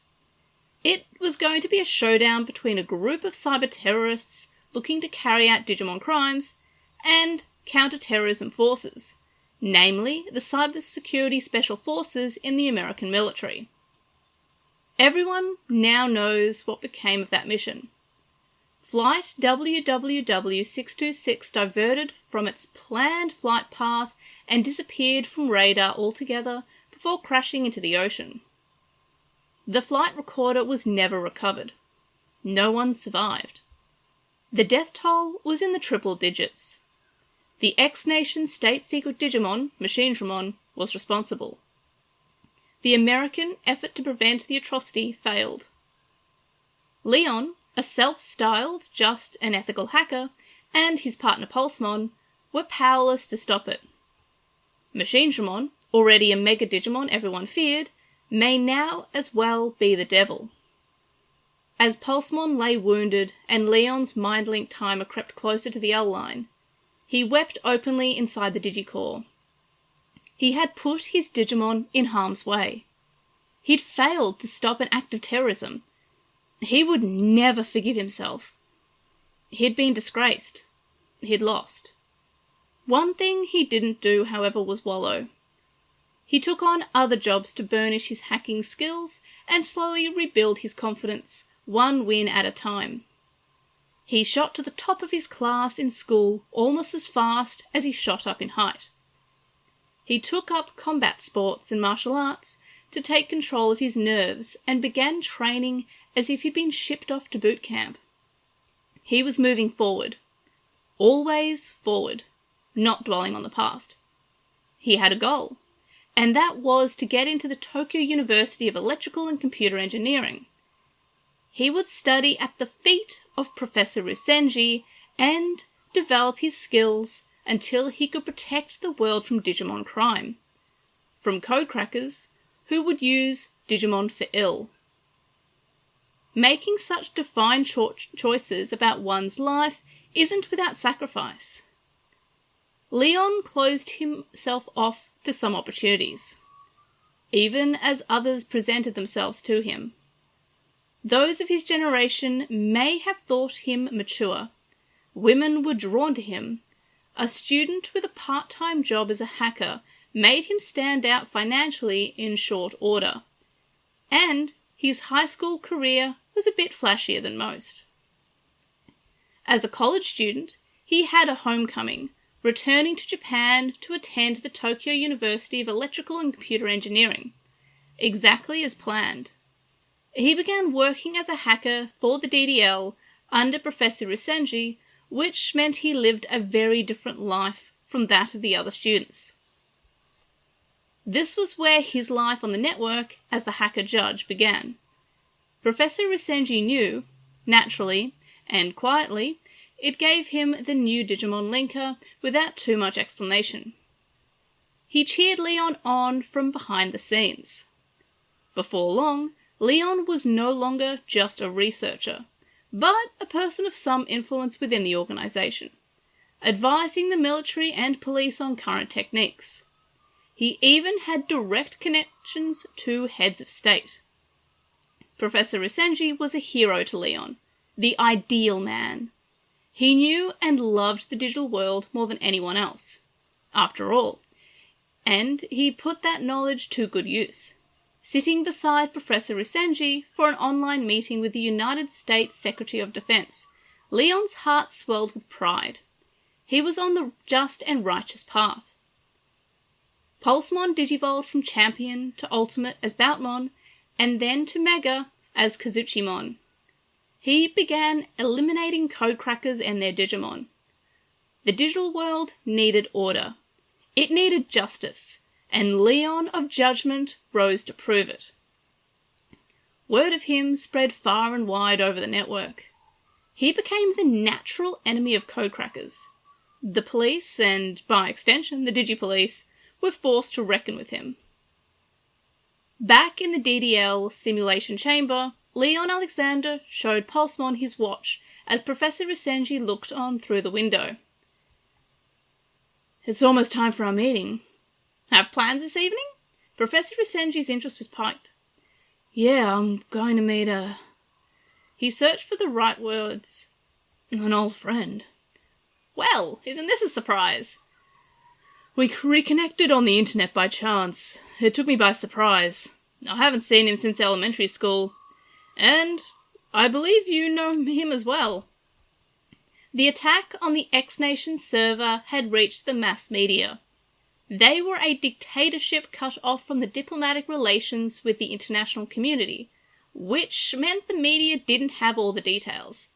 It was going to be a showdown between a group of cyber-terrorists looking to carry out Digimon crimes and counter-terrorism forces, namely the Cybersecurity Special Forces in the American military. Everyone now knows what became of that mission. Flight WWW-626 diverted from its planned flight path and disappeared from radar altogether before crashing into the ocean. The flight recorder was never recovered. No one survived. The death toll was in the triple digits. The X-Nation state-secret Digimon, LostinTranslationmon, was responsible. The American effort to prevent the atrocity failed. Leon, a self-styled, just and ethical hacker, and his partner Pulsemon were powerless to stop it. LostinTranslationmon, already a mega Digimon everyone feared, may now as well be the devil. As Pulsemon lay wounded and Leon's mind-link timer crept closer to the L-line, he wept openly inside the Digicore. He had put his Digimon in harm's way. He'd failed to stop an act of terrorism. He would never forgive himself. He'd been disgraced. He'd lost. One thing he didn't do, however, was wallow. He took on other jobs to burnish his hacking skills and slowly rebuild his confidence, one win at a time. He shot to the top of his class in school almost as fast as he shot up in height. He took up combat sports and martial arts to take control of his nerves and began training as if he'd been shipped off to boot camp. He was moving forward. Always forward, not dwelling on the past. He had a goal, and that was to get into the Tokyo University of Electrical and Computer Engineering. He would study at the feet of Professor Risenji and develop his skills until he could protect the world from Digimon crime, from codecrackers who would use Digimon for ill. Making such defined choices about one's life isn't without sacrifice. Leon closed himself off to some opportunities, even as others presented themselves to him. Those of his generation may have thought him mature. Women were drawn to him. A student with a part-time job as a hacker made him stand out financially in short order. And his high school career was a bit flashier than most. As a college student, he had a homecoming, returning to Japan to attend the Tokyo University of Electrical and Computer Engineering, exactly as planned. He began working as a hacker for the DDL under Professor Rusenji, which meant he lived a very different life from that of the other students. This was where his life on the network as the hacker judge began. Professor Rusenji knew, naturally and quietly, it gave him the new Digimon linker without too much explanation. He cheered Leon on from behind the scenes. Before long, Leon was no longer just a researcher, but a person of some influence within the organisation, advising the military and police on current techniques. He even had direct connections to heads of state. Professor Rusenji was a hero to Leon, the ideal man. He knew and loved the digital world more than anyone else, after all, and he put that knowledge to good use. Sitting beside Professor Rusenji for an online meeting with the United States Secretary of Defense, Leon's heart swelled with pride. He was on the just and righteous path. Pulsemon digivolved from Champion to Ultimate as Boutmon, and then to Mega as Kazuchimon. He began eliminating codecrackers and their Digimon. The digital world needed order. It needed justice, and Leon of Judgment rose to prove it. Word of him spread far and wide over the network. He became the natural enemy of codecrackers. The police, and by extension the Digipolice, were forced to reckon with him. Back in the DDL simulation chamber, Leon Alexander showed Pulsemon his watch as Professor Rusenji looked on through the window. "It's almost time for our meeting. Have plans this evening?" Professor Rusenji's interest was piqued. "Yeah, I'm going to meet a..." He searched for the right words. "An old friend." "Well, isn't this a surprise?" "We reconnected on the internet by chance. It took me by surprise. I haven't seen him since elementary school. And I believe you know him as well." The attack on the X Nation server had reached the mass media. They were a dictatorship cut off from the diplomatic relations with the international community, which meant the media didn't have all the details.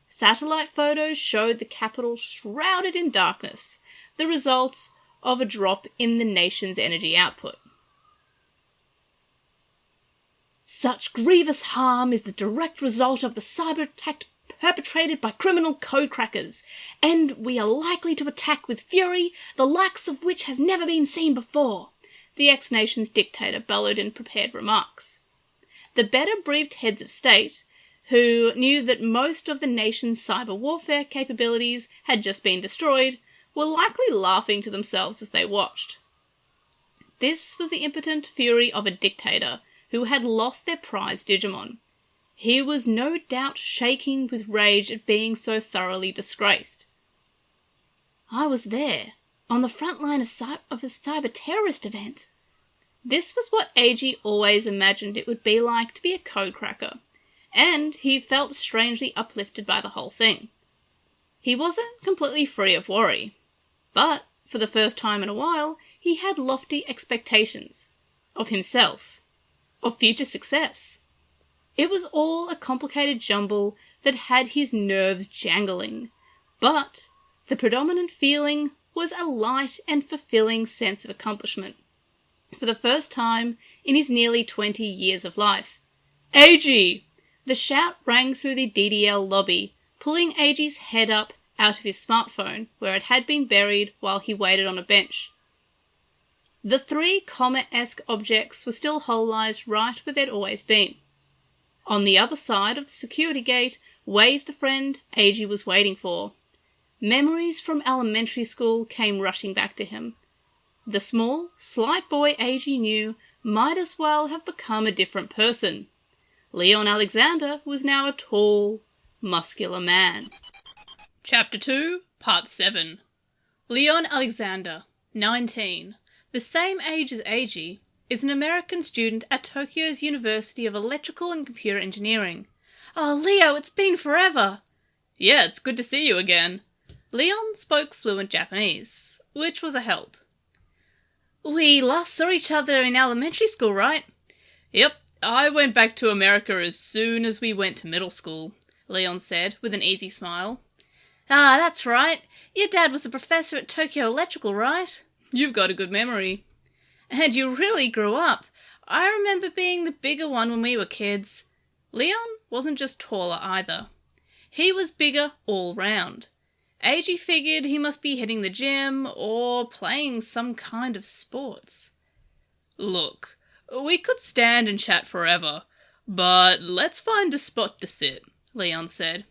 Satellite photos showed the capital shrouded in darkness, the result of a drop in the nation's energy output. "Such grievous harm is the direct result of the cyber attack perpetrated by criminal codecrackers, and we are likely to attack with fury, the likes of which has never been seen before," the X Nation's dictator bellowed in prepared remarks. The better briefed heads of state, who knew that most of the nation's cyber warfare capabilities had just been destroyed, were likely laughing to themselves as they watched. This was the impotent fury of a dictator who had lost their prized Digimon. He was no doubt shaking with rage at being so thoroughly disgraced. "I was there, on the front line of a cyber terrorist event." This was what Eiji always imagined it would be like to be a codecracker, and he felt strangely uplifted by the whole thing. He wasn't completely free of worry, but for the first time in a while he had lofty expectations of himself, of future success. It was all a complicated jumble that had his nerves jangling, but the predominant feeling was a light and fulfilling sense of accomplishment. For the first time in his nearly 20 years of life. "Eiji!" The shout rang through the DDL lobby, pulling Eiji's head up out of his smartphone, where it had been buried while he waited on a bench. The three comet-esque objects were still holized right where they'd always been. On the other side of the security gate waved the friend Eiji was waiting for. Memories from elementary school came rushing back to him. The small, slight boy Eiji knew might as well have become a different person. Leon Alexander was now a tall, muscular man. Chapter 2, Part 7. Leon Alexander, 19, the same age as Eiji, is an American student at Tokyo's University of Electrical and Computer Engineering. Oh, Leo, it's been forever! Yeah, it's good to see you again. Leon spoke fluent Japanese, which was a help. We last saw each other in elementary school, right? Yep, I went back to America as soon as we went to middle school, Leon said with an easy smile. Ah, that's right. Your dad was a professor at Tokyo Electrical, right? You've got a good memory. And you really grew up. I remember being the bigger one when we were kids. Leon wasn't just taller either. He was bigger all round. Eiji figured he must be hitting the gym or playing some kind of sports. Look, we could stand and chat forever, but let's find a spot to sit, Leon said.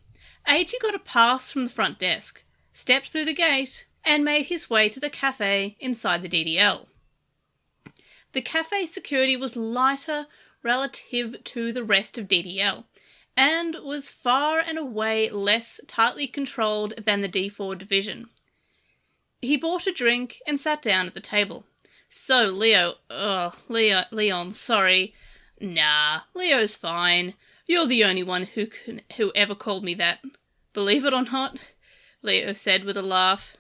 Eiji got a pass from the front desk, stepped through the gate, and made his way to the cafe inside the DDL. The cafe security was lighter relative to the rest of DDL, and was far and away less tightly controlled than the D4 division. He bought a drink and sat down at the table. So, Leon, sorry. Nah, Leo's fine. You're the only one who ever called me that. Believe it or not, Leo said with a laugh.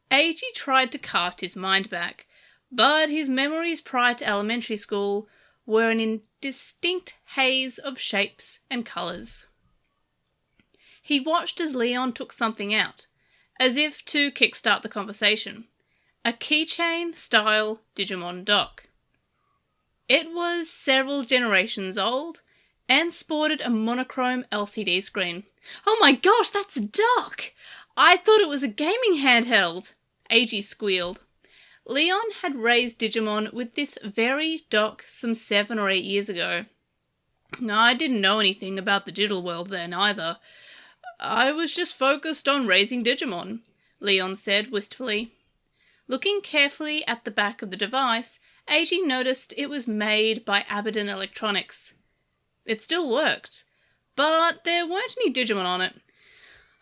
Eiji tried to cast his mind back, but his memories prior to elementary school were an indistinct haze of shapes and colours. He watched as Leon took something out, as if to kickstart the conversation. A keychain-style Digimon dock. It was several generations old, and sported a monochrome LCD screen. Oh my gosh, that's a dock! I thought it was a gaming handheld! Eiji squealed. Leon had raised Digimon with this very dock some 7 or 8 years ago. I didn't know anything about the digital world then either. I was just focused on raising Digimon, Leon said wistfully. Looking carefully at the back of the device, Eiji noticed it was made by Abaddon Electronics. It still worked, but there weren't any Digimon on it.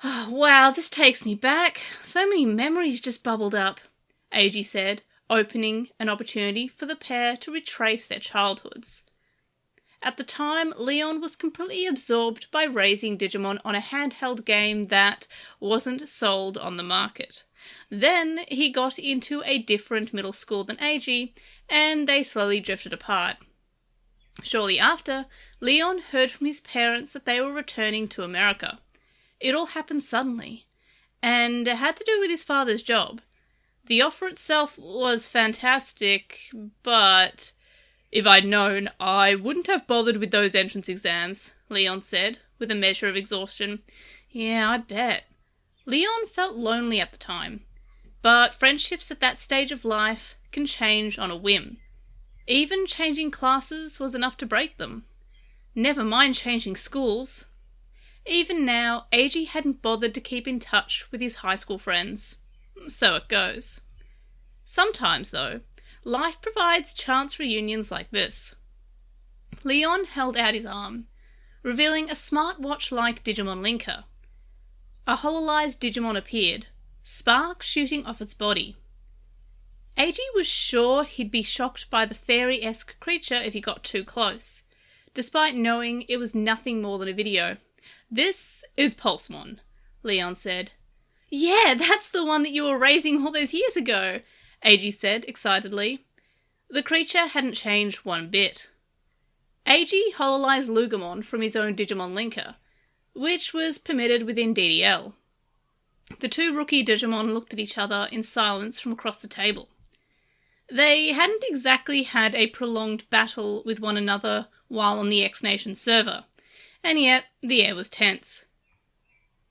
Oh, wow, this takes me back. So many memories just bubbled up, Eiji said, opening an opportunity for the pair to retrace their childhoods. At the time, Leon was completely absorbed by raising Digimon on a handheld game that wasn't sold on the market. Then he got into a different middle school than Eiji, and they slowly drifted apart. Shortly after, Leon heard from his parents that they were returning to America. It all happened suddenly, and it had to do with his father's job. The offer itself was fantastic, but if I'd known, I wouldn't have bothered with those entrance exams, Leon said, with a measure of exhaustion. Yeah, I bet. Leon felt lonely at the time, but friendships at that stage of life can change on a whim. Even changing classes was enough to break them. Never mind changing schools. Even now, Eiji hadn't bothered to keep in touch with his high school friends. So it goes. Sometimes, though, life provides chance reunions like this. Leon held out his arm, revealing a smartwatch-like Digimon linker. A hololized Digimon appeared, sparks shooting off its body. Eiji was sure he'd be shocked by the fairy-esque creature if he got too close, despite knowing it was nothing more than a video. This is Pulsemon, Leon said. Yeah, that's the one that you were raising all those years ago, Eiji said excitedly. The creature hadn't changed one bit. Eiji hololized Lugamon from his own Digimon linker, which was permitted within DDL. The two rookie Digimon looked at each other in silence from across the table. They hadn't exactly had a prolonged battle with one another while on the X-Nation server, and yet the air was tense.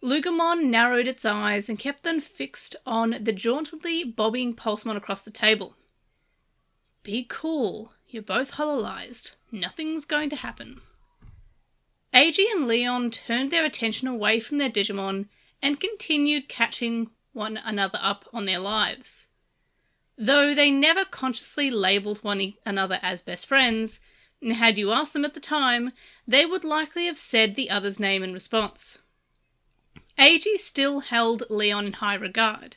Lugamon narrowed its eyes and kept them fixed on the jauntily bobbing Pulsemon across the table. Be cool, you're both hololized. Nothing's going to happen. Eiji and Leon turned their attention away from their Digimon and continued catching one another up on their lives. Though they never consciously labelled one another as best friends, had you asked them at the time, they would likely have said the other's name in response. Eiji still held Leon in high regard.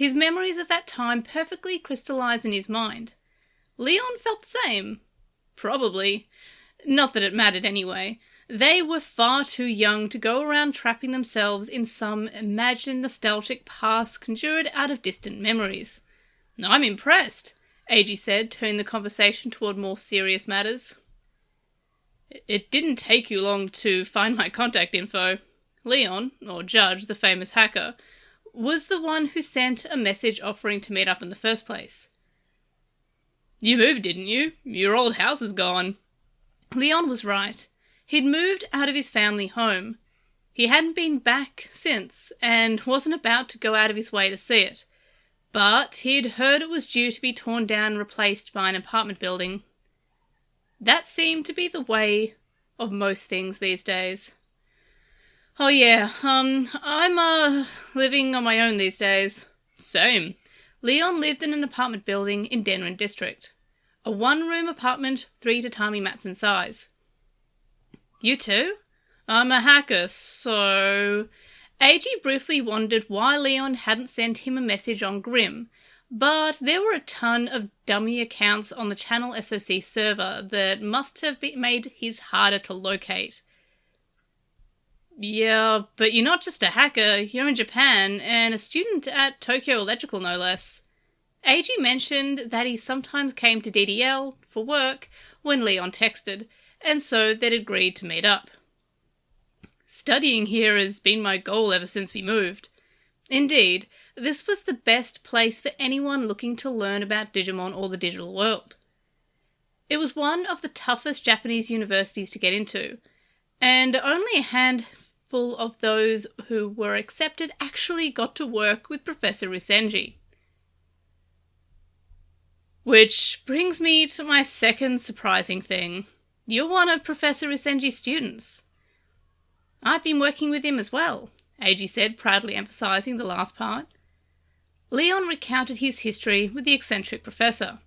His memories of that time perfectly crystallized in his mind. Leon felt the same. Probably. Not that it mattered anyway. They were far too young to go around trapping themselves in some imagined nostalgic past conjured out of distant memories. I'm impressed, Eiji said, turning the conversation toward more serious matters. It didn't take you long to find my contact info. Leon, or Judge, the famous hacker, was the one who sent a message offering to meet up in the first place. You moved, didn't you? Your old house is gone. Leon was right. He'd moved out of his family home. He hadn't been back since, and wasn't about to go out of his way to see it. But he'd heard it was due to be torn down and replaced by an apartment building. That seemed to be the way of most things these days. Oh yeah, I'm living on my own these days. Same. Leon lived in an apartment building in Dandenong district. A one-room apartment, 3 tatami mats in size. You too? I'm a hacker, so... Eiji briefly wondered why Leon hadn't sent him a message on Grim, but there were a ton of dummy accounts on the Channel SOC server that must have made his harder to locate. Yeah, but you're not just a hacker, you're in Japan, and a student at Tokyo Electrical no less. Eiji mentioned that he sometimes came to DDL for work when Leon texted, and so they'd agreed to meet up. Studying here has been my goal ever since we moved. Indeed, this was the best place for anyone looking to learn about Digimon or the digital world. It was one of the toughest Japanese universities to get into, and only a handful of those who were accepted actually got to work with Professor Usenji. Which brings me to my second surprising thing. You're one of Professor Usenji's students. I've been working with him as well, Eiji said, proudly emphasizing the last part. Leon recounted his history with the eccentric professor.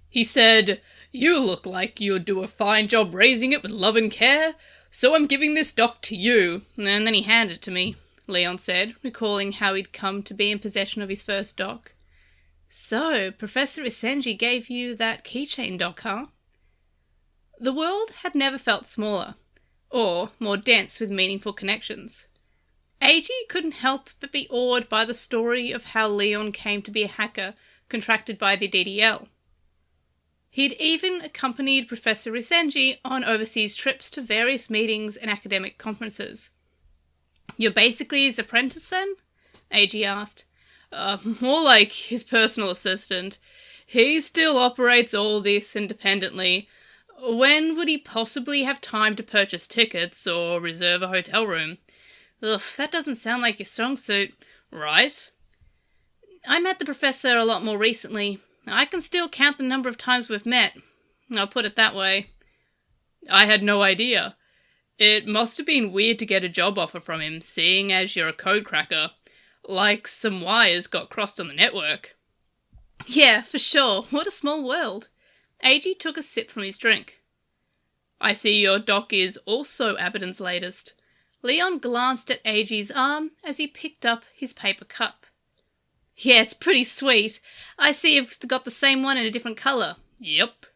He said, "You look like you'd do a fine job raising it with love and care, so I'm giving this doc to you." And then he handed it to me, Leon said, recalling how he'd come to be in possession of his first doc. So, Professor Usenji gave you that keychain doc, huh? The world had never felt smaller, or more dense with meaningful connections. Eiji couldn't help but be awed by the story of how Leon came to be a hacker contracted by the DDL. He'd even accompanied Professor Usenji on overseas trips to various meetings and academic conferences. You're basically his apprentice then? Eiji asked. More like his personal assistant. He still operates all this independently. When would he possibly have time to purchase tickets or reserve a hotel room? Ugh, that doesn't sound like your strong suit. Right? I met the professor a lot more recently. I can still count the number of times we've met. I'll put it that way. I had no idea. It must have been weird to get a job offer from him, seeing as you're a code cracker. Like some wires got crossed on the network. Yeah, for sure. What a small world. Eiji took a sip from his drink. I see your doc is also Abaddon's latest. Leon glanced at Eiji's arm as he picked up his paper cup. Yeah, it's pretty sweet. I see you've got the same one in a different colour. Yep.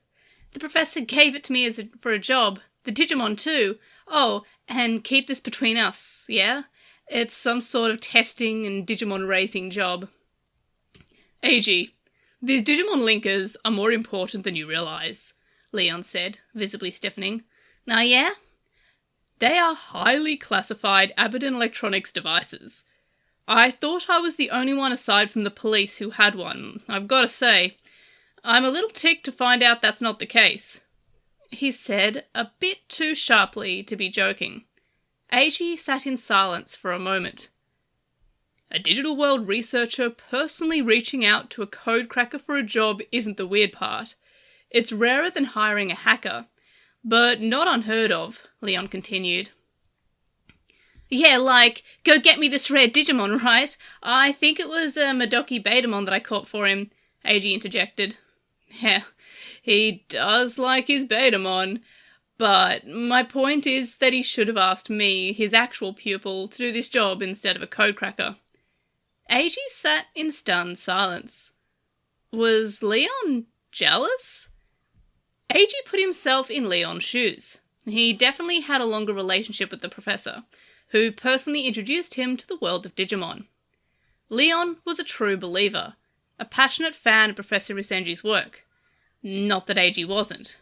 The professor gave it to me for a job. The Digimon too. Oh, and keep this between us, yeah? It's some sort of testing and Digimon racing job. Eiji, these Digimon linkers are more important than you realise, Leon said, visibly stiffening. Now, yeah? They are highly classified Abaddon Electronics devices. I thought I was the only one aside from the police who had one. I've got to say, I'm a little ticked to find out that's not the case. He said, a bit too sharply to be joking. Eiji sat in silence for a moment. A digital world researcher personally reaching out to a code cracker for a job isn't the weird part. It's rarer than hiring a hacker, but not unheard of, Leon continued. Yeah, like, go get me this rare Digimon, right? I think it was a Madoki Betamon that I caught for him, Eiji interjected. Yeah, he does like his Betamon, but my point is that he should have asked me, his actual pupil, to do this job instead of a code cracker. Eiji sat in stunned silence. Was Leon jealous? Eiji put himself in Leon's shoes. He definitely had a longer relationship with the professor, who personally introduced him to the world of Digimon. Leon was a true believer, a passionate fan of Professor Isenji's work. Not that Eiji wasn't.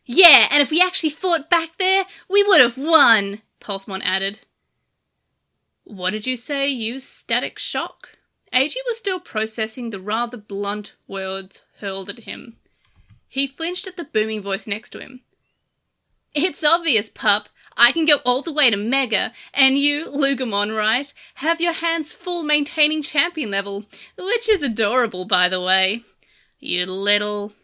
"Yeah, and if we actually fought back there, we would have won," Pulsemon added. "What did you say, you static shock?" Eiji was still processing the rather blunt words hurled at him. He flinched at the booming voice next to him. "It's obvious, pup. I can go all the way to Mega, and you, Lugumon, right, have your hands full maintaining champion level, which is adorable, by the way. You little..."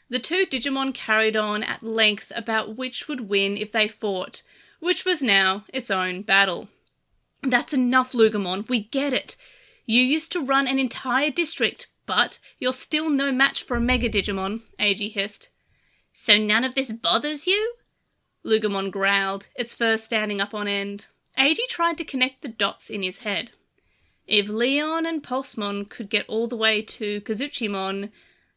The two Digimon carried on at length about which would win if they fought, which was now its own battle. "That's enough, Lugumon, we get it. You used to run an entire district, but you're still no match for a Mega Digimon," Eiji hissed. "So none of this bothers you?" Lugumon growled, its fur standing up on end. Eiji tried to connect the dots in his head. If Leon and Pulsemon could get all the way to Kazuchimon,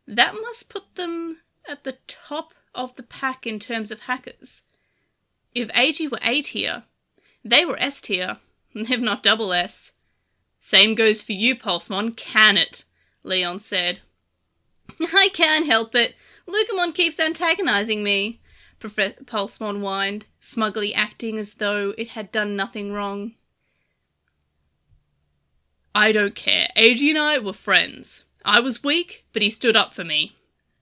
that must put them at the top of the pack in terms of hackers. If Eiji were A tier, they were S tier, if not double S. "Same goes for you, Pulsemon, can it?" Leon said. "I can't help it. Lugumon keeps antagonizing me," Pulsemon whined, smugly acting as though it had done nothing wrong. "I don't care. Eiji and I were friends. I was weak, but he stood up for me."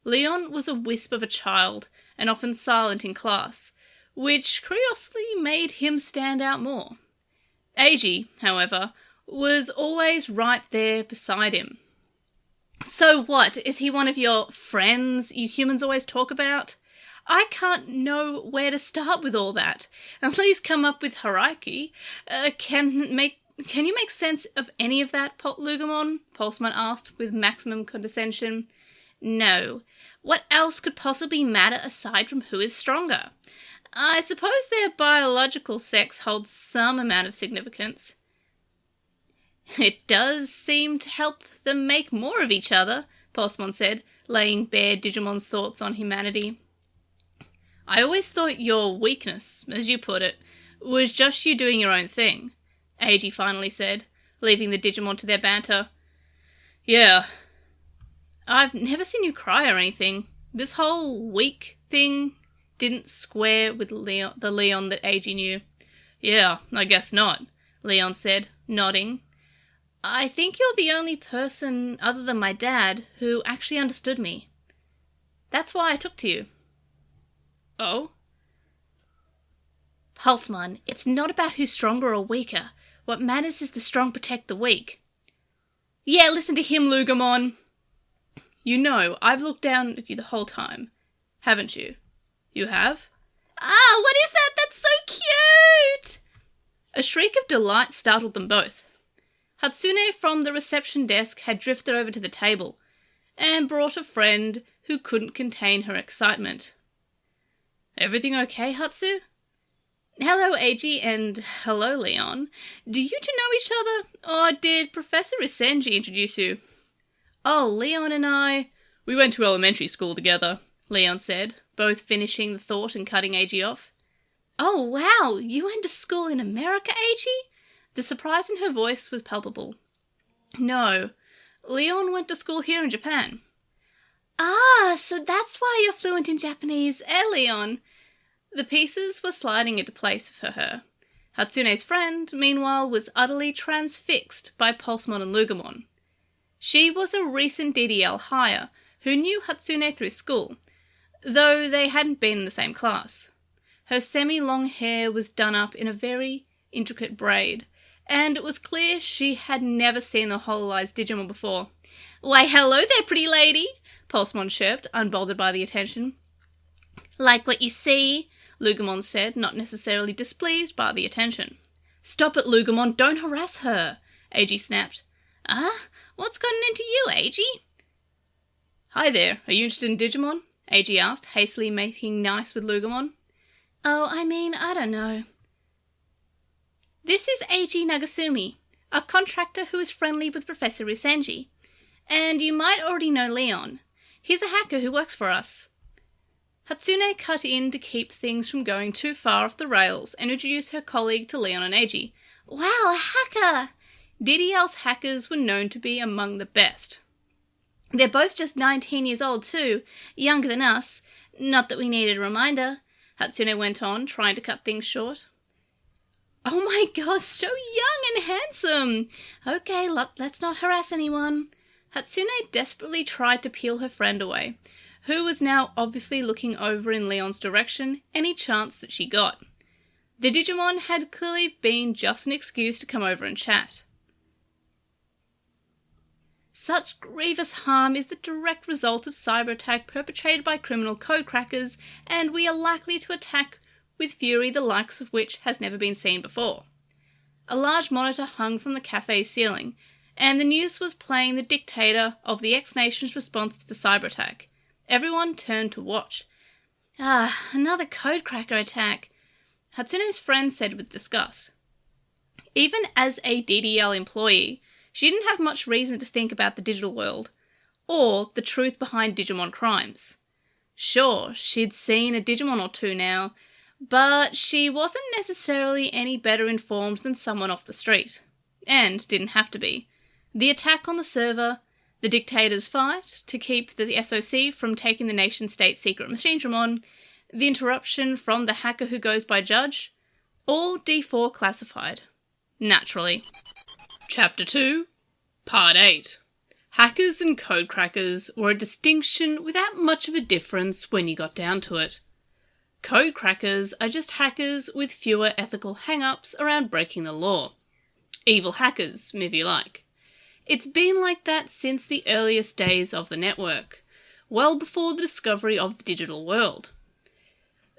Leon was a wisp of a child, and often silent in class, which curiously made him stand out more. Eiji, however, was always right there beside him. "So what, is he one of your friends you humans always talk about? I can't know where to start with all that. At least come up with hierarchy. Can you make sense of any of that, Lugumon?" Pulsemon asked with maximum condescension. "No. What else could possibly matter aside from who is stronger? I suppose their biological sex holds some amount of significance." "It does seem to help them make more of each other," Pulsemon said, laying bare Digimon's thoughts on humanity. "I always thought your weakness, as you put it, was just you doing your own thing," Eiji finally said, leaving the Digimon to their banter. "Yeah. I've never seen you cry or anything. This whole weak thing didn't square with the Leon that Eiji knew." "Yeah, I guess not," Leon said, nodding. "I think you're the only person, other than my dad, who actually understood me. That's why I took to you." "Oh?" "Pulsemon, it's not about who's stronger or weaker. What matters is the strong protect the weak." "Yeah, listen to him, Lugumon." "You know, I've looked down at you the whole time. Haven't you?" "You have?" "Ah, what is that? That's so cute!" A shriek of delight startled them both. Hatsune from the reception desk had drifted over to the table and brought a friend who couldn't contain her excitement. "Everything okay, Hatsu?" "Hello, Eiji, and hello, Leon. Do you two know each other, or did Professor Isenji introduce you?" "Oh, Leon and I... we went to elementary school together," Leon said, both finishing the thought and cutting Eiji off. "Oh, wow, you went to school in America, Eiji?" The surprise in her voice was palpable. "No, Leon went to school here in Japan." "Ah, so that's why you're fluent in Japanese, Leon?" The pieces were sliding into place for her. Hatsune's friend, meanwhile, was utterly transfixed by Pulsemon and Lugumon. She was a recent DDL hire who knew Hatsune through school, though they hadn't been in the same class. Her semi-long hair was done up in a very intricate braid, and it was clear she had never seen the hololized Digimon before. "Why, hello there, pretty lady," Pulsemon chirped, unbothered by the attention. "Like what you see," Lugumon said, not necessarily displeased by the attention. "Stop it, Lugumon, don't harass her," Eiji snapped. "Ah? What's gotten into you, Eiji?" "Hi there, are you interested in Digimon?" Eiji asked, hastily making nice with Lugumon. "Oh, I mean, I don't know." "This is Eiji Nagasumi. a contractor who is friendly with Professor Usenji. And you might already know Leon. He's a hacker who works for us. Hatsune cut in to keep things from going too far off the rails and introduced her colleague to Leon and Eiji. Wow, a hacker! DDL's hackers were known to be among the best. They're both just 19 years old too, younger than us. Not that we needed a reminder, Hatsune went on, trying to cut things short. Oh my gosh, so young and handsome! Okay, let's not harass anyone. Hatsune desperately tried to peel her friend away, who was now obviously looking over in Leon's direction any chance that she got. The Digimon had clearly been just an excuse to come over and chat. Such grievous harm is the direct result of cyber attack perpetrated by criminal codecrackers, and we are likely to attack with fury the likes of which has never been seen before. A large monitor hung from the cafe's ceiling, and the news was playing the dictator of the X-Nation's response to the cyber attack. Everyone turned to watch. Another codecracker attack, Hatsune's friend said with disgust. Even as a DDL employee, she didn't have much reason to think about the digital world, or the truth behind Digimon crimes. Sure, she'd seen a Digimon or two now, but she wasn't necessarily any better informed than someone off the street. And didn't have to be. The attack on the server, the dictator's fight to keep the SOC from taking the nation-state secret machine Digimon, the interruption from the hacker who goes by Judge, all D4 classified. Naturally. Chapter 2, Part 8. Hackers and codecrackers were a distinction without much of a difference when you got down to it. Codecrackers are just hackers with fewer ethical hang-ups around breaking the law. Evil hackers, if you like. It's been like that since the earliest days of the network, well before the discovery of the digital world.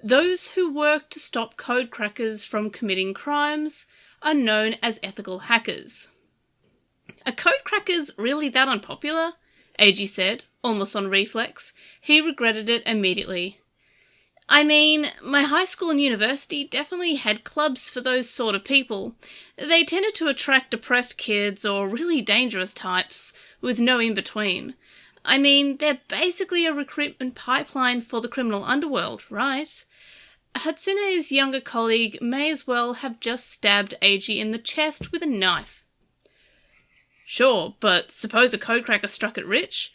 Those who work to stop codecrackers from committing crimes are known as ethical hackers. Are codecrackers really that unpopular? Eiji said, almost on reflex. He regretted it immediately. I mean, my high school and university definitely had clubs for those sort of people. They tended to attract depressed kids or really dangerous types, with no in-between. I mean, they're basically a recruitment pipeline for the criminal underworld, right? Hatsune's younger colleague may as well have just stabbed Eiji in the chest with a knife. Sure, but suppose a codecracker struck it rich?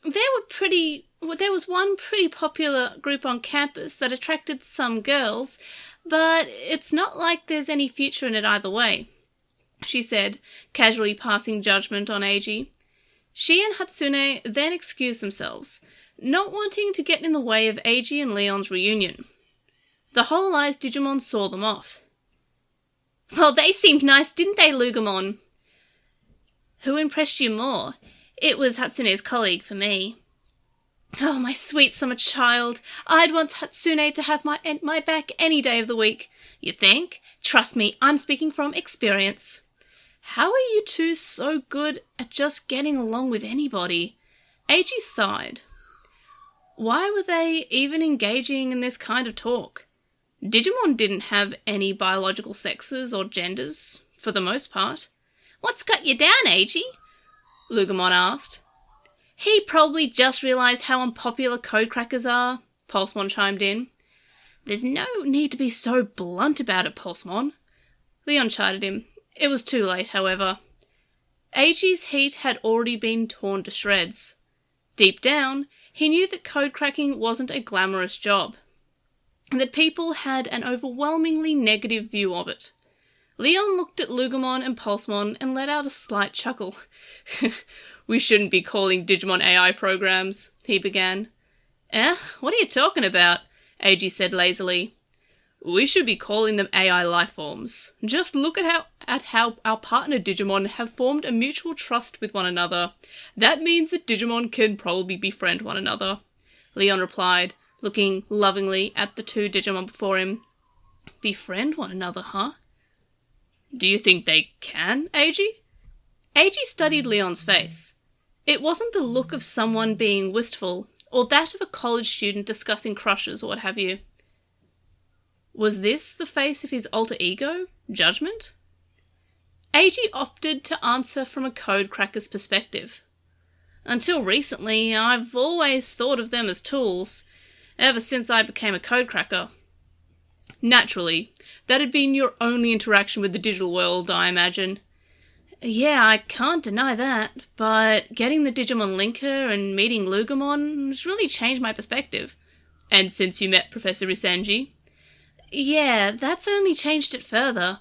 There was one pretty popular group on campus that attracted some girls, but it's not like there's any future in it either way, she said, casually passing judgment on Eiji. She and Hatsune then excused themselves, not wanting to get in the way of Eiji and Leon's reunion. The Hololize Digimon saw them off. Well, they seemed nice, didn't they, Lugamon? Who impressed you more? It was Hatsune's colleague for me. Oh, my sweet summer child. I'd want Hatsune to have my back any day of the week. You think? Trust me, I'm speaking from experience. How are you two so good at just getting along with anybody? Eiji sighed. Why were they even engaging in this kind of talk? Digimon didn't have any biological sexes or genders, for the most part. What's got you down, Eiji? Lugamon asked. He probably just realised how unpopular codecrackers are, Pulsemon chimed in. There's no need to be so blunt about it, Pulsemon. Leon chided him. It was too late, however. Eiji's heat had already been torn to shreds. Deep down, he knew that codecracking wasn't a glamorous job, and that people had an overwhelmingly negative view of it. Leon looked at Lugamon and Pulsemon and let out a slight chuckle. We shouldn't be calling Digimon AI programs, he began. What are you talking about? Eiji said lazily. We should be calling them AI lifeforms. Just look at how our partner Digimon have formed a mutual trust with one another. That means that Digimon can probably befriend one another, Leon replied, looking lovingly at the two Digimon before him. Befriend one another, huh? Do you think they can, Eiji? Eiji studied Leon's face. It wasn't the look of someone being wistful, or that of a college student discussing crushes or what have you. Was this the face of his alter ego, Judgment? AG opted to answer from a codecracker's perspective. Until recently, I've always thought of them as tools, ever since I became a codecracker. Naturally, that had been your only interaction with the digital world, I imagine. Yeah, I can't deny that, but getting the Digimon linker and meeting Lugumon has really changed my perspective. And since you met Professor Isenji? Yeah, that's only changed it further.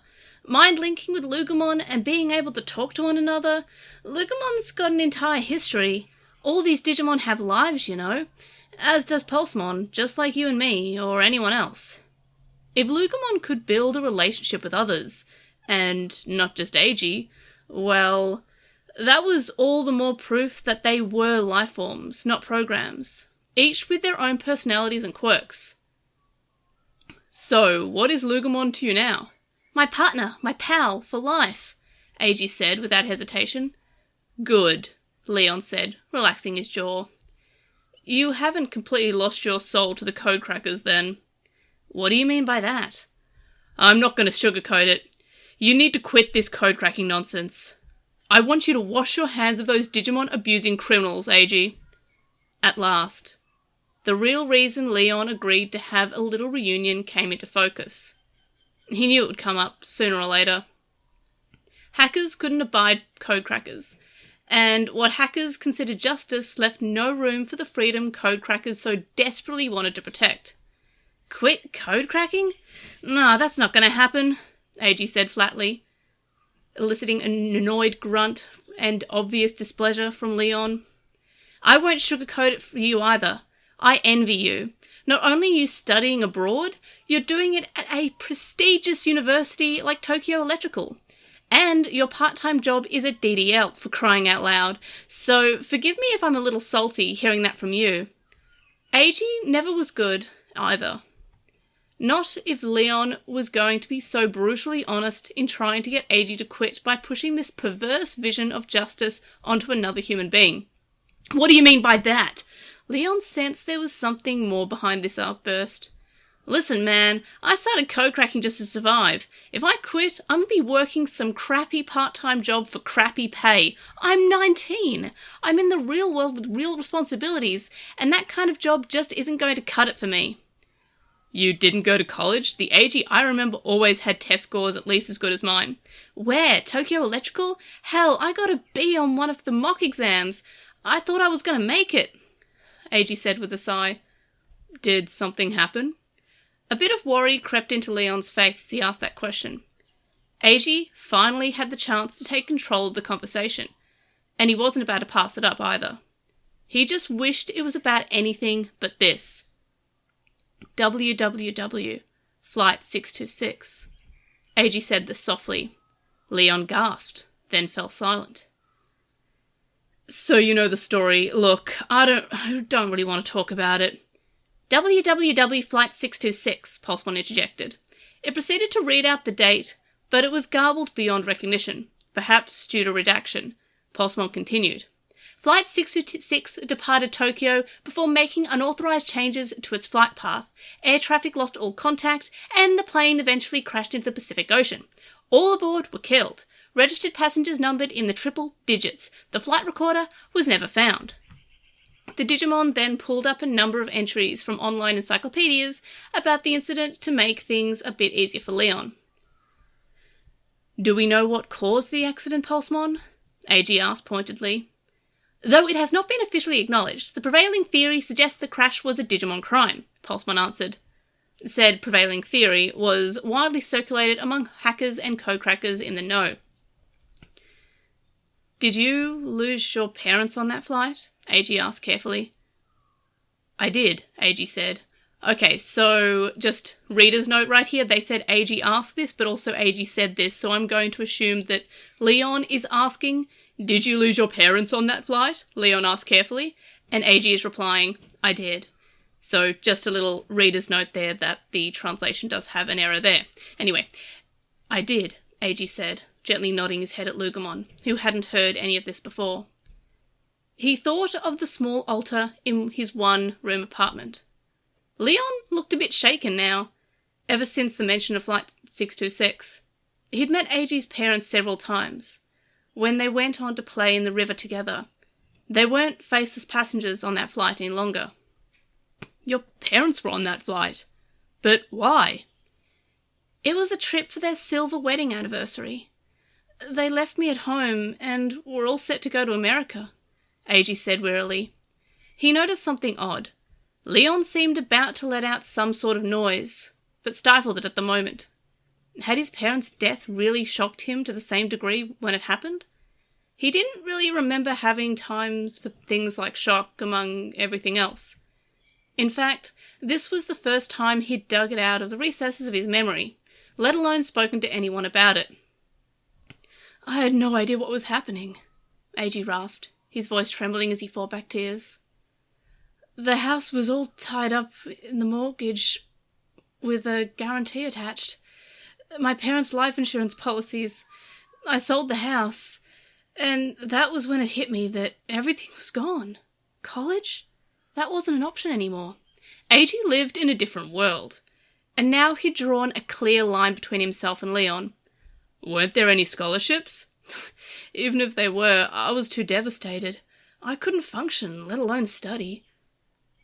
Mind linking with Lugumon and being able to talk to one another. Lugumon's got an entire history. All these Digimon have lives, you know. As does Pulsemon, just like you and me, or anyone else. If Lugumon could build a relationship with others, and not just AG, well, that was all the more proof that they were lifeforms, not programs, each with their own personalities and quirks. So, what is Lugumon to you now? My partner, my pal, for life, AG said without hesitation. Good, Leon said, relaxing his jaw. You haven't completely lost your soul to the codecrackers, then. What do you mean by that? I'm not going to sugarcoat it. You need to quit this codecracking nonsense. I want you to wash your hands of those Digimon-abusing criminals, AG. At last. The real reason Leon agreed to have a little reunion came into focus. He knew it would come up, sooner or later. Hackers couldn't abide codecrackers, and what hackers considered justice left no room for the freedom codecrackers so desperately wanted to protect. Quit codecracking? No, that's not going to happen, AG said flatly, eliciting an annoyed grunt and obvious displeasure from Leon. I won't sugarcoat it for you either. I envy you. Not only are you studying abroad, you're doing it at a prestigious university like Tokyo Electrical. And your part-time job is at DDL, for crying out loud. So forgive me if I'm a little salty hearing that from you. AG never was good, either. Not if Leon was going to be so brutally honest in trying to get AG to quit by pushing this perverse vision of justice onto another human being. What do you mean by that? Leon sensed there was something more behind this outburst. Listen, man, I started codecracking just to survive. If I quit, I'm going to be working some crappy part-time job for crappy pay. I'm 19. I'm in the real world with real responsibilities, and that kind of job just isn't going to cut it for me. You didn't go to college? The AG I remember always had test scores at least as good as mine. Where? Tokyo Electrical? Hell, I got a B on one of the mock exams. I thought I was going to make it, AG said with a sigh. Did something happen? A bit of worry crept into Leon's face as he asked that question. AG finally had the chance to take control of the conversation, and he wasn't about to pass it up either. He just wished it was about anything but this. WWW, Flight 626. AG said this softly. Leon gasped, then fell silent. So you know the story. Look, I don't really want to talk about it. WWW Flight 626, Pulsemon interjected. It proceeded to read out the date, but it was garbled beyond recognition, perhaps due to redaction. Pulsemon continued. Flight 626 departed Tokyo before making unauthorized changes to its flight path. Air traffic lost all contact, and the plane eventually crashed into the Pacific Ocean. All aboard were killed. Registered passengers numbered in the triple digits. The flight recorder was never found. The Digimon then pulled up a number of entries from online encyclopedias about the incident to make things a bit easier for Leon. Do we know what caused the accident, Pulsemon? AG asked pointedly. Though it has not been officially acknowledged, the prevailing theory suggests the crash was a Digimon crime, Pulsemon answered. Said prevailing theory was widely circulated among hackers and codecrackers in the know. Did you lose your parents on that flight? AG asked carefully. I did, AG said. Okay, so just reader's note right here. They said AG asked this, but also AG said this, so I'm going to assume that Leon is asking, did you lose your parents on that flight? Leon asked carefully, and AG is replying, I did. So just a little reader's note there that the translation does have an error there. Anyway, I did, AG said, gently nodding his head at Lugumon, who hadn't heard any of this before. He thought of the small altar in his one-room apartment. Leon looked a bit shaken now, ever since the mention of Flight 626. He'd met Eiji's parents several times, when they went on to play in the river together. They weren't faceless passengers on that flight any longer. Your parents were on that flight. But why? It was a trip for their silver wedding anniversary. They left me at home and were all set to go to America, Eiji said wearily. He noticed something odd. Leon seemed about to let out some sort of noise, but stifled it at the moment. Had his parents' death really shocked him to the same degree when it happened? He didn't really remember having times for things like shock among everything else. In fact, this was the first time he'd dug it out of the recesses of his memory, let alone spoken to anyone about it. I had no idea what was happening, Eiji rasped, his voice trembling as he fought back tears. The house was all tied up in the mortgage with a guarantee attached. My parents' life insurance policies. I sold the house, and that was when it hit me that everything was gone. College? That wasn't an option anymore. Eiji lived in a different world, and now he'd drawn a clear line between himself and Leon. Weren't there any scholarships? Even if there were, I was too devastated. I couldn't function, let alone study.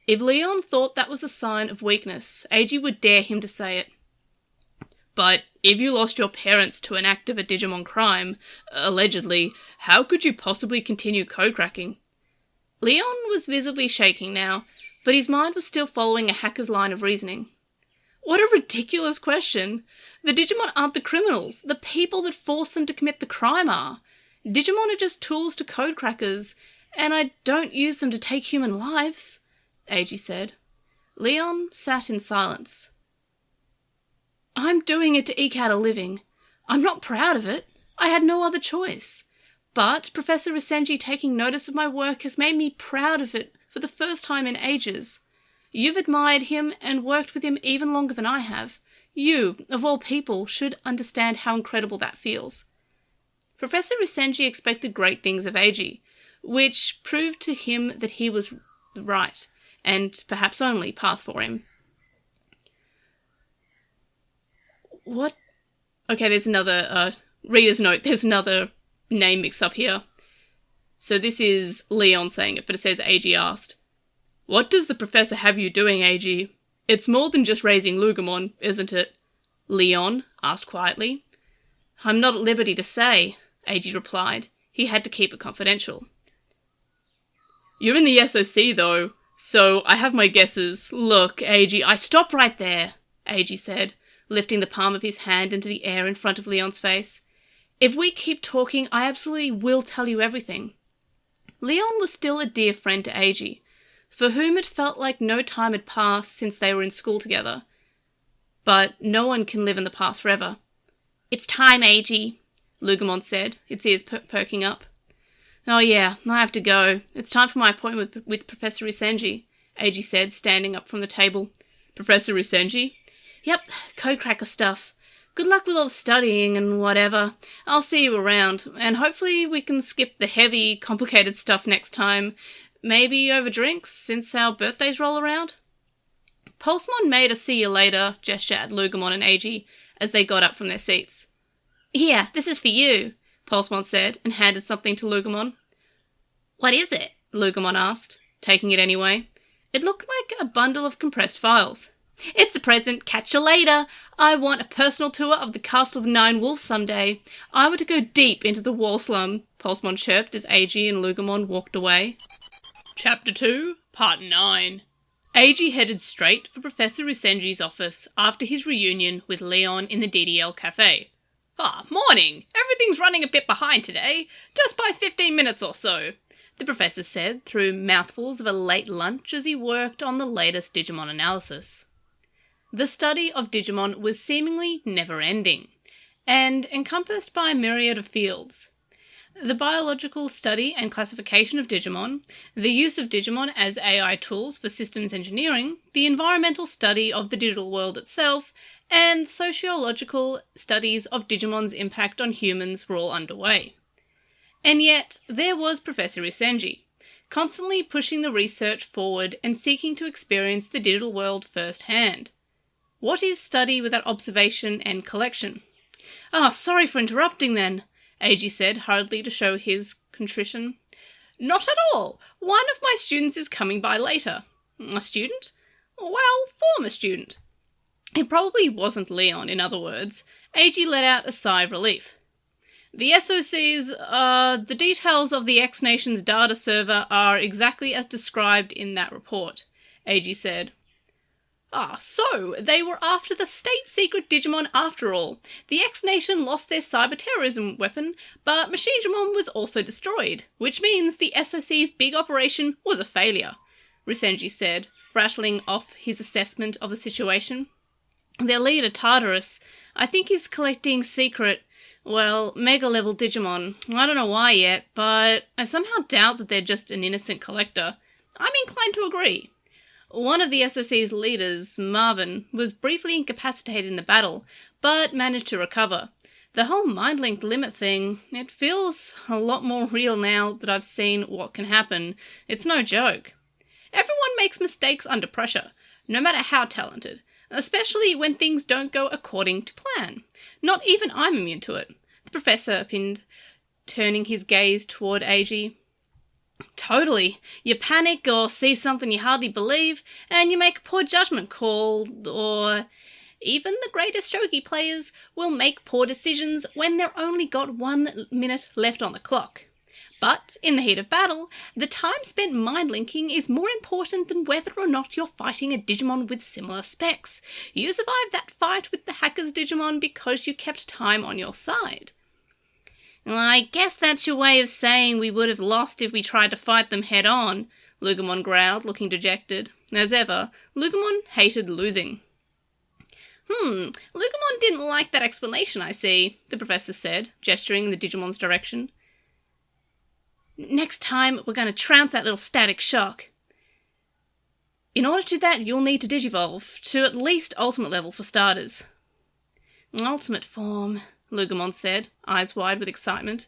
If Leon thought that was a sign of weakness, Eiji would dare him to say it. But if you lost your parents to an act of a Digimon crime, allegedly, how could you possibly continue code cracking? Leon was visibly shaking now, but his mind was still following a hacker's line of reasoning. What a ridiculous question! The Digimon aren't the criminals. The people that force them to commit the crime are. Digimon are just tools to code crackers, and I don't use them to take human lives, Eiji said. Leon sat in silence. I'm doing it to eke out a living. I'm not proud of it. I had no other choice. But Professor Risenji taking notice of my work has made me proud of it for the first time in ages. You've admired him and worked with him even longer than I have. You, of all people, should understand how incredible that feels. Professor Risenji expected great things of Eiji, which proved to him that he was right, and perhaps only path for him. What? Okay, there's another, reader's note, there's another name mix-up here. So this is Leon saying it, but it says Eiji asked. What does the professor have you doing, Eiji? It's more than just raising Lugumon, isn't it? Leon asked quietly. I'm not at liberty to say, Eiji replied. He had to keep it confidential. You're in the SOC, though, so I have my guesses. Look, Eiji, stop right there, Eiji said, lifting the palm of his hand into the air in front of Leon's face. If we keep talking, I absolutely will tell you everything. Leon was still a dear friend to Eiji, for whom it felt like no time had passed since they were in school together. But no one can live in the past forever. It's time, Eiji, Lugumon said, its ears perking up. Oh yeah, I have to go. It's time for my appointment with Professor Risenji, Eiji said, standing up from the table. Professor Risenji? Yep, codecracker stuff. Good luck with all the studying and whatever. I'll see you around, and hopefully we can skip the heavy, complicated stuff next time. Maybe over drinks, since our birthdays roll around? Pulsemon made a see you later gesture at Lugumon and Eiji as they got up from their seats. Here, this is for you, Pulsemon said, and handed something to Lugumon. What is it? Lugumon asked, taking it anyway. It looked like a bundle of compressed files. It's a present, catch you later. I want a personal tour of the Castle of Nine Wolves someday. I want to go deep into the wall slum, Pulsemon chirped as Eiji and Lugumon walked away. Chapter 2, Part 9. Eiji headed straight for Professor Risenji's office after his reunion with Leon in the DDL cafe. Morning! Everything's running a bit behind today, just by 15 minutes or so, the professor said through mouthfuls of a late lunch as he worked on the latest Digimon analysis. The study of Digimon was seemingly never-ending, and encompassed by a myriad of fields. The biological study and classification of Digimon, the use of Digimon as AI tools for systems engineering, the environmental study of the digital world itself, and sociological studies of Digimon's impact on humans were all underway. And yet, there was Professor Risenji, constantly pushing the research forward and seeking to experience the digital world firsthand. What is study without observation and collection? "Ah, sorry for interrupting then," Eiji said hurriedly to show his contrition. "Not at all. One of my students is coming by later." "A student?" "Well, former student." It probably wasn't Leon, in other words. Eiji let out a sigh of relief. "The SOC's, the details of the X Nation's data server are exactly as described in that report," Eiji said. "Ah, so they were after the state-secret Digimon after all. The X Nation lost their cyber-terrorism weapon, but Machinedramon was also destroyed, which means the SOC's big operation was a failure," Risenji said, rattling off his assessment of the situation. "Their leader, Tartarus, I think is collecting secret, mega-level Digimon. I don't know why yet, but I somehow doubt that they're just an innocent collector. I'm inclined to agree. One of the SOC's leaders, Marvin, was briefly incapacitated in the battle, but managed to recover. The whole mind-linked limit thing, it feels a lot more real now that I've seen what can happen. It's no joke. Everyone makes mistakes under pressure, no matter how talented, especially when things don't go according to plan. Not even I'm immune to it," the professor opined, turning his gaze toward Eiji. "Totally. You panic or see something you hardly believe, and you make a poor judgment call, or even the greatest shogi players will make poor decisions when they've only got 1 minute left on the clock. But in the heat of battle, the time spent mind-linking is more important than whether or not you're fighting a Digimon with similar specs. You survived that fight with the hacker's Digimon because you kept time on your side." "Well, I guess that's your way of saying we would have lost if we tried to fight them head-on," Lugumon growled, looking dejected. As ever, Lugumon hated losing. Lugumon didn't like that explanation, I see," the professor said, gesturing in the Digimon's direction. "Next time, we're going to trounce that little static shock. In order to do that, you'll need to digivolve, to at least ultimate level for starters." "Ultimate form," Lugumon said, eyes wide with excitement.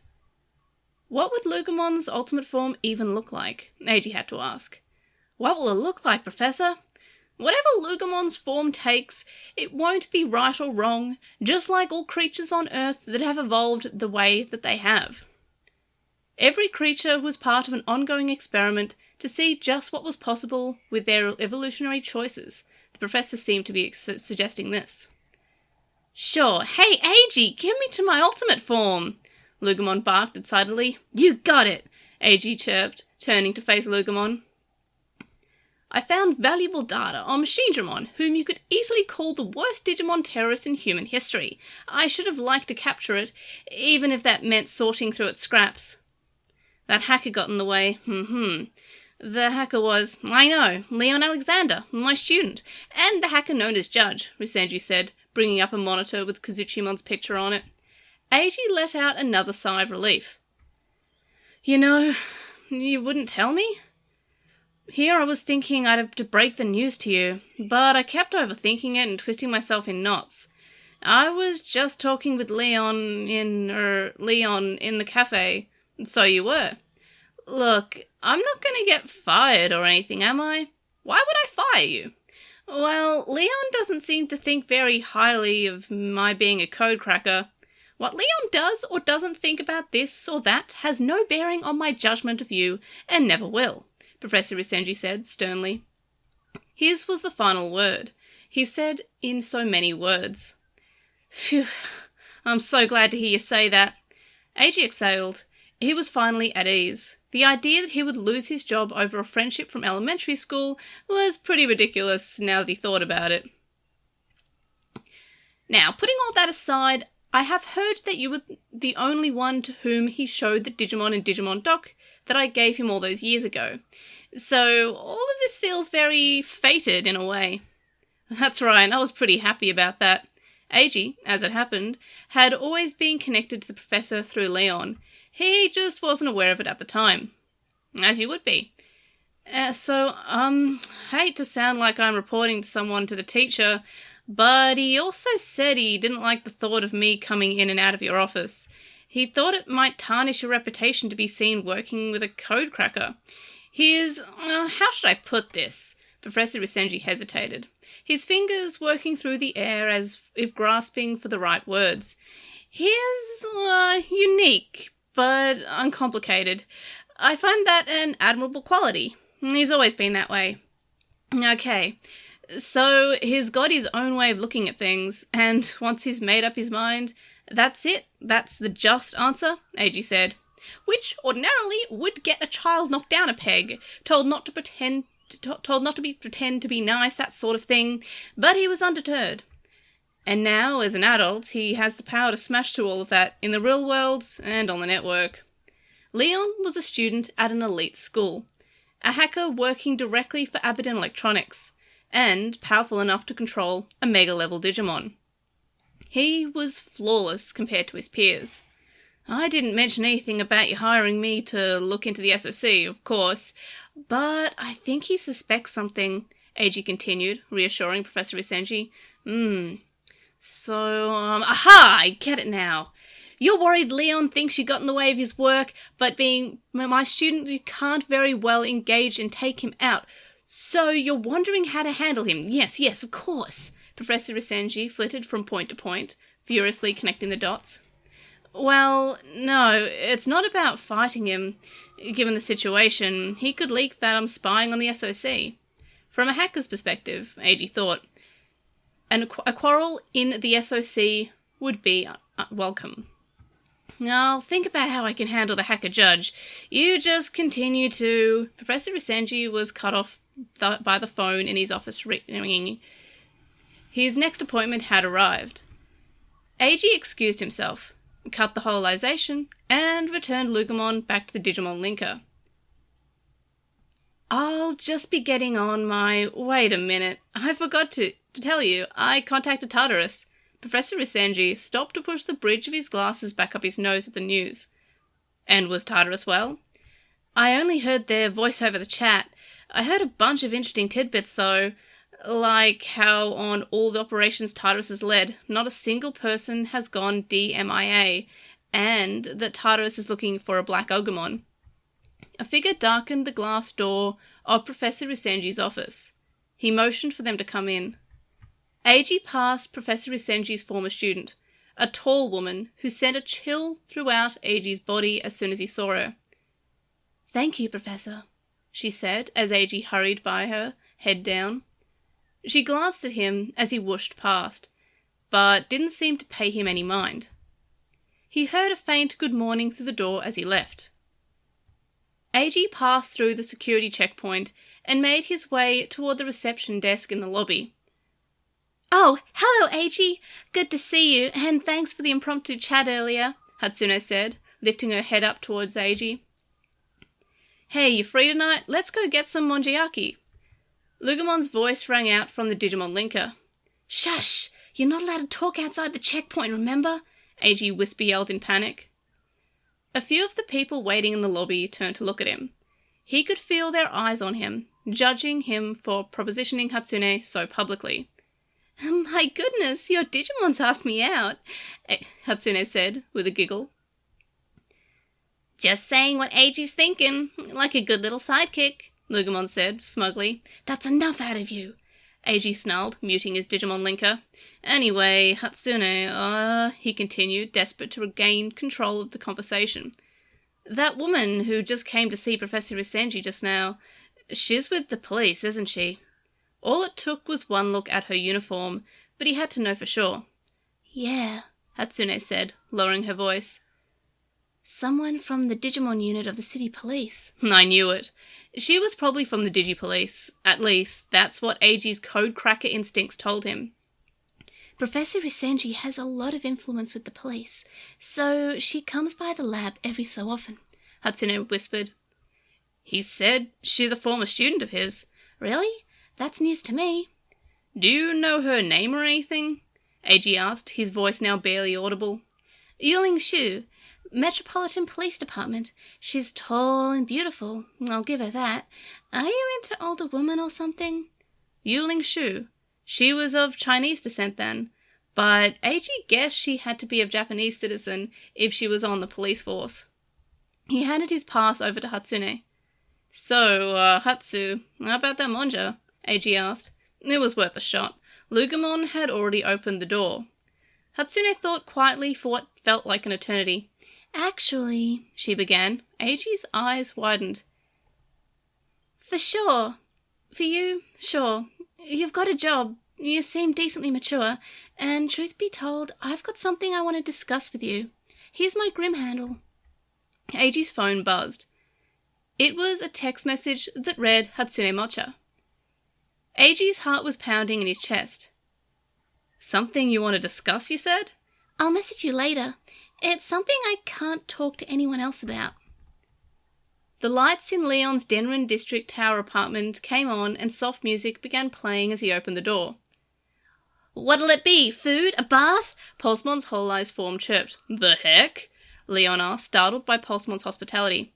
What would Lugumon's ultimate form even look like? Eiji had to ask. "What will it look like, Professor?" "Whatever Lugumon's form takes, it won't be right or wrong, just like all creatures on Earth that have evolved the way that they have. Every creature was part of an ongoing experiment to see just what was possible with their evolutionary choices." The professor seemed to be suggesting this. "Sure. Hey, Eiji, give me to my ultimate form!" Lugumon barked excitedly. "You got it!" Eiji chirped, turning to face Lugumon. "I found valuable data on Machinedramon, whom you could easily call the worst Digimon terrorist in human history. I should have liked to capture it, even if that meant sorting through its scraps. That hacker got in the way. The hacker was, I know, Leon Alexander, my student, and the hacker known as Judge," Risenji said, bringing up a monitor with Kazuchimon's picture on it. Eiji let out another sigh of relief. "You know, you wouldn't tell me? Here I was thinking I'd have to break the news to you, but I kept overthinking it and twisting myself in knots. I was just talking with Leon in the cafe. So you were. Look, I'm not going to get fired or anything, am I? Why would I fire you? Well, Leon doesn't seem to think very highly of my being a code cracker. What Leon does or doesn't think about this or that has no bearing on my judgment of you, and never will," Professor Risenji said sternly. His was the final word. He said in so many words. "Phew, I'm so glad to hear you say that." Eiji exhaled. He was finally at ease. The idea that he would lose his job over a friendship from elementary school was pretty ridiculous now that he thought about it. "Now, putting all that aside, I have heard that you were the only one to whom he showed the Digimon and Digimon doc that I gave him all those years ago. So all of this feels very fated in a way." "That's right, I was pretty happy about that." Eiji, as it happened, had always been connected to the professor through Leon. He just wasn't aware of it at the time. As you would be. I hate to sound like I'm reporting to someone to the teacher, but he also said he didn't like the thought of me coming in and out of your office. He thought it might tarnish your reputation to be seen working with a code cracker. How should I put this?" Professor Isenji hesitated, his fingers working through the air as if grasping for the right words. He is unique, but uncomplicated. I find that an admirable quality. He's always been that way. Okay, so he's got his own way of looking at things, and once he's made up his mind, that's it. That's the just answer, Eiji said. Which ordinarily would get a child knocked down a peg, told not to pretend to be nice, that sort of thing, but he was undeterred. And now, as an adult, he has the power to smash through all of that in the real world and on the network. Leon was a student at an elite school, a hacker working directly for Aberdeen Electronics, and powerful enough to control a mega-level Digimon. He was flawless compared to his peers. I didn't mention anything about you hiring me to look into the SOC, of course, but I think he suspects something, Eiji continued, reassuring Professor Isenji. Aha! I get it now. You're worried Leon thinks you got in the way of his work, but being my student, you can't very well engage and take him out. So you're wondering how to handle him. Yes, of course. Professor Isenji flitted from point to point, furiously connecting the dots. Well, no, it's not about fighting him. Given the situation, he could leak that I'm spying on the SOC. From a hacker's perspective, Eiji thought, and a quarrel in the SOC would be welcome. I'll think about how I can handle the hacker judge. You just continue to... Professor Isenji was cut off by the phone in his office ringing. His next appointment had arrived. Eiji excused himself, cut the holization, and returned Lugumon back to the Digimon linker. I'll just be getting on my... Wait a minute, I forgot to tell you, I contacted Tartarus. Professor Isenji stopped to push the bridge of his glasses back up his nose at the news. And was Tartarus well? I only heard their voice over the chat. I heard a bunch of interesting tidbits though, like how on all the operations Tartarus has led, not a single person has gone DMIA, and that Tartarus is looking for a black Ogumon. A figure darkened the glass door of Professor Isenji's office. He motioned for them to come in. Eiji passed Professor Isenji's former student, a tall woman who sent a chill throughout Eiji's body as soon as he saw her. "Thank you, Professor," she said as Eiji hurried by her, head down. She glanced at him as he whooshed past, but didn't seem to pay him any mind. He heard a faint good morning through the door as he left. Eiji passed through the security checkpoint and made his way toward the reception desk in the lobby. "Oh, hello, Eiji. Good to see you, and thanks for the impromptu chat earlier," Hatsune said, lifting her head up towards Eiji. "Hey, you free tonight? Let's go get some monjayaki." Lugumon's voice rang out from the Digimon linker. "Shush! You're not allowed to talk outside the checkpoint, remember?" Eiji whisper-yelled in panic. A few of the people waiting in the lobby turned to look at him. He could feel their eyes on him, judging him for propositioning Hatsune so publicly. "My goodness, your Digimon's asked me out," Hatsune said, with a giggle. "Just saying what Eiji's thinking, like a good little sidekick," Lugumon said, smugly. "That's enough out of you," Eiji snarled, muting his Digimon linker. "Anyway, Hatsune, he continued, desperate to regain control of the conversation. "That woman who just came to see Professor Isenji just now, she's with the police, isn't she?" All it took was one look at her uniform, but he had to know for sure. "Yeah," Hatsune said, lowering her voice. "Someone from the Digimon unit of the city police." I knew it. She was probably from the Digi-Police. At least, that's what Eiji's code cracker instincts told him. "Professor Isenji has a lot of influence with the police, so she comes by the lab every so often," Hatsune whispered. "He said she's a former student of his." "Really? That's news to me." "Do you know her name or anything?" Eiji asked, his voice now barely audible. "Yuling Shu, Metropolitan Police Department. She's tall and beautiful, I'll give her that. Are you into older women or something?" Yuling Shu. She was of Chinese descent then, but Eiji guessed she had to be of Japanese citizen if she was on the police force. He handed his pass over to Hatsune. "So, Hatsu, how about that monja?" Eiji asked. It was worth a shot. Lugumon had already opened the door. Hatsune thought quietly for what felt like an eternity. Actually, she began. Eiji's eyes widened. For sure. For you, sure. You've got a job. You seem decently mature. And truth be told, I've got something I want to discuss with you. Here's my Grim handle. Eiji's phone buzzed. It was a text message that read Hatsune Mocha. Eiji's heart was pounding in his chest. Something you want to discuss, you said? I'll message you later. It's something I can't talk to anyone else about. The lights in Leon's Denrin District Tower apartment came on and soft music began playing as he opened the door. What'll it be? Food? A bath? Pulsemon's whole-eyes form chirped. The heck? Leon asked, startled by Pulsemon's hospitality.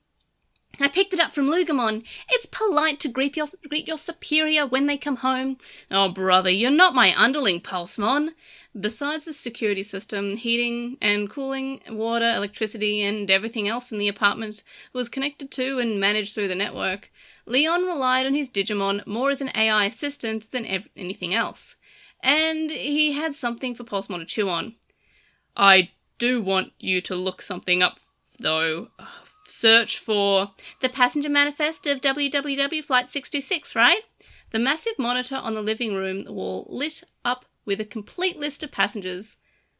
I picked it up from Lugumon. It's polite to greet your superior when they come home. Oh, brother, you're not my underling, Pulsemon. Besides the security system, heating and cooling, water, electricity, and everything else in the apartment was connected to and managed through the network. Leon relied on his Digimon more as an AI assistant than anything else. And he had something for Pulsemon to chew on. I do want you to look something up, though. Search for the passenger manifest of WWW Flight 626, right? The massive monitor on the living room wall lit up with a complete list of passengers.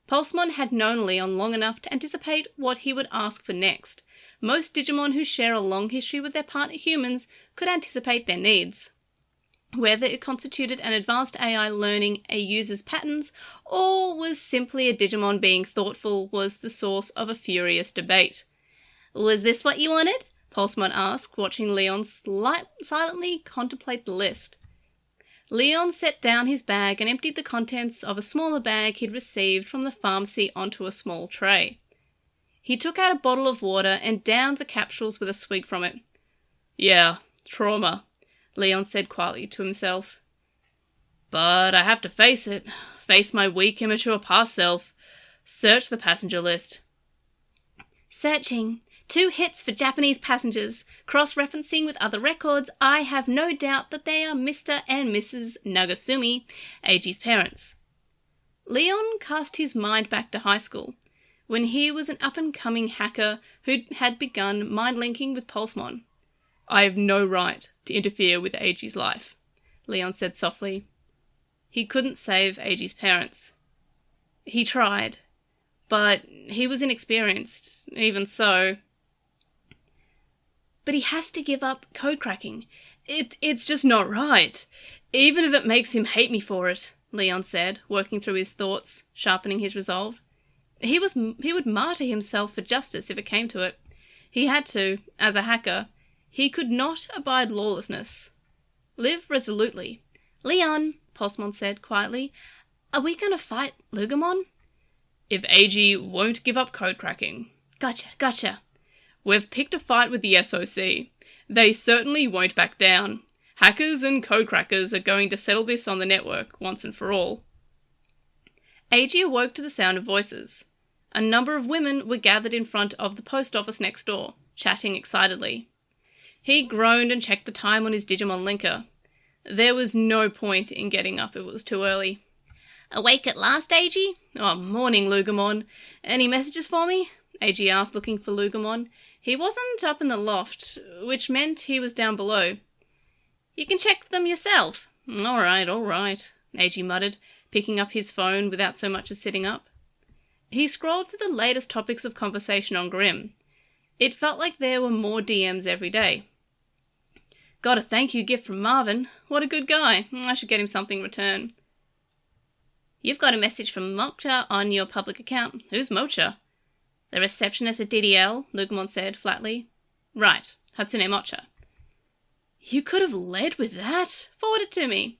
Pulsemon had known Leon long enough to anticipate what he would ask for next. Most Digimon who share a long history with their partner humans could anticipate their needs. Whether it constituted an advanced AI learning a user's patterns or was simply a Digimon being thoughtful was the source of a furious debate. Was this what you wanted? Pulsemon asked, watching Leon silently contemplate the list. Leon set down his bag and emptied the contents of a smaller bag he'd received from the pharmacy onto a small tray. He took out a bottle of water and downed the capsules with a swig from it. Yeah, trauma, Leon said quietly to himself. But I have to face it. Face my weak, immature past self. Search the passenger list. Searching. 2 hits for Japanese passengers. Cross-referencing with other records, I have no doubt that they are Mr. and Mrs. Nagasumi, Eiji's parents. Leon cast his mind back to high school, when he was an up-and-coming hacker who had begun mind-linking with Pulsemon. I have no right to interfere with Eiji's life, Leon said softly. He couldn't save Eiji's parents. He tried, but he was inexperienced, even so. But he has to give up code cracking. It's just not right. Even if it makes him hate me for it, Leon said, working through his thoughts, sharpening his resolve. He would martyr himself for justice if it came to it. He had to, as a hacker. He could not abide lawlessness. Live resolutely. Leon, Pulsemon said quietly, are we going to fight Lugumon? If Eiji won't give up code cracking. Gotcha. We've picked a fight with the SOC. They certainly won't back down. Hackers and code crackers are going to settle this on the network once and for all. Eiji awoke to the sound of voices. A number of women were gathered in front of the post office next door, chatting excitedly. He groaned and checked the time on his Digimon linker. There was no point in getting up, it was too early. Awake at last, Eiji? Oh, morning, Lugumon. Any messages for me? Eiji asked, looking for Lugumon. He wasn't up in the loft, which meant he was down below. You can check them yourself. All right, Eiji muttered, picking up his phone without so much as sitting up. He scrolled through the latest topics of conversation on Grimm. It felt like there were more DMs every day. Got a thank you gift from Marvin. What a good guy. I should get him something in return. You've got a message from Mocha on your public account. Who's Mocha? The receptionist at DDL, Lugumon said flatly. Right, Hatsune Mocha. You could have led with that. Forward it to me.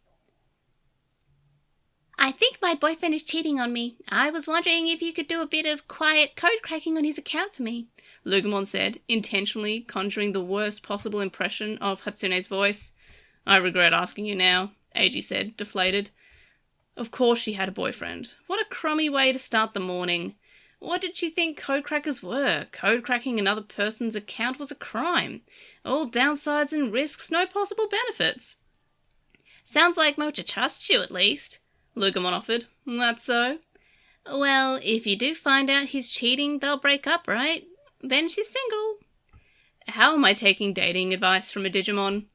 I think my boyfriend is cheating on me. I was wondering if you could do a bit of quiet code cracking on his account for me, Lugumon said, intentionally conjuring the worst possible impression of Hatsune's voice. I regret asking you now, Eiji said, deflated. Of course she had a boyfriend. What a crummy way to start the morning. What did she think code crackers were? Code cracking another person's account was a crime. All downsides and risks, no possible benefits. Sounds like Mocha trusts you, at least, Lugumon offered. That's so? Well, if you do find out he's cheating, they'll break up, right? Then she's single. How am I taking dating advice from a Digimon?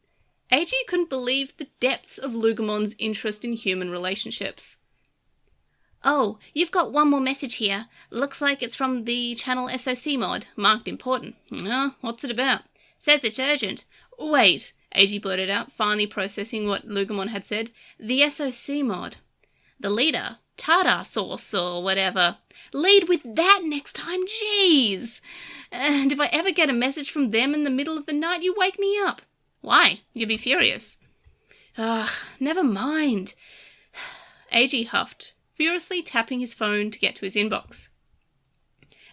Eiji couldn't believe the depths of Lugumon's interest in human relationships. Oh, you've got one more message here. Looks like it's from the channel SOC mod, marked important. What's it about? Says it's urgent. Wait, Eiji blurted out, finally processing what Lugumon had said. The SOC mod. The leader, tartar sauce or whatever. Lead with that next time, jeez! And if I ever get a message from them in the middle of the night, you wake me up. Why? You'd be furious. Never mind. Eiji huffed, furiously tapping his phone to get to his inbox.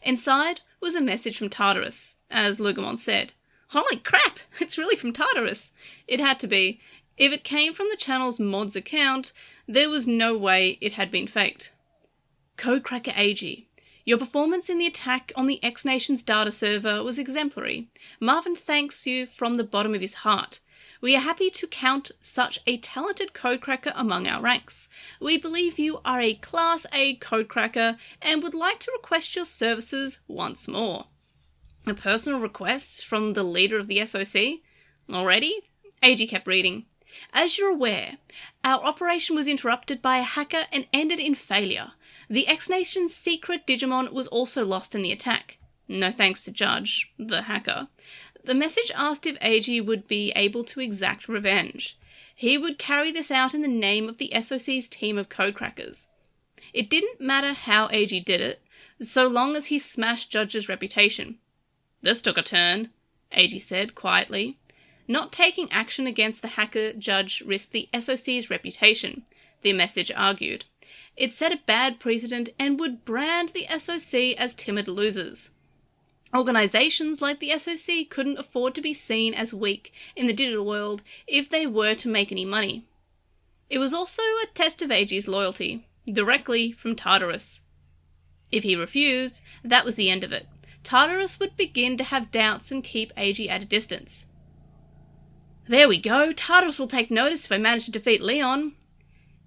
Inside was a message from Tartarus, as Lugumon said. Holy crap! It's really from Tartarus. It had to be. If it came from the channel's mod's account, there was no way it had been faked. Codecracker Eiji. Your performance in the attack on the X Nation's data server was exemplary. Marvin thanks you from the bottom of his heart. We are happy to count such a talented codecracker among our ranks. We believe you are a Class A codecracker and would like to request your services once more. A personal request from the leader of the SOC? Already? Eiji kept reading. As you're aware, our operation was interrupted by a hacker and ended in failure. The X Nation's secret Digimon was also lost in the attack. No thanks to Judge, the hacker. The message asked if Eiji would be able to exact revenge. He would carry this out in the name of the SOC's team of codecrackers. It didn't matter how Eiji did it, so long as he smashed Judge's reputation. This took a turn, Eiji said quietly. Not taking action against the hacker Judge risked the SOC's reputation, the message argued. It set a bad precedent and would brand the SOC as timid losers. Organisations like the SOC couldn't afford to be seen as weak in the digital world if they were to make any money. It was also a test of Eiji's loyalty, directly from Tartarus. If he refused, that was the end of it. Tartarus would begin to have doubts and keep Eiji at a distance. There we go, Tartarus will take notice if I manage to defeat Leon.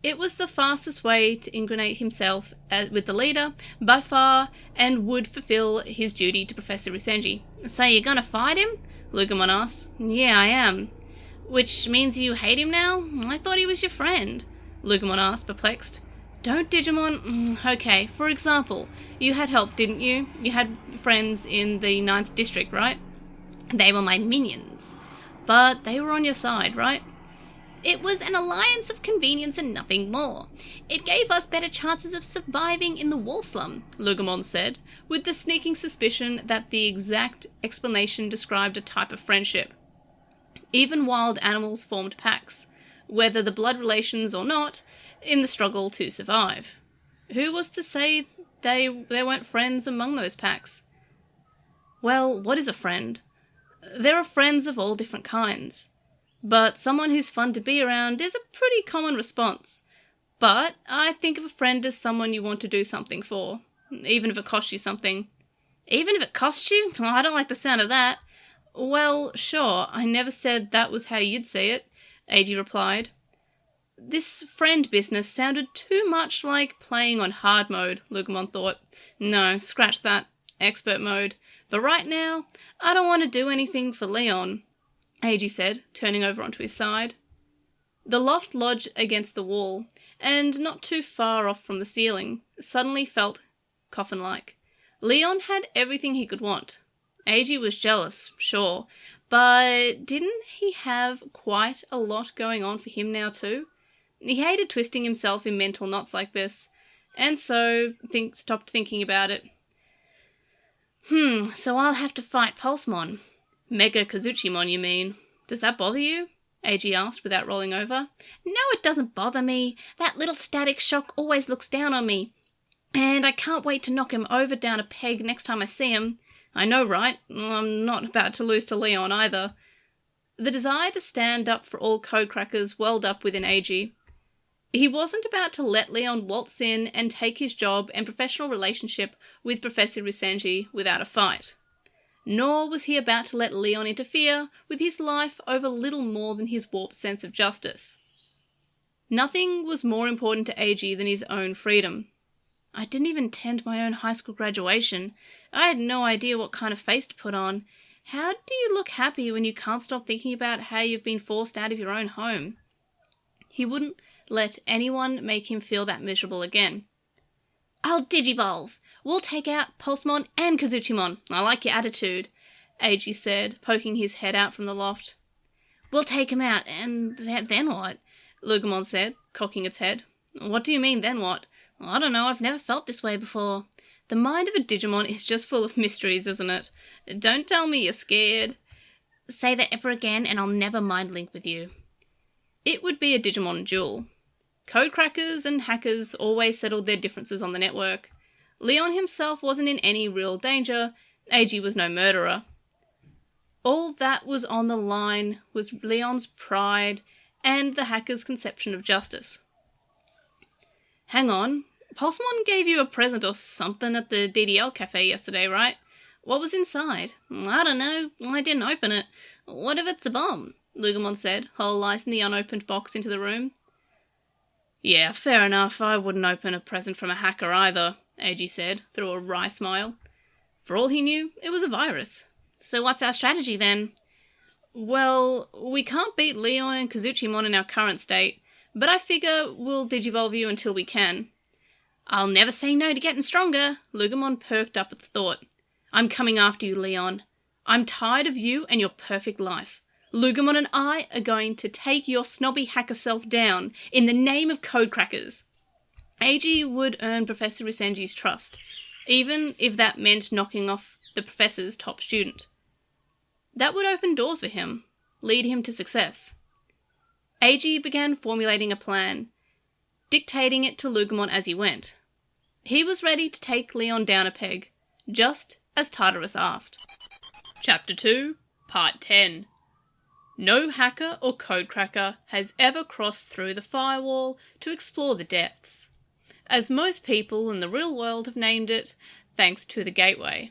It was the fastest way to ingratiate himself with the leader, by far, and would fulfill his duty to Professor Rusenji. So you're gonna fight him? Lugumon asked. Yeah, I am. Which means you hate him now? I thought he was your friend, Lugumon asked, perplexed. Don't Digimon... Okay, for example, you had help, didn't you? You had friends in the 9th District, right? They were my minions. But they were on your side, right? It was an alliance of convenience and nothing more. It gave us better chances of surviving in the wall slum, Lugumon said, with the sneaking suspicion that the exact explanation described a type of friendship. Even wild animals formed packs, whether the blood relations or not, in the struggle to survive. Who was to say there weren't friends among those packs? Well, what is a friend? There are friends of all different kinds. But someone who's fun to be around is a pretty common response. But I think of a friend as someone you want to do something for, even if it costs you something. Even if it costs you? Oh, I don't like the sound of that. Well, sure, I never said that was how you'd see it, Eiji replied. This friend business sounded too much like playing on hard mode, Lugumon thought. No, scratch that. Expert mode. But right now, I don't want to do anything for Leon, Eiji said, turning over onto his side. The loft lodged against the wall, and not too far off from the ceiling, suddenly felt coffin-like. Leon had everything he could want. Eiji was jealous, sure, but didn't he have quite a lot going on for him now too? He hated twisting himself in mental knots like this, and so stopped thinking about it. So I'll have to fight Pulsemon. Mega Kazuchimon, you mean? Does that bother you? Eiji asked without rolling over. No, it doesn't bother me. That little static shock always looks down on me. And I can't wait to knock him over down a peg next time I see him. I know, right? I'm not about to lose to Leon either. The desire to stand up for all codecrackers welled up within Eiji. He wasn't about to let Leon waltz in and take his job and professional relationship with Professor Rusenji without a fight. Nor was he about to let Leon interfere with his life over little more than his warped sense of justice. Nothing was more important to AG than his own freedom. I didn't even attend my own high school graduation. I had no idea what kind of face to put on. How do you look happy when you can't stop thinking about how you've been forced out of your own home? He wouldn't let anyone make him feel that miserable again. I'll digivolve. We'll take out Pulsemon and Kazuchimon. I like your attitude, Eiji said, poking his head out from the loft. We'll take him out, and then what? Lugumon said, cocking its head. What do you mean, then what? I don't know, I've never felt this way before. The mind of a Digimon is just full of mysteries, isn't it? Don't tell me you're scared. Say that ever again and I'll never mind link with you. It would be a Digimon duel. Codecrackers and hackers always settled their differences on the network. Leon himself wasn't in any real danger. Eiji was no murderer. All that was on the line was Leon's pride and the hacker's conception of justice. Hang on, Pulsemon gave you a present or something at the DDL cafe yesterday, right? What was inside? I don't know, I didn't open it. What if it's a bomb? Lugumon said, hololizing the unopened box into the room. Yeah, fair enough, I wouldn't open a present from a hacker either, Eiji said, through a wry smile. For all he knew, it was a virus. So what's our strategy then? Well, we can't beat Leon and Kazuchimon in our current state, but I figure we'll digivolve you until we can. I'll never say no to getting stronger, Lugumon perked up at the thought. I'm coming after you, Leon. I'm tired of you and your perfect life. Lugumon and I are going to take your snobby hacker self down in the name of Codecrackers. Eiji would earn Professor Usenji's trust, even if that meant knocking off the professor's top student. That would open doors for him, lead him to success. Eiji began formulating a plan, dictating it to Lugumon as he went. He was ready to take Leon down a peg, just as Tartarus asked. Chapter 2, Part 10. No hacker or codecracker has ever crossed through the firewall to explore the depths, as most people in the real world have named it, thanks to the gateway.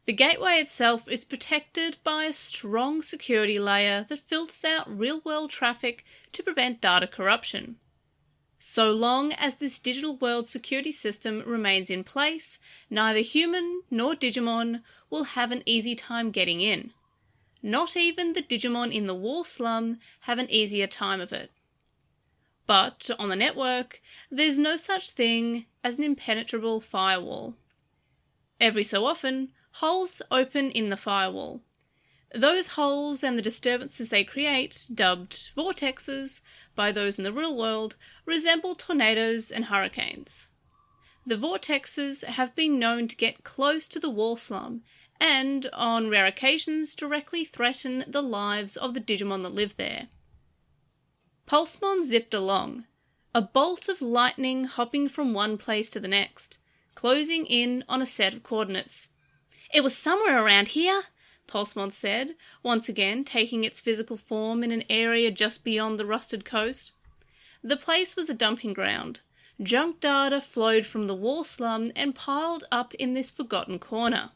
The gateway itself is protected by a strong security layer that filters out real-world traffic to prevent data corruption. So long as this digital world security system remains in place, neither human nor Digimon will have an easy time getting in. Not even the Digimon in the War Slum have an easier time of it. But on the network, there's no such thing as an impenetrable firewall. Every so often, holes open in the firewall. Those holes and the disturbances they create, dubbed vortexes by those in the real world, resemble tornadoes and hurricanes. The vortexes have been known to get close to the War Slum and, on rare occasions, directly threaten the lives of the Digimon that live there. Pulsemon zipped along, a bolt of lightning hopping from one place to the next, closing in on a set of coordinates. It was somewhere around here, Pulsemon said, once again taking its physical form in an area just beyond the rusted coast. The place was a dumping ground. Junk data flowed from the War Slum and piled up in this forgotten corner.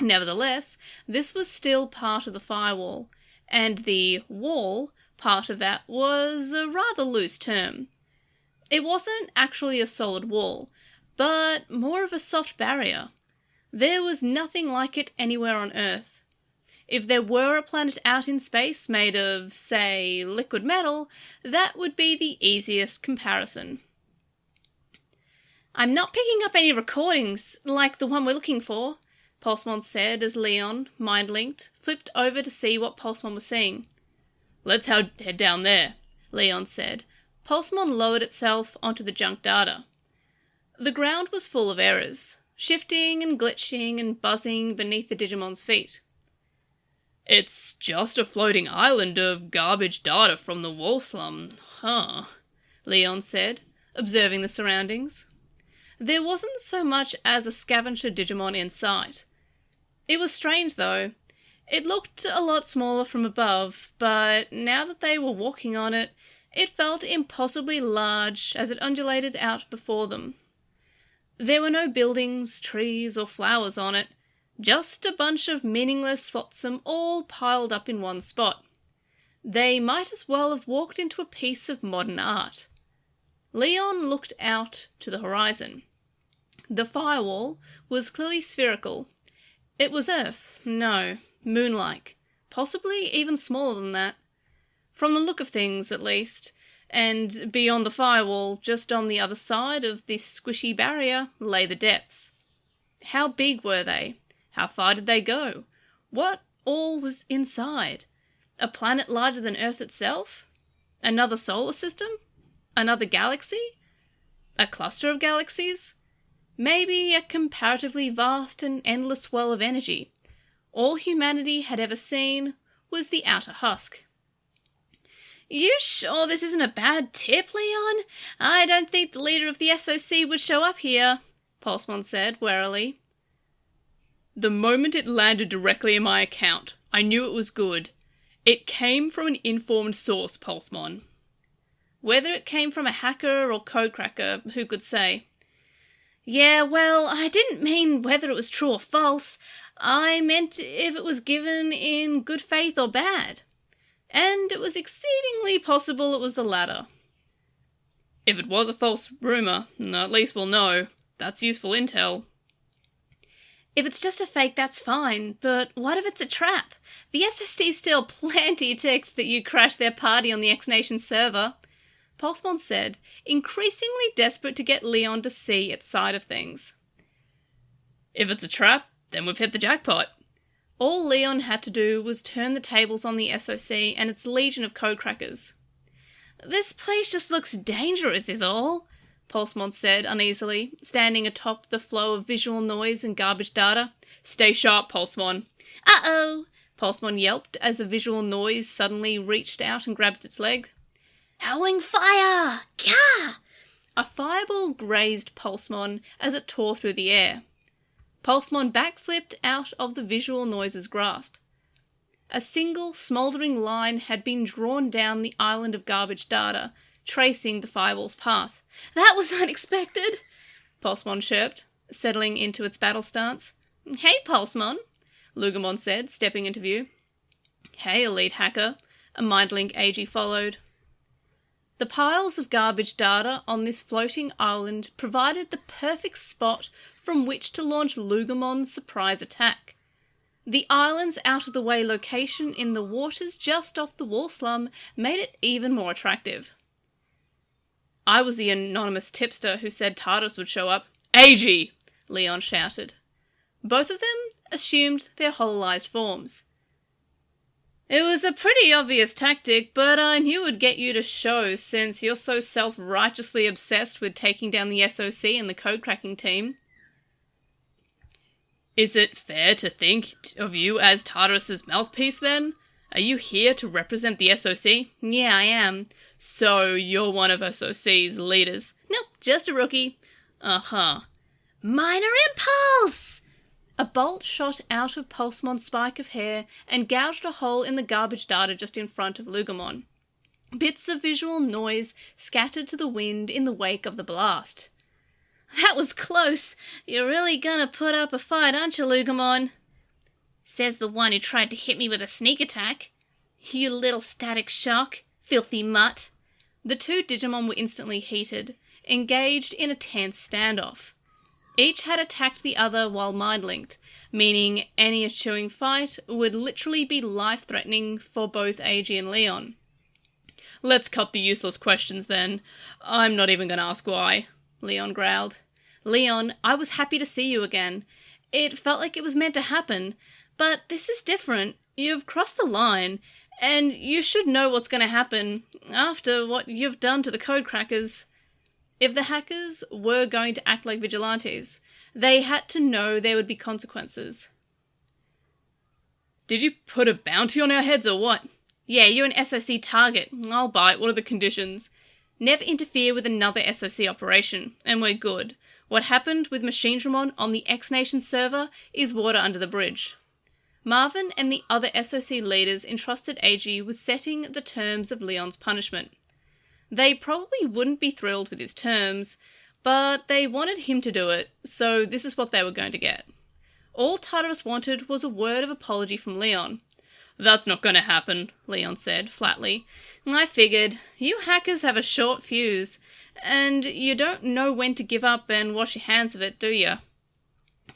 Nevertheless, this was still part of the firewall, and the wall part of that was a rather loose term. It wasn't actually a solid wall, but more of a soft barrier. There was nothing like it anywhere on Earth. If there were a planet out in space made of, say, liquid metal, that would be the easiest comparison. I'm not picking up any recordings like the one we're looking for, Pulsemon said as Leon, mind-linked, flipped over to see what Pulsemon was seeing. Let's head down there, Leon said. Pulsemon lowered itself onto the junk data. The ground was full of errors, shifting and glitching and buzzing beneath the Digimon's feet. It's just a floating island of garbage data from the War Slum, huh? Leon said, observing the surroundings. There wasn't so much as a scavenger Digimon in sight. It was strange, though. It looked a lot smaller from above, but now that they were walking on it, it felt impossibly large as it undulated out before them. There were no buildings, trees, or flowers on it, just a bunch of meaningless flotsam all piled up in one spot. They might as well have walked into a piece of modern art. Leon looked out to the horizon. The firewall was clearly spherical. It was Earth, no, moon-like, possibly even smaller than that. From the look of things, at least, and beyond the firewall, just on the other side of this squishy barrier, lay the depths. How big were they? How far did they go? What all was inside? A planet larger than Earth itself? Another solar system? Another galaxy? A cluster of galaxies? Maybe a comparatively vast and endless well of energy. All humanity had ever seen was the outer husk. You sure this isn't a bad tip, Leon? I don't think the leader of the SOC would show up here, Pulsemon said warily. The moment it landed directly in my account, I knew it was good. It came from an informed source, Pulsemon. Whether it came from a hacker or codecracker, who could say? Yeah, well, I didn't mean whether it was true or false. I meant if it was given in good faith or bad. And it was exceedingly possible it was the latter. If it was a false rumour, at least we'll know. That's useful intel. If it's just a fake, that's fine, but what if it's a trap? The SOC's still plenty ticked that you crashed their party on the X-Nation server, Pulsemon said, increasingly desperate to get Leon to see its side of things. If it's a trap, then we've hit the jackpot. All Leon had to do was turn the tables on the SOC and its legion of codecrackers. This place just looks dangerous is all, Pulsemon said uneasily, standing atop the flow of visual noise and garbage data. Stay sharp, Pulsemon. Uh-oh, Pulsemon yelped as the visual noise suddenly reached out and grabbed its leg. Howling fire! Gah! A fireball grazed Pulsemon as it tore through the air. Pulsemon backflipped out of the visual noise's grasp. A single smouldering line had been drawn down the island of garbage data, tracing the fireball's path. That was unexpected, Pulsemon chirped, settling into its battle stance. Hey, Pulsemon, Lugomon said, stepping into view. Hey, elite hacker, a mindlink AG followed. The piles of garbage data on this floating island provided the perfect spot from which to launch Lugomon's surprise attack. The island's out-of-the-way location in the waters just off the wall slum made it even more attractive. I was the anonymous tipster who said Tartarus would show up. AG! Leon shouted. Both of them assumed their hololized forms. It was a pretty obvious tactic, but I knew it would get you to show since you're so self-righteously obsessed with taking down the SOC and the code-cracking team. Is it fair to think of you as Tartarus's mouthpiece, then? Are you here to represent the SOC? Yeah, I am. So, you're one of SOC's leaders? Nope, just a rookie. Uh-huh. Minor impulse! A bolt shot out of Pulsemon's spike of hair and gouged a hole in the garbage data just in front of Lugomon. Bits of visual noise scattered to the wind in the wake of the blast. That was close. You're really gonna put up a fight, aren't you, Lugomon? Says the one who tried to hit me with a sneak attack. You little static shock, filthy mutt. The two Digimon were instantly heated, engaged in a tense standoff. Each had attacked the other while mind-linked, meaning any ensuing fight would literally be life-threatening for both AG and Leon. Let's cut the useless questions then. I'm not even gonna ask why, Leon growled. Leon, I was happy to see you again. It felt like it was meant to happen, but this is different. You've crossed the line, and you should know what's going to happen after what you've done to the codecrackers. If the hackers were going to act like vigilantes, they had to know there would be consequences. Did you put a bounty on our heads or what? Yeah, you're an SOC target. I'll bite. What are the conditions? Never interfere with another SOC operation, and we're good. What happened with Machinedramon on the X-Nation server is water under the bridge. Marvin and the other SOC leaders entrusted AG with setting the terms of Leon's punishment. They probably wouldn't be thrilled with his terms, but they wanted him to do it, so this is what they were going to get. All Tartarus wanted was a word of apology from Leon. That's not going to happen, Leon said, flatly. I figured. You hackers have a short fuse, and you don't know when to give up and wash your hands of it, do you?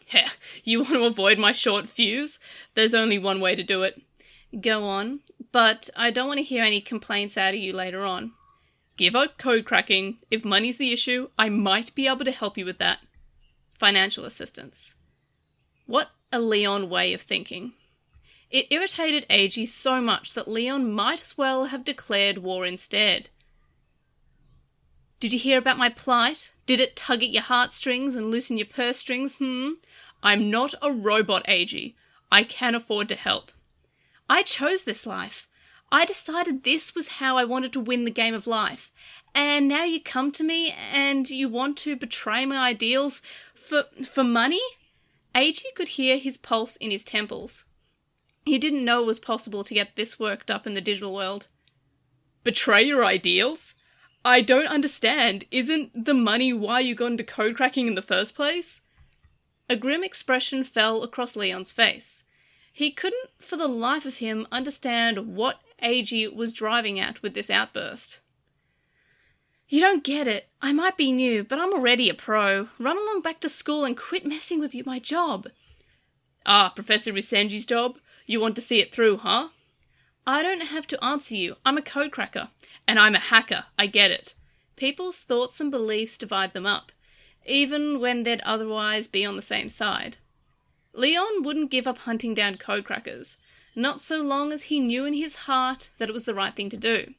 Heh, you want to avoid my short fuse? There's only one way to do it. Go on, but I don't want to hear any complaints out of you later on. Give up code cracking. If money's the issue, I might be able to help you with that. Financial assistance. What a Leon way of thinking. It irritated AG so much that Leon might as well have declared war instead. Did you hear about my plight? Did it tug at your heartstrings and loosen your purse strings, I'm not a robot, AG. I can afford to help. I chose this life. I decided this was how I wanted to win the game of life. And now you come to me and you want to betray my ideals for money? AG could hear his pulse in his temples. He didn't know it was possible to get this worked up in the digital world. Betray your ideals? I don't understand. Isn't the money why you got into code cracking in the first place? A grim expression fell across Leon's face. He couldn't, for the life of him, understand what AG was driving at with this outburst. You don't get it. I might be new, but I'm already a pro. Run along back to school and quit messing with my job. Ah, Professor Risenji's job? You want to see it through, huh? I don't have to answer you. I'm a code cracker. And I'm a hacker. I get it. People's thoughts and beliefs divide them up, even when they'd otherwise be on the same side. Leon wouldn't give up hunting down code crackers, not so long as he knew in his heart that it was the right thing to do.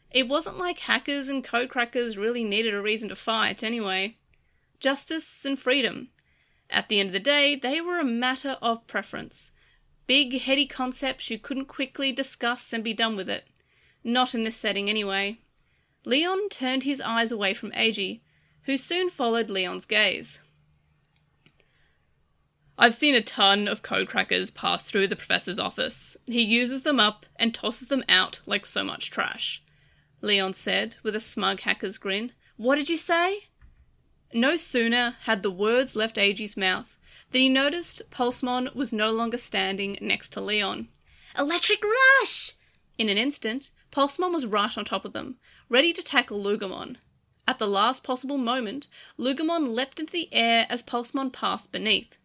It wasn't like hackers and code crackers really needed a reason to fight anyway. Justice and freedom. At the end of the day, they were a matter of preference. Big, heady concepts you couldn't quickly discuss and be done with it. Not in this setting anyway. Leon turned his eyes away from AG, who soon followed Leon's gaze. I've seen a ton of code crackers pass through the professor's office. He uses them up and tosses them out like so much trash. Leon said, with a smug hacker's grin. What did you say? No sooner had the words left AG's mouth than he noticed Pulsemon was no longer standing next to Leon. Electric rush! In an instant, Pulsemon was right on top of them, ready to tackle Lugamon. At the last possible moment, Lugamon leapt into the air as Pulsemon passed beneath.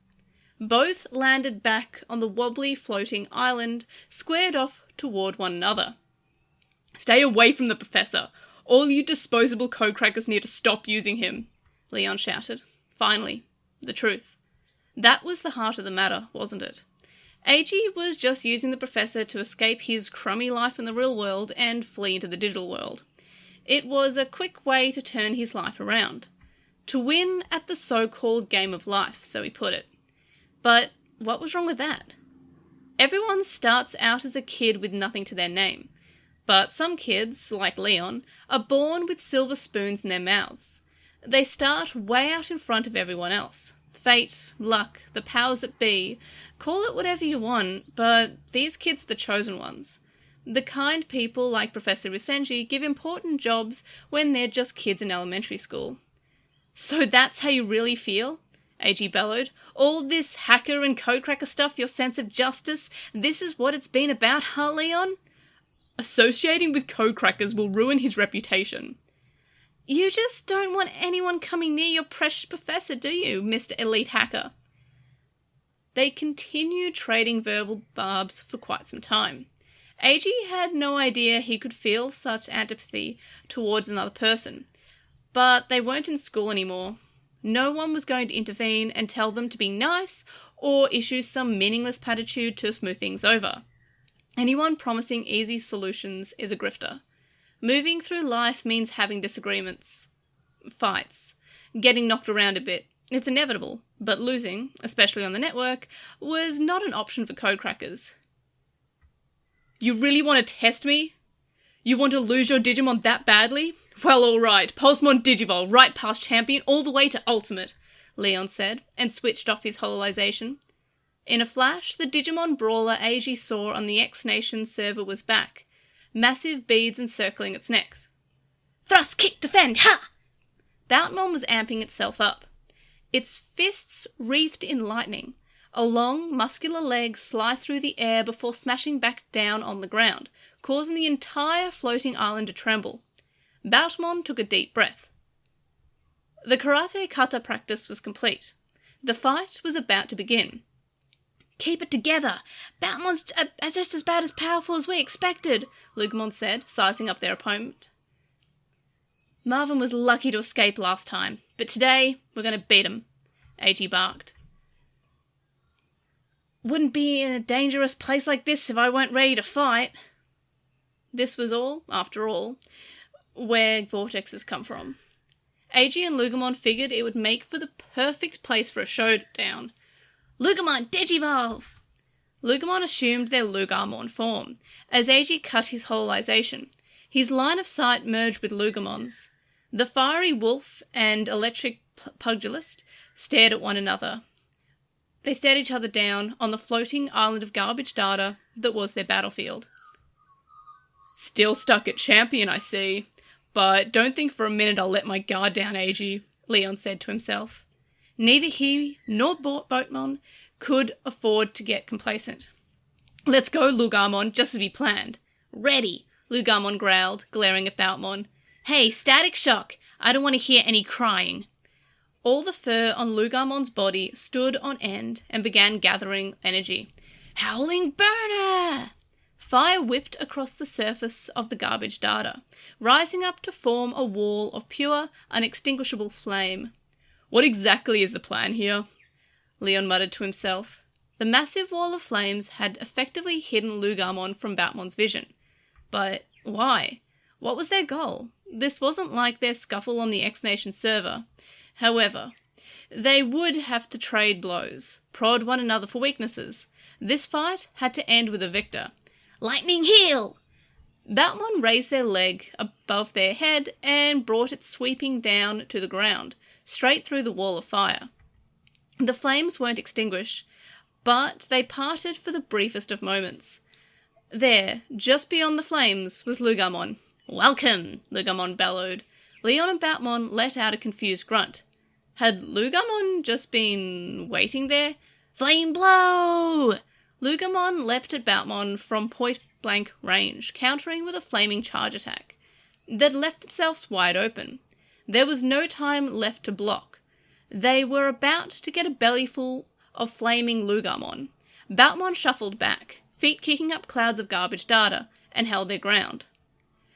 Both landed back on the wobbly floating island, squared off toward one another. Stay away from the professor. All you disposable code crackers need to stop using him, Leon shouted. Finally, the truth. That was the heart of the matter, wasn't it? AG was just using the professor to escape his crummy life in the real world and flee into the digital world. It was a quick way to turn his life around. To win at the so-called game of life, so he put it. But what was wrong with that? Everyone starts out as a kid with nothing to their name. But some kids, like Leon, are born with silver spoons in their mouths. They start way out in front of everyone else. Fate, luck, the powers that be, call it whatever you want, but these kids are the chosen ones. The kind people like Professor Risenji give important jobs when they're just kids in elementary school. So that's how you really feel? AG bellowed. All this hacker and code cracker stuff, your sense of justice, this is what it's been about, huh, Leon? Associating with code crackers will ruin his reputation. You just don't want anyone coming near your precious professor, do you, Mr. Elite Hacker? They continued trading verbal barbs for quite some time. AG had no idea he could feel such antipathy towards another person, but they weren't in school anymore. No one was going to intervene and tell them to be nice or issue some meaningless platitude to smooth things over. Anyone promising easy solutions is a grifter. Moving through life means having disagreements, fights, getting knocked around a bit. It's inevitable, but losing, especially on the network, was not an option for code crackers. You really want to test me? You want to lose your Digimon that badly? Well, alright, Pulsemon Digivol, right past champion, all the way to ultimate, Leon said, and switched off his hololization. In a flash, the Digimon brawler AG saw on the X-Nation server was back, massive beads encircling its neck. Thrust, kick, defend, ha! Boutmon was amping itself up. Its fists wreathed in lightning. A long, muscular leg sliced through the air before smashing back down on the ground, causing the entire floating island to tremble. Boutmon took a deep breath. The karate kata practice was complete. The fight was about to begin. "Keep it together! Boutmon's just as bad as powerful as we expected," Lugmon said, sizing up their opponent. "Marvin was lucky to escape last time, but today we're going to beat him," Eiji barked. "Wouldn't be in a dangerous place like this if I weren't ready to fight." This was all, after all, where vortexes come from. Eiji and Lugmon figured it would make for the perfect place for a showdown. "Lugmon, Digivolve!" Lugmon assumed their Lugarmon form, as Eiji cut his hololization. His line of sight merged with Lugamon's. The fiery wolf and electric pugilist stared at one another. They stared each other down on the floating island of garbage data that was their battlefield. "Still stuck at champion, I see. But don't think for a minute I'll let my guard down, Eiji," Leon said to himself. Neither he nor Boatmon could afford to get complacent. "Let's go, Lugarmon, just as we planned." "Ready," Lugarmon growled, glaring at Boutmon. "Hey, static shock! I don't want to hear any crying." All the fur on Lugarmon's body stood on end and began gathering energy. "Howling burner!" Fire whipped across the surface of the garbage data, rising up to form a wall of pure, unextinguishable flame. "What exactly is the plan here?" Leon muttered to himself. The massive wall of flames had effectively hidden Lugarmon from Boutmon's vision. But why? What was their goal? This wasn't like their scuffle on the X-Nation server. However, they would have to trade blows, prod one another for weaknesses. This fight had to end with a victor. "Lightning heel!" Boutmon raised their leg above their head and brought it sweeping down to the ground, straight through the wall of fire. The flames weren't extinguished, but they parted for the briefest of moments. There, just beyond the flames, was Lugarmon. "Welcome!" Lugarmon bellowed. Leon and Boutmon let out a confused grunt. Had Lugarmon just been waiting there? "Flame blow!" Lugarmon leapt at Boutmon from point-blank range, countering with a flaming charge attack. They'd left themselves wide open. There was no time left to block. They were about to get a bellyful of flaming Lugarmon. Boutmon shuffled back, feet kicking up clouds of garbage data, and held their ground.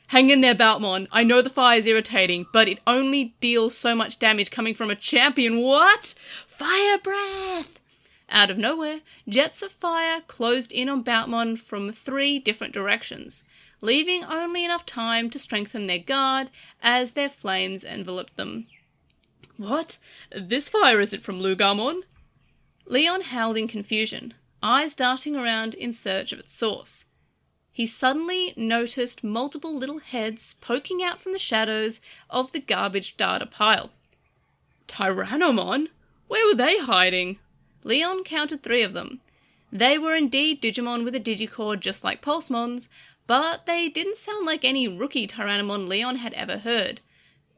"Hang in there, Boutmon. I know the fire's irritating, but it only deals so much damage coming from a champion." "What?" "Fire breath!" Out of nowhere, jets of fire closed in on Boutmon from 3 different directions, leaving only enough time to strengthen their guard as their flames enveloped them. "What? This fire isn't from Lugarmon?" Leon howled in confusion, eyes darting around in search of its source. He suddenly noticed multiple little heads poking out from the shadows of the garbage data pile. "Tyrannomon? Where were they hiding?" Leon counted 3 of them. They were indeed Digimon with a digicord just like Pulsemon's, but they didn't sound like any rookie Tyrannomon Leon had ever heard.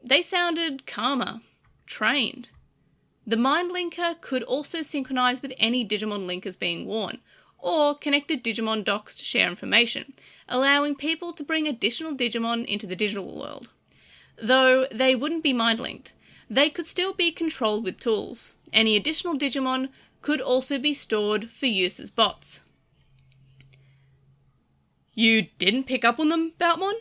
They sounded calmer, trained. The Mind Linker could also synchronize with any Digimon linkers being worn, or connected Digimon docks to share information, allowing people to bring additional Digimon into the digital world. Though they wouldn't be mind-linked, they could still be controlled with tools. Any additional Digimon could also be stored for use as bots. "You didn't pick up on them, Boutmon?"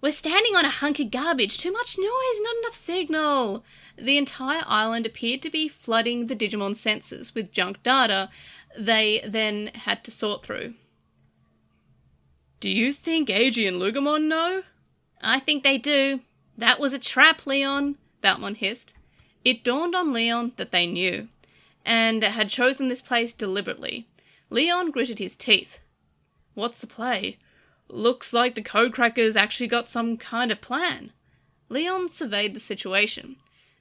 "We're standing on a hunk of garbage. Too much noise, not enough signal." The entire island appeared to be flooding the Digimon sensors with junk data they then had to sort through. "Do you think Eiji and Lugarmon know?" "I think they do." "That was a trap, Leon," Boutmon hissed. It dawned on Leon that they knew, and had chosen this place deliberately. Leon gritted his teeth. "What's the play? Looks like the Codecrackers actually got some kind of plan." Leon surveyed the situation.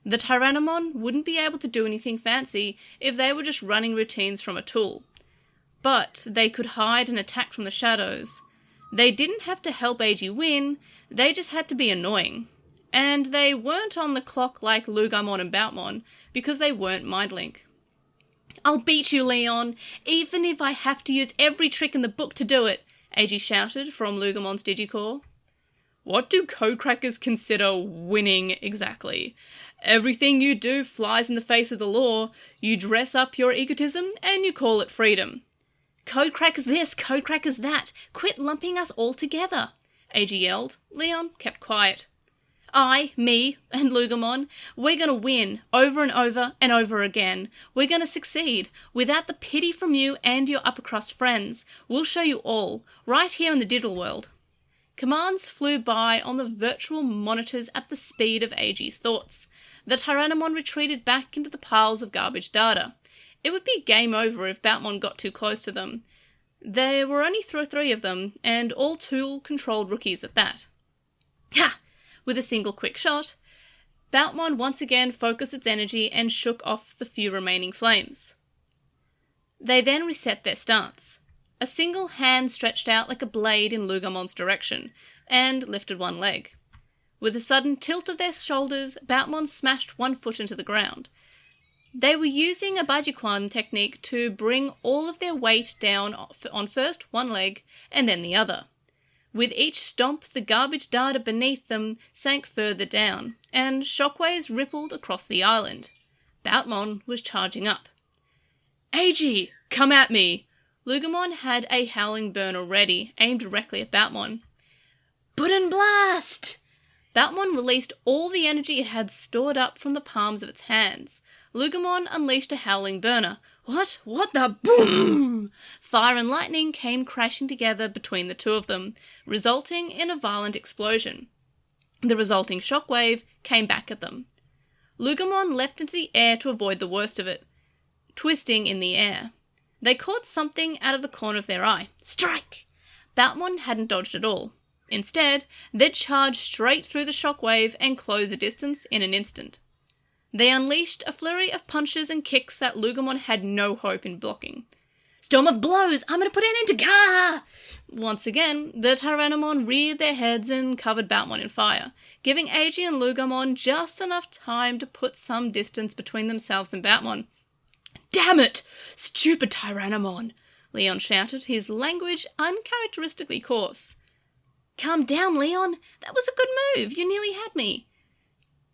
The Tyrannomon wouldn't be able to do anything fancy if they were just running routines from a tool. But they could hide and attack from the shadows. They didn't have to help Eiji win, they just had to be annoying. And they weren't on the clock like Lugarmon and Boutmon, because they weren't Mindlink. I'll beat you, Leon, even if I have to use every trick in the book to do it, Eiji shouted from Lugamon's Digicore. What do codecrackers consider winning exactly? Everything you do flies in the face of the law, you dress up your egotism, and you call it freedom. Codecrackers this, codecrackers that, quit lumping us all together, Eiji yelled. Leon kept quiet. Me, and Lugamon, we're gonna win, over and over and over again. We're gonna succeed, without the pity from you and your upper crust friends. We'll show you all, right here in the digital world. Commands flew by on the virtual monitors at the speed of Eiji's thoughts. The Tyrannomon retreated back into the piles of garbage data. It would be game over if Batmon got too close to them. There were only three of them, and all tool-controlled rookies at that. Ha! With a single quick shot, Batmon once again focused its energy and shook off the few remaining flames. They then reset their stance. A single hand stretched out like a blade in Lugamon's direction, and lifted one leg. With a sudden tilt of their shoulders, Batmon smashed one foot into the ground. They were using a Bajikwan technique to bring all of their weight down on first one leg and then the other. With each stomp, the garbage data beneath them sank further down, and shockwaves rippled across the island. Batmon was charging up. Eiji, come at me! Lugamon had a howling burner ready, aimed directly at Batmon. Button blast! Batmon released all the energy it had stored up from the palms of its hands. Lugamon unleashed a howling burner. What the boom! Fire and lightning came crashing together between the two of them, resulting in a violent explosion. The resulting shockwave came back at them. Lugamon leapt into the air to avoid the worst of it, twisting in the air. They caught something out of the corner of their eye. Strike! Batmon hadn't dodged at all. Instead, they'd charged straight through the shockwave and closed the distance in an instant. They unleashed a flurry of punches and kicks that Lugamon had no hope in blocking. Storm of blows! I'm gonna put an end to Gah! Once again, the Tyrannomon reared their heads and covered Batmon in fire, giving Eiji and Lugamon just enough time to put some distance between themselves and Batmon. Damn it! Stupid Tyrannomon! Leon shouted, his language uncharacteristically coarse. Calm down, Leon. That was a good move. You nearly had me.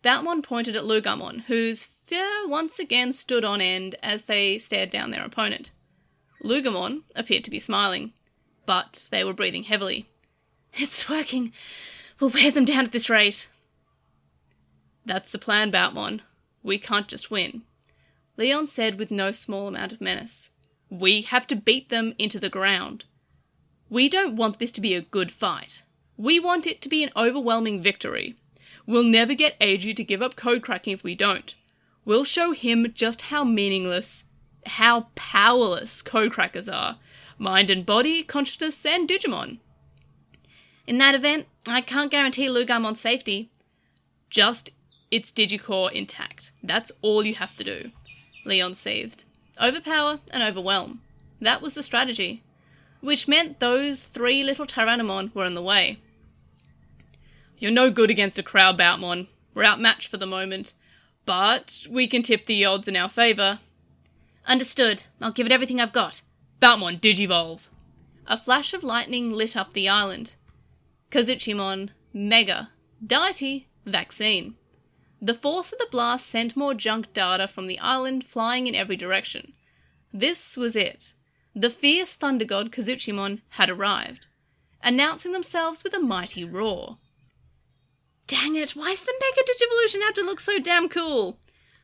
Batmon pointed at Lugamon, whose fur once again stood on end as they stared down their opponent. Lugamon appeared to be smiling, but they were breathing heavily. It's working. We'll wear them down at this rate. That's the plan, Batmon. We can't just win. Leon said with no small amount of menace. We have to beat them into the ground. We don't want this to be a good fight. We want it to be an overwhelming victory. We'll never get Eiji to give up code cracking if we don't. We'll show him just how meaningless, how powerless code crackers are. Mind and body, consciousness, and Digimon. In that event, I can't guarantee Lugamon's safety. Just its Digicore intact. That's all you have to do. Leon seethed. Overpower and overwhelm. That was the strategy. Which meant those three little Tyrannomon were in the way. You're no good against a crowd, Batmon. We're outmatched for the moment. But we can tip the odds in our favour. Understood. I'll give it everything I've got. Batmon, Digivolve. A flash of lightning lit up the island. Kazuchimon, Mega, Deity, Vaccine. The force of the blast sent more junk data from the island flying in every direction. This was it. The fierce thunder god Kazuchimon had arrived, announcing themselves with a mighty roar. Dang it, why's the Mega Digivolution have to look so damn cool?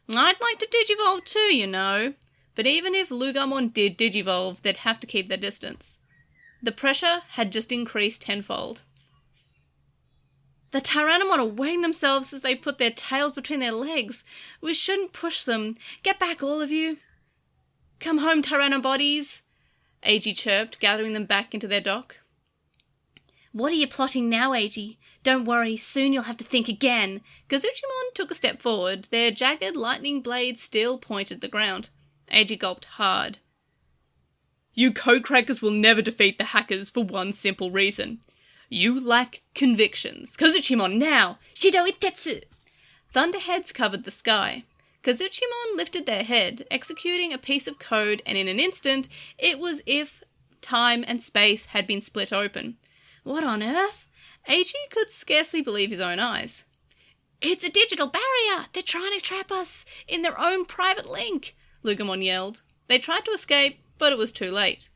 I'd like to Digivolve too, you know. But even if Lugamon did Digivolve, they'd have to keep their distance. The pressure had just increased tenfold. The Tyrannomon are weighing themselves as they put their tails between their legs. We shouldn't push them. Get back, all of you. Come home, Tyrannobodies, Eiji chirped, gathering them back into their dock. What are you plotting now, Eiji? Don't worry, soon you'll have to think again. Kazuchimon took a step forward, their jagged lightning blades still pointed at the ground. Eiji gulped hard. You codecrackers will never defeat the hackers for one simple reason. You lack convictions. Kazuchimon, now! Shido Itetsu! Thunderheads covered the sky. Kazuchimon lifted their head, executing a piece of code, and in an instant, it was as if time and space had been split open. What on earth? Eiji could scarcely believe his own eyes. It's a digital barrier! They're trying to trap us in their own private link! Lugomon yelled. They tried to escape, but it was too late.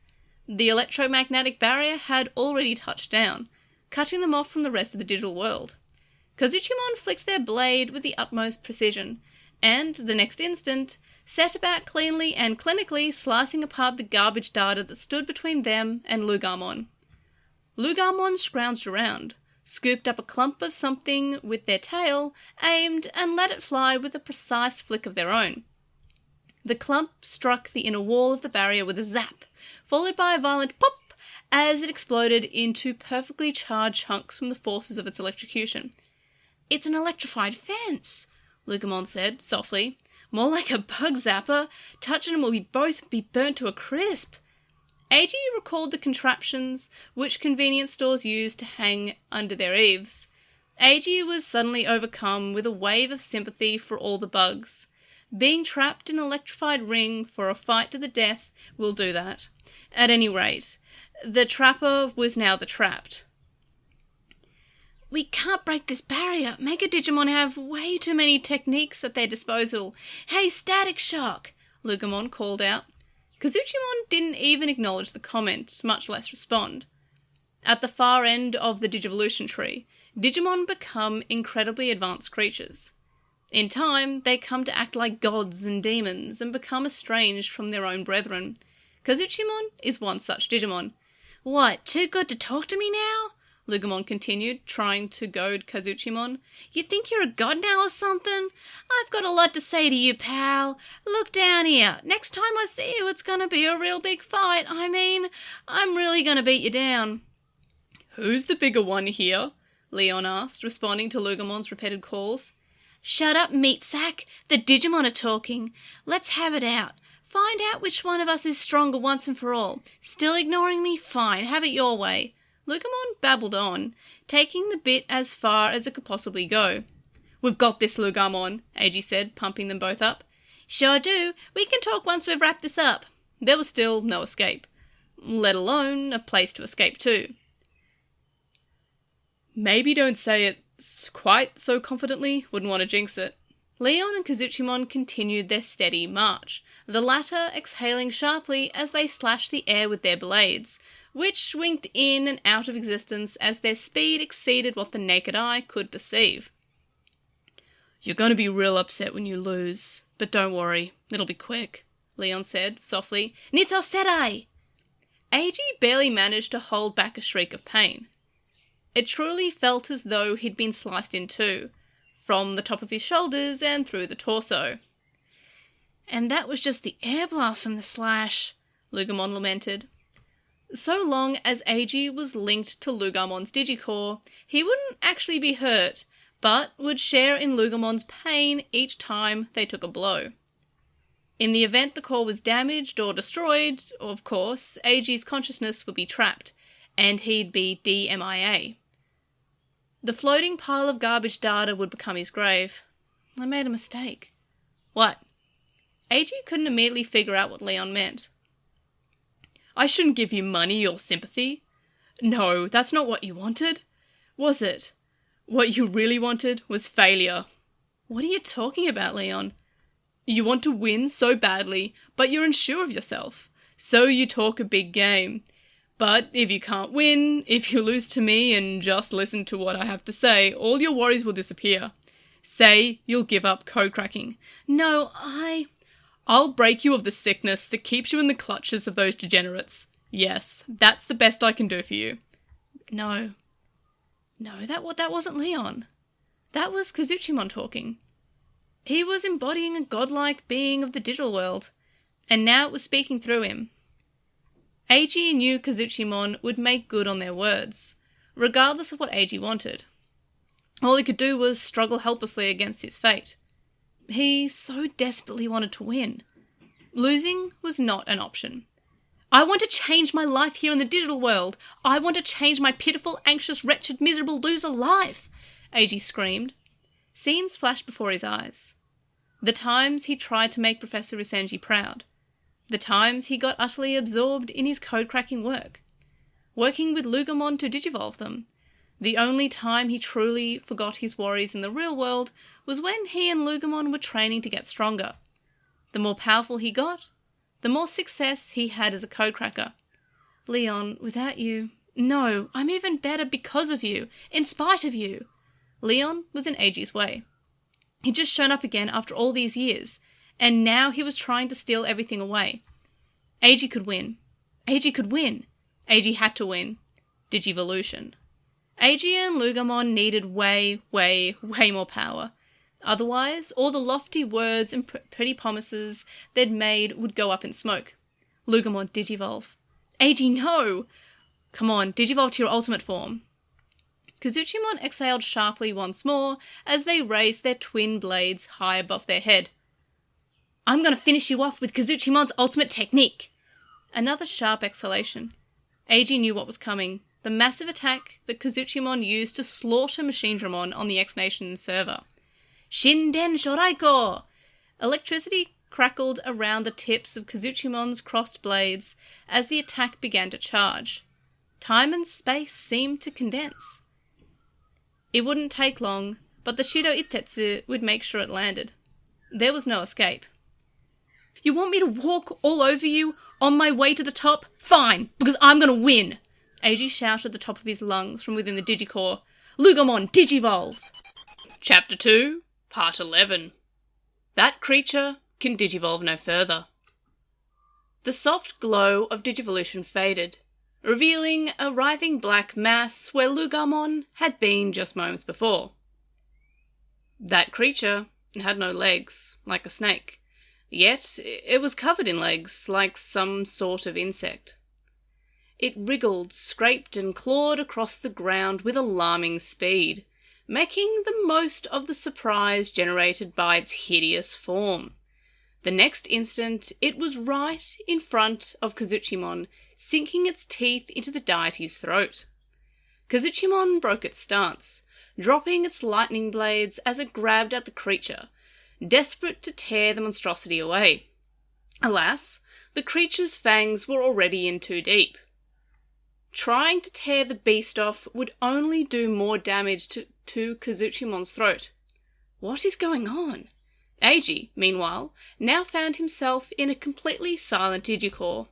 The electromagnetic barrier had already touched down, cutting them off from the rest of the digital world. Kazuchimon flicked their blade with the utmost precision, and, the next instant, set about cleanly and clinically slicing apart the garbage data that stood between them and Lugamon. Lugamon scrounged around, scooped up a clump of something with their tail, aimed, and let it fly with a precise flick of their own. The clump struck the inner wall of the barrier with a zap, followed by a violent pop as it exploded into perfectly charged chunks from the forces of its electrocution. It's an electrified fence, Lugamon said, softly. More like a bug zapper. Touching them will both be burnt to a crisp. Eiji recalled the contraptions which convenience stores used to hang under their eaves. Eiji was suddenly overcome with a wave of sympathy for all the bugs. Being trapped in an electrified ring for a fight to the death will do that. At any rate, the trapper was now the trapped. We can't break this barrier. Mega Digimon have way too many techniques at their disposal. Hey, Static Shock! Lugamon called out. Kazuchimon didn't even acknowledge the comment, much less respond. At the far end of the Digivolution tree, Digimon become incredibly advanced creatures. In time, they come to act like gods and demons and become estranged from their own brethren. Kazuchimon is one such Digimon. What, too good to talk to me now? Lugamon continued, trying to goad Kazuchimon. You think you're a god now or something? I've got a lot to say to you, pal. Look down here. Next time I see you, it's gonna be a real big fight. I mean, I'm really gonna beat you down. Who's the bigger one here? Leon asked, responding to Lugamon's repeated calls. Shut up, meat sack. The Digimon are talking. Let's have it out. Find out which one of us is stronger once and for all. Still ignoring me? Fine, have it your way. Lugamon babbled on, taking the bit as far as it could possibly go. We've got this, Lugamon, Eiji said, pumping them both up. Sure do. We can talk once we've wrapped this up. There was still no escape, let alone a place to escape to. Maybe don't say it quite so confidently, wouldn't want to jinx it. Leon and Kazuchimon continued their steady march, the latter exhaling sharply as they slashed the air with their blades, which winked in and out of existence as their speed exceeded what the naked eye could perceive. You're going to be real upset when you lose, but don't worry, it'll be quick, Leon said, softly. Nito serai! Eiji barely managed to hold back a shriek of pain. It truly felt as though he'd been sliced in two, from the top of his shoulders and through the torso. And that was just the air blast from the slash, Lugamon lamented. So long as Eiji was linked to Lugamon's Digicore, he wouldn't actually be hurt, but would share in Lugamon's pain each time they took a blow. In the event the core was damaged or destroyed, of course, Eiji's consciousness would be trapped, and he'd be DMIA. The floating pile of garbage data would become his grave. I made a mistake. What? Eiji couldn't immediately figure out what Leon meant. I shouldn't give you money or sympathy. No, that's not what you wanted. Was it? What you really wanted was failure. What are you talking about, Leon? You want to win so badly, but you're unsure of yourself. So you talk a big game. But if you can't win, if you lose to me and just listen to what I have to say, all your worries will disappear. Say you'll give up code cracking. No, I'll break you of the sickness that keeps you in the clutches of those degenerates. Yes, that's the best I can do for you. No, that wasn't Leon. That was Kazuchimon talking. He was embodying a godlike being of the digital world, and now it was speaking through him. Eiji knew Kazuchimon would make good on their words, regardless of what Eiji wanted. All he could do was struggle helplessly against his fate. He so desperately wanted to win. Losing was not an option. I want to change my life here in the digital world. I want to change my pitiful, anxious, wretched, miserable loser life, Eiji screamed. Scenes flashed before his eyes. The times he tried to make Professor Usenji proud. The times he got utterly absorbed in his code-cracking work. Working with Lugomon to digivolve them. The only time he truly forgot his worries in the real world was when he and Lugomon were training to get stronger. The more powerful he got, the more success he had as a codecracker. Leon, without you... No, I'm even better because of you, in spite of you. Leon was in Eiji's way. He'd just shown up again after all these years, and now he was trying to steal everything away. Eiji could win. Eiji could win. Eiji had to win. Digivolution. Eiji and Lugomon needed way more power. Otherwise, all the lofty words and pretty promises they'd made would go up in smoke. Lugomon, digivolve. Eiji, no! Come on, digivolve to your ultimate form. Kazuchimon exhaled sharply once more as they raised their twin blades high above their head. I'm going to finish you off with Kazuchimon's ultimate technique. Another sharp exhalation. Eiji knew what was coming. The massive attack that Kazuchimon used to slaughter Machine Dramon on the X-Nation server. Shinden Shoraiko! Electricity crackled around the tips of Kazuchimon's crossed blades as the attack began to charge. Time and space seemed to condense. It wouldn't take long, but the Shido Itetsu would make sure it landed. There was no escape. You want me to walk all over you on my way to the top? Fine, because I'm gonna win! Eiji shouted at the top of his lungs from within the Digicore. Lugomon, digivolve! Chapter 2, Part 11. That creature can digivolve no further. The soft glow of digivolution faded, revealing a writhing black mass where Lugomon had been just moments before. That creature had no legs, like a snake, yet it was covered in legs, like some sort of insect. It wriggled, scraped and clawed across the ground with alarming speed, making the most of the surprise generated by its hideous form. The next instant, it was right in front of Kazuchimon, sinking its teeth into the deity's throat. Kazuchimon broke its stance, dropping its lightning blades as it grabbed at the creature, desperate to tear the monstrosity away. Alas, the creature's fangs were already in too deep. Trying to tear the beast off would only do more damage to Kazuchimon's throat. What is going on? Eiji, meanwhile, now found himself in a completely silent Digicore.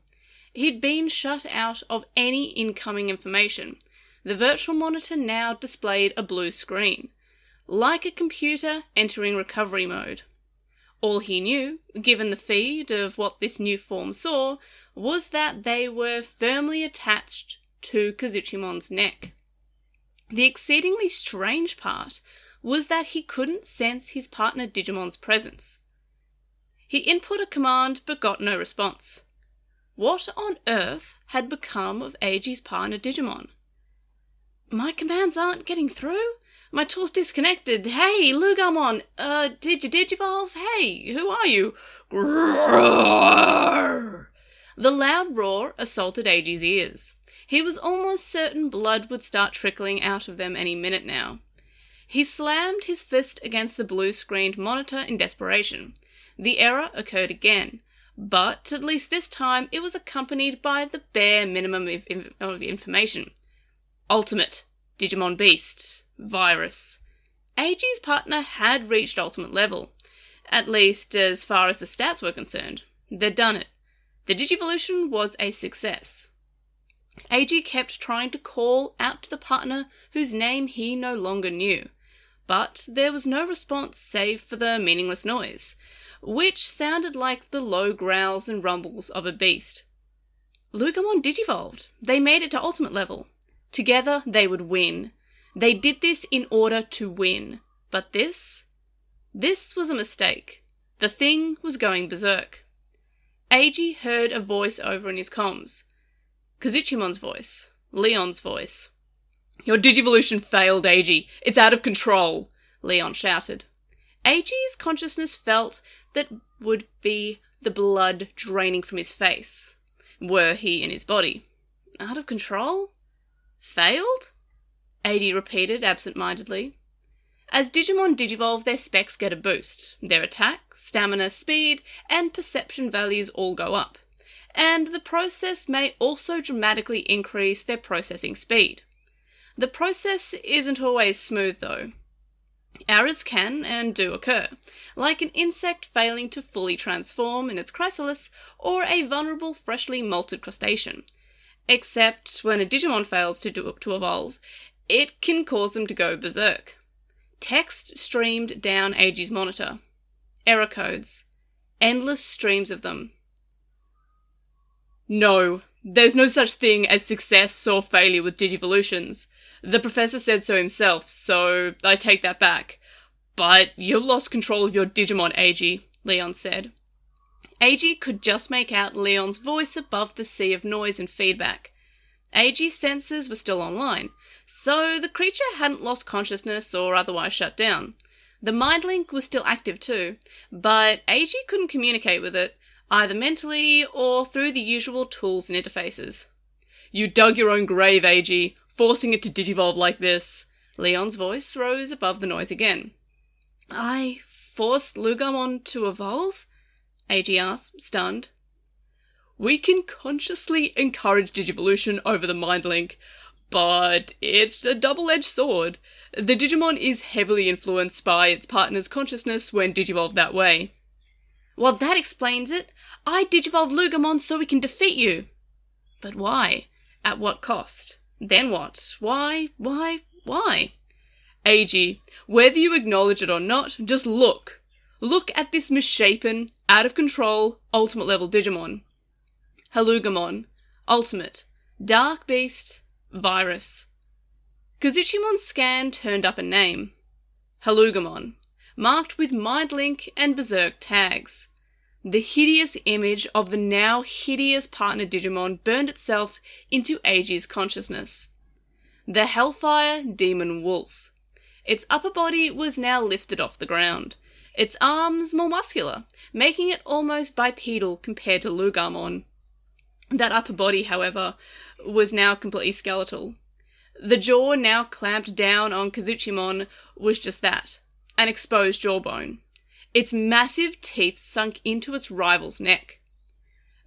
He'd been shut out of any incoming information. The virtual monitor now displayed a blue screen, like a computer entering recovery mode. All he knew, given the feed of what this new form saw, was that they were firmly attached to Kazuchimon's neck. The exceedingly strange part was that he couldn't sense his partner Digimon's presence. He input a command but got no response. What on earth had become of Eiji's partner Digimon? My commands aren't getting through? My tool's disconnected. Hey, Lugomon! Did you digivolve? Hey, who are you? Grrrr! The loud roar assaulted Eiji's ears. He was almost certain blood would start trickling out of them any minute now. He slammed his fist against the blue-screened monitor in desperation. The error occurred again, but at least this time it was accompanied by the bare minimum of information. Ultimate, Digimon Beast, Virus. Eiji's partner had reached ultimate level, at least as far as the stats were concerned. They'd done it. The Digivolution was a success. Eiji kept trying to call out to the partner whose name he no longer knew, but there was no response save for the meaningless noise, which sounded like the low growls and rumbles of a beast. Lugomon digivolved. They made it to ultimate level. Together they would win. They did this in order to win. But this was a mistake. The thing was going berserk. Eiji heard a voice over in his comms. Kazuchimon's voice. Leon's voice. Your Digivolution failed, Eiji. It's out of control, Leon shouted. Eiji's consciousness felt that would be the blood draining from his face, were he in his body. Out of control? Failed? Eiji repeated absent-mindedly. As Digimon digivolve, their specs get a boost. Their attack, stamina, speed, and perception values all go up. And the process may also dramatically increase their processing speed. The process isn't always smooth though. Errors can and do occur, like an insect failing to fully transform in its chrysalis or a vulnerable freshly molted crustacean. Except when a Digimon fails to evolve, it can cause them to go berserk. Text streamed down Eiji's monitor. Error codes. Endless streams of them. No, there's no such thing as success or failure with Digivolutions. The professor said so himself, so I take that back. But you've lost control of your Digimon, Eiji, Leon said. Eiji could just make out Leon's voice above the sea of noise and feedback. Eiji's senses were still online, so the creature hadn't lost consciousness or otherwise shut down. The mind link was still active too, but Eiji couldn't communicate with it, either mentally or through the usual tools and interfaces. You dug your own grave, Eiji, forcing it to digivolve like this. Leon's voice rose above the noise again. I forced Lugumon to evolve? Eiji asked, stunned. We can consciously encourage Digivolution over the mind link, but it's a double-edged sword. The Digimon is heavily influenced by its partner's consciousness when digivolved that way. Well, that explains it. I digivolved Lugumon so we can defeat you. But why? At what cost? Then what? Why? Eiji, whether you acknowledge it or not, just look. Look at this misshapen, out-of-control, ultimate-level Digimon. Halugumon, Ultimate, Dark Beast, Virus. Kazuchimon's scan turned up a name. Halugumon, marked with Mind Link and Berserk tags. The hideous image of the now hideous partner Digimon burned itself into Eiji's consciousness. The Hellfire Demon Wolf. Its upper body was now lifted off the ground, its arms more muscular, making it almost bipedal compared to Lugumon. That upper body, however, was now completely skeletal. The jaw now clamped down on Kazuchimon was just that, an exposed jawbone. Its massive teeth sunk into its rival's neck.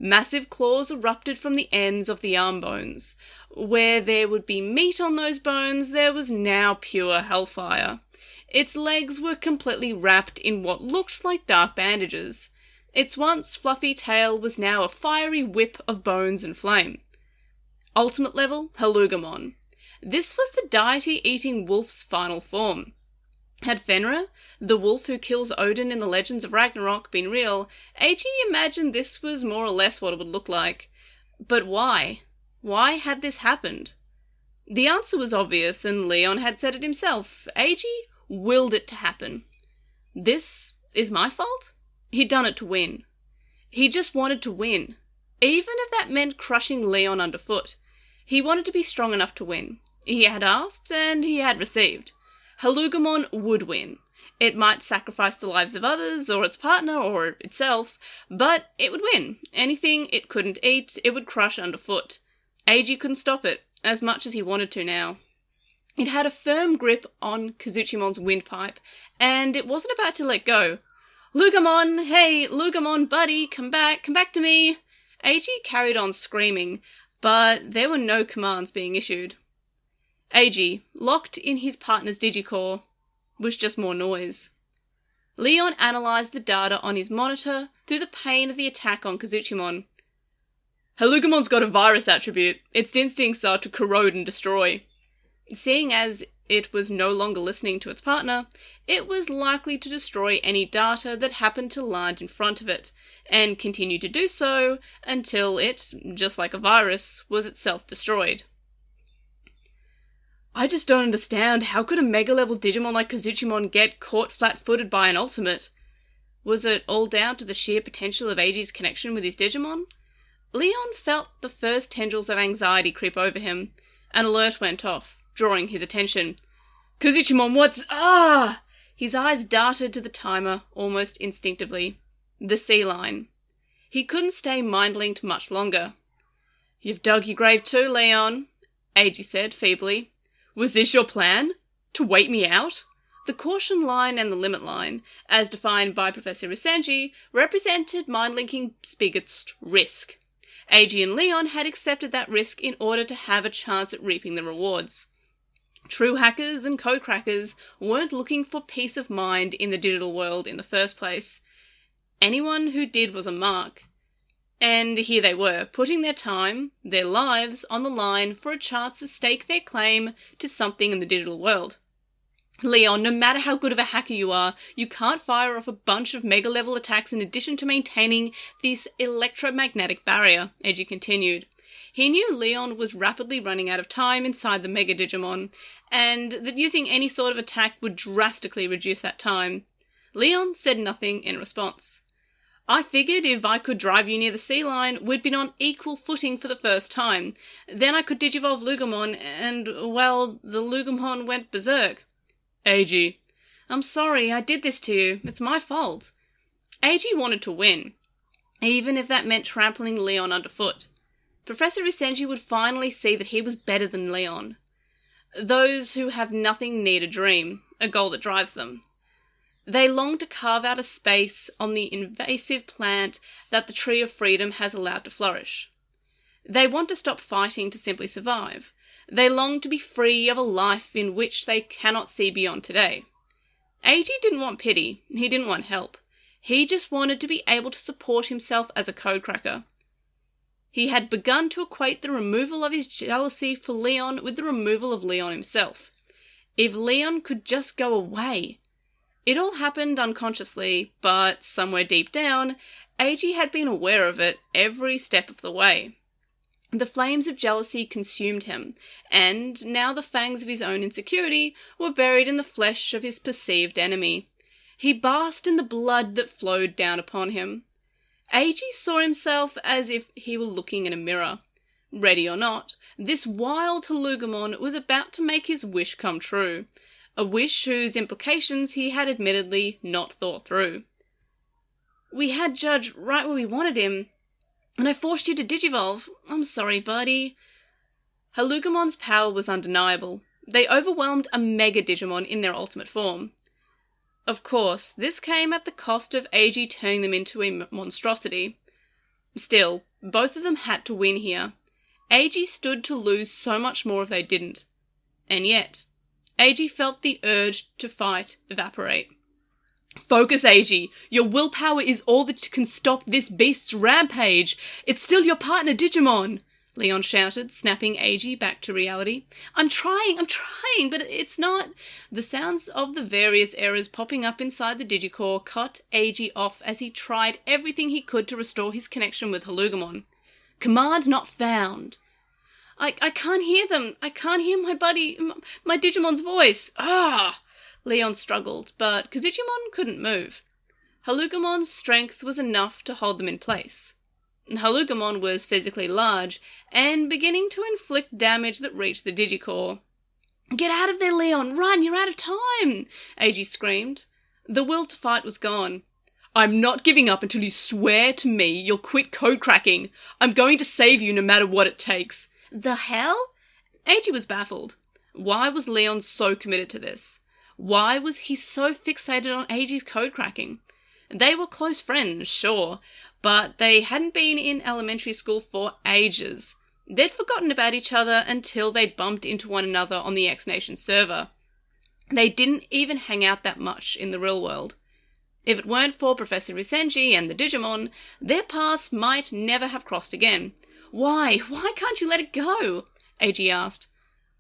Massive claws erupted from the ends of the arm bones. Where there would be meat on those bones, there was now pure hellfire. Its legs were completely wrapped in what looked like dark bandages. Its once fluffy tail was now a fiery whip of bones and flame. Ultimate level, Halugumon. This was the deity-eating wolf's final form. Had Fenrir, the wolf who kills Odin in the Legends of Ragnarok, been real, Eiji imagined this was more or less what it would look like. But why? Why had this happened? The answer was obvious, and Leon had said it himself. Eiji willed it to happen. This is my fault? He'd done it to win. He just wanted to win. Even if that meant crushing Leon underfoot. He wanted to be strong enough to win. He had asked, and he had received. Halugumon would win. It might sacrifice the lives of others, or its partner, or itself, but it would win. Anything it couldn't eat, it would crush underfoot. Eiji couldn't stop it, as much as he wanted to now. It had a firm grip on Kazuchimon's windpipe, and it wasn't about to let go. Lugumon, hey, Lugumon, buddy, come back to me. Eiji carried on screaming, but there were no commands being issued. Eiji, locked in his partner's digicore, was just more noise. Leon analysed the data on his monitor through the pain of the attack on Kazuchimon. Halugumon's got a virus attribute. Its instincts are to corrode and destroy. Seeing as it was no longer listening to its partner, it was likely to destroy any data that happened to land in front of it, and continue to do so until it, just like a virus, was itself destroyed. I just don't understand. How could a mega-level Digimon like Kazuchimon get caught flat-footed by an ultimate? Was it all down to the sheer potential of Eiji's connection with his Digimon? Leon felt the first tendrils of anxiety creep over him. An alert went off, drawing his attention. Kazuchimon, what's... Ah! His eyes darted to the timer almost instinctively. The sea line. He couldn't stay mind-linked much longer. You've dug your grave too, Leon, Eiji said feebly. Was this your plan? To wait me out? The caution line and the limit line, as defined by Professor Usenji, represented mind-linking spigots' risk. Eiji and Leon had accepted that risk in order to have a chance at reaping the rewards. True hackers and code crackers weren't looking for peace of mind in the digital world in the first place. Anyone who did was a mark. And here they were, putting their time, their lives, on the line for a chance to stake their claim to something in the digital world. Leon, no matter how good of a hacker you are, you can't fire off a bunch of mega-level attacks in addition to maintaining this electromagnetic barrier, Eiji continued. He knew Leon was rapidly running out of time inside the Mega Digimon, and that using any sort of attack would drastically reduce that time. Leon said nothing in response. I figured if I could drive you near the sea line, we'd been on equal footing for the first time. Then I could digivolve Lugumon, and, well, the Lugumon went berserk. Eiji. I'm sorry, I did this to you. It's my fault. Eiji wanted to win, even if that meant trampling Leon underfoot. Professor Usenji would finally see that he was better than Leon. Those who have nothing need a dream, a goal that drives them. They long to carve out a space on the invasive plant that the Tree of Freedom has allowed to flourish. They want to stop fighting to simply survive. They long to be free of a life in which they cannot see beyond today. Eiji didn't want pity. He didn't want help. He just wanted to be able to support himself as a codecracker. He had begun to equate the removal of his jealousy for Leon with the removal of Leon himself. If Leon could just go away. It all happened unconsciously, but somewhere deep down, Eiji had been aware of it every step of the way. The flames of jealousy consumed him, and now the fangs of his own insecurity were buried in the flesh of his perceived enemy. He basked in the blood that flowed down upon him. Eiji saw himself as if he were looking in a mirror. Ready or not, this wild Halugumon was about to make his wish come true. A wish whose implications he had admittedly not thought through. We had Judge right where we wanted him, and I forced you to digivolve. I'm sorry, buddy. Halugumon's power was undeniable. They overwhelmed a Mega Digimon in their ultimate form. Of course, this came at the cost of Eiji turning them into a monstrosity. Still, both of them had to win here. Eiji stood to lose so much more if they didn't. And yet, Eiji felt the urge to fight evaporate. Focus, Eiji. Your willpower is all that can stop this beast's rampage. It's still your partner, Digimon, Leon shouted, snapping Eiji back to reality. I'm trying, but it's not. The sounds of the various errors popping up inside the Digicore cut Eiji off as he tried everything he could to restore his connection with Halugumon. Command not found. I can't hear them. I can't hear my buddy, my Digimon's voice. Ah! Leon struggled, but Kazujimon couldn't move. Halugumon's strength was enough to hold them in place. Halugumon was physically large and beginning to inflict damage that reached the Digicore. Get out of there, Leon! Run! You're out of time! Eiji screamed. The will to fight was gone. I'm not giving up until you swear to me you'll quit code cracking. I'm going to save you no matter what it takes. The hell? Eiji was baffled. Why was Leon so committed to this? Why was he so fixated on Eiji's code cracking? They were close friends, sure, but they hadn't been in elementary school for ages. They'd forgotten about each other until they bumped into one another on the X Nation server. They didn't even hang out that much in the real world. If it weren't for Professor Usenji and the Digimon, their paths might never have crossed again. Why? Why can't you let it go? Eiji asked.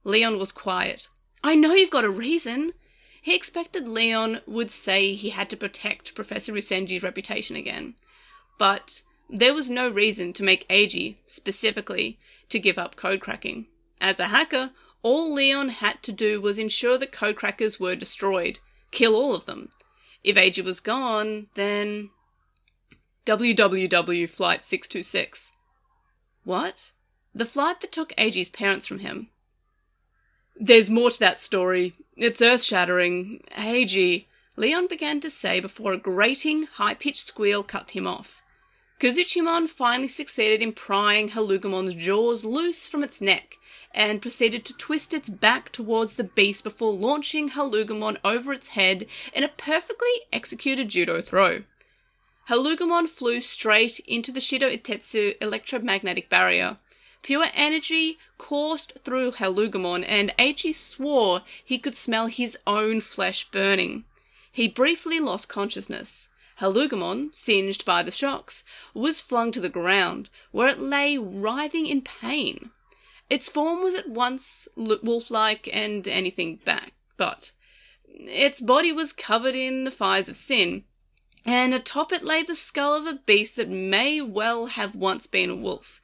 Leon was quiet. I know you've got a reason. He expected Leon would say he had to protect Professor Usenji's reputation again. But there was no reason to make Eiji, specifically, to give up code cracking. As a hacker, all Leon had to do was ensure that code crackers were destroyed. Kill all of them. If Eiji was gone, then... WWW Flight 626. What? The flight that took Eiji's parents from him. There's more to that story. It's earth-shattering. Eiji, Leon began to say before a grating, high-pitched squeal cut him off. Kazuchimon finally succeeded in prying Halugamon's jaws loose from its neck, and proceeded to twist its back towards the beast before launching Halugamon over its head in a perfectly executed judo throw. Halugamon flew straight into the Shido Itetsu electromagnetic barrier. Pure energy coursed through Halugamon, and Eiji swore he could smell his own flesh burning. He briefly lost consciousness. Halugamon, singed by the shocks, was flung to the ground, where it lay writhing in pain. Its form was at once wolf-like and anything but its body was covered in the fires of sin, and atop it lay the skull of a beast that may well have once been a wolf.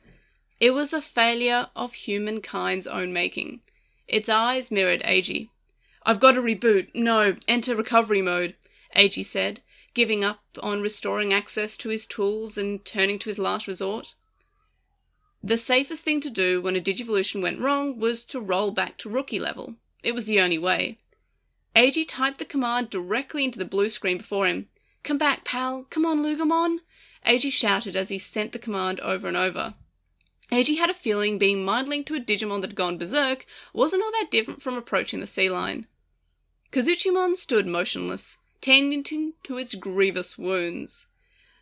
It was a failure of humankind's own making. Its eyes mirrored Eiji. "I've got to reboot. No, enter recovery mode," Eiji said, giving up on restoring access to his tools and turning to his last resort. The safest thing to do when a Digivolution went wrong was to roll back to rookie level. It was the only way. Eiji typed the command directly into the blue screen before him. "Come back, pal. Come on, Lugamon," Eiji shouted as he sent the command over and over. Eiji had a feeling being mind-linked to a Digimon that had gone berserk wasn't all that different from approaching the sea line. Kazuchimon stood motionless, tending to its grievous wounds.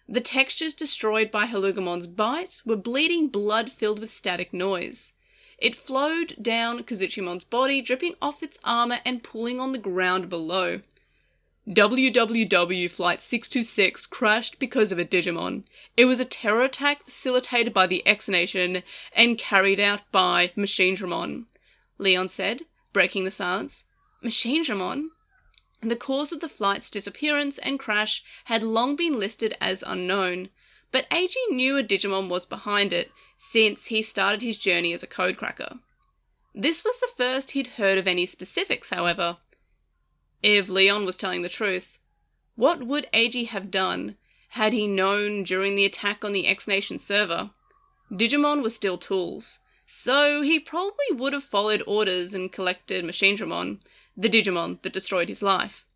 The textures destroyed by Halugamon's bite were bleeding blood filled with static noise. It flowed down Kazuchimon's body, dripping off its armor and pooling on the ground below. "WWW Flight 626 crashed because of a Digimon. It was a terror attack facilitated by the X Nation and carried out by Machinedramon," Leon said, breaking the silence. Machinedramon? The cause of the flight's disappearance and crash had long been listed as unknown, but Eiji knew a Digimon was behind it since he started his journey as a codecracker. This was the first he'd heard of any specifics, however. If Leon was telling the truth, what would Eiji have done had he known during the attack on the X Nation server? Digimon were still tools, so he probably would have followed orders and collected Machinedramon, the Digimon that destroyed his life.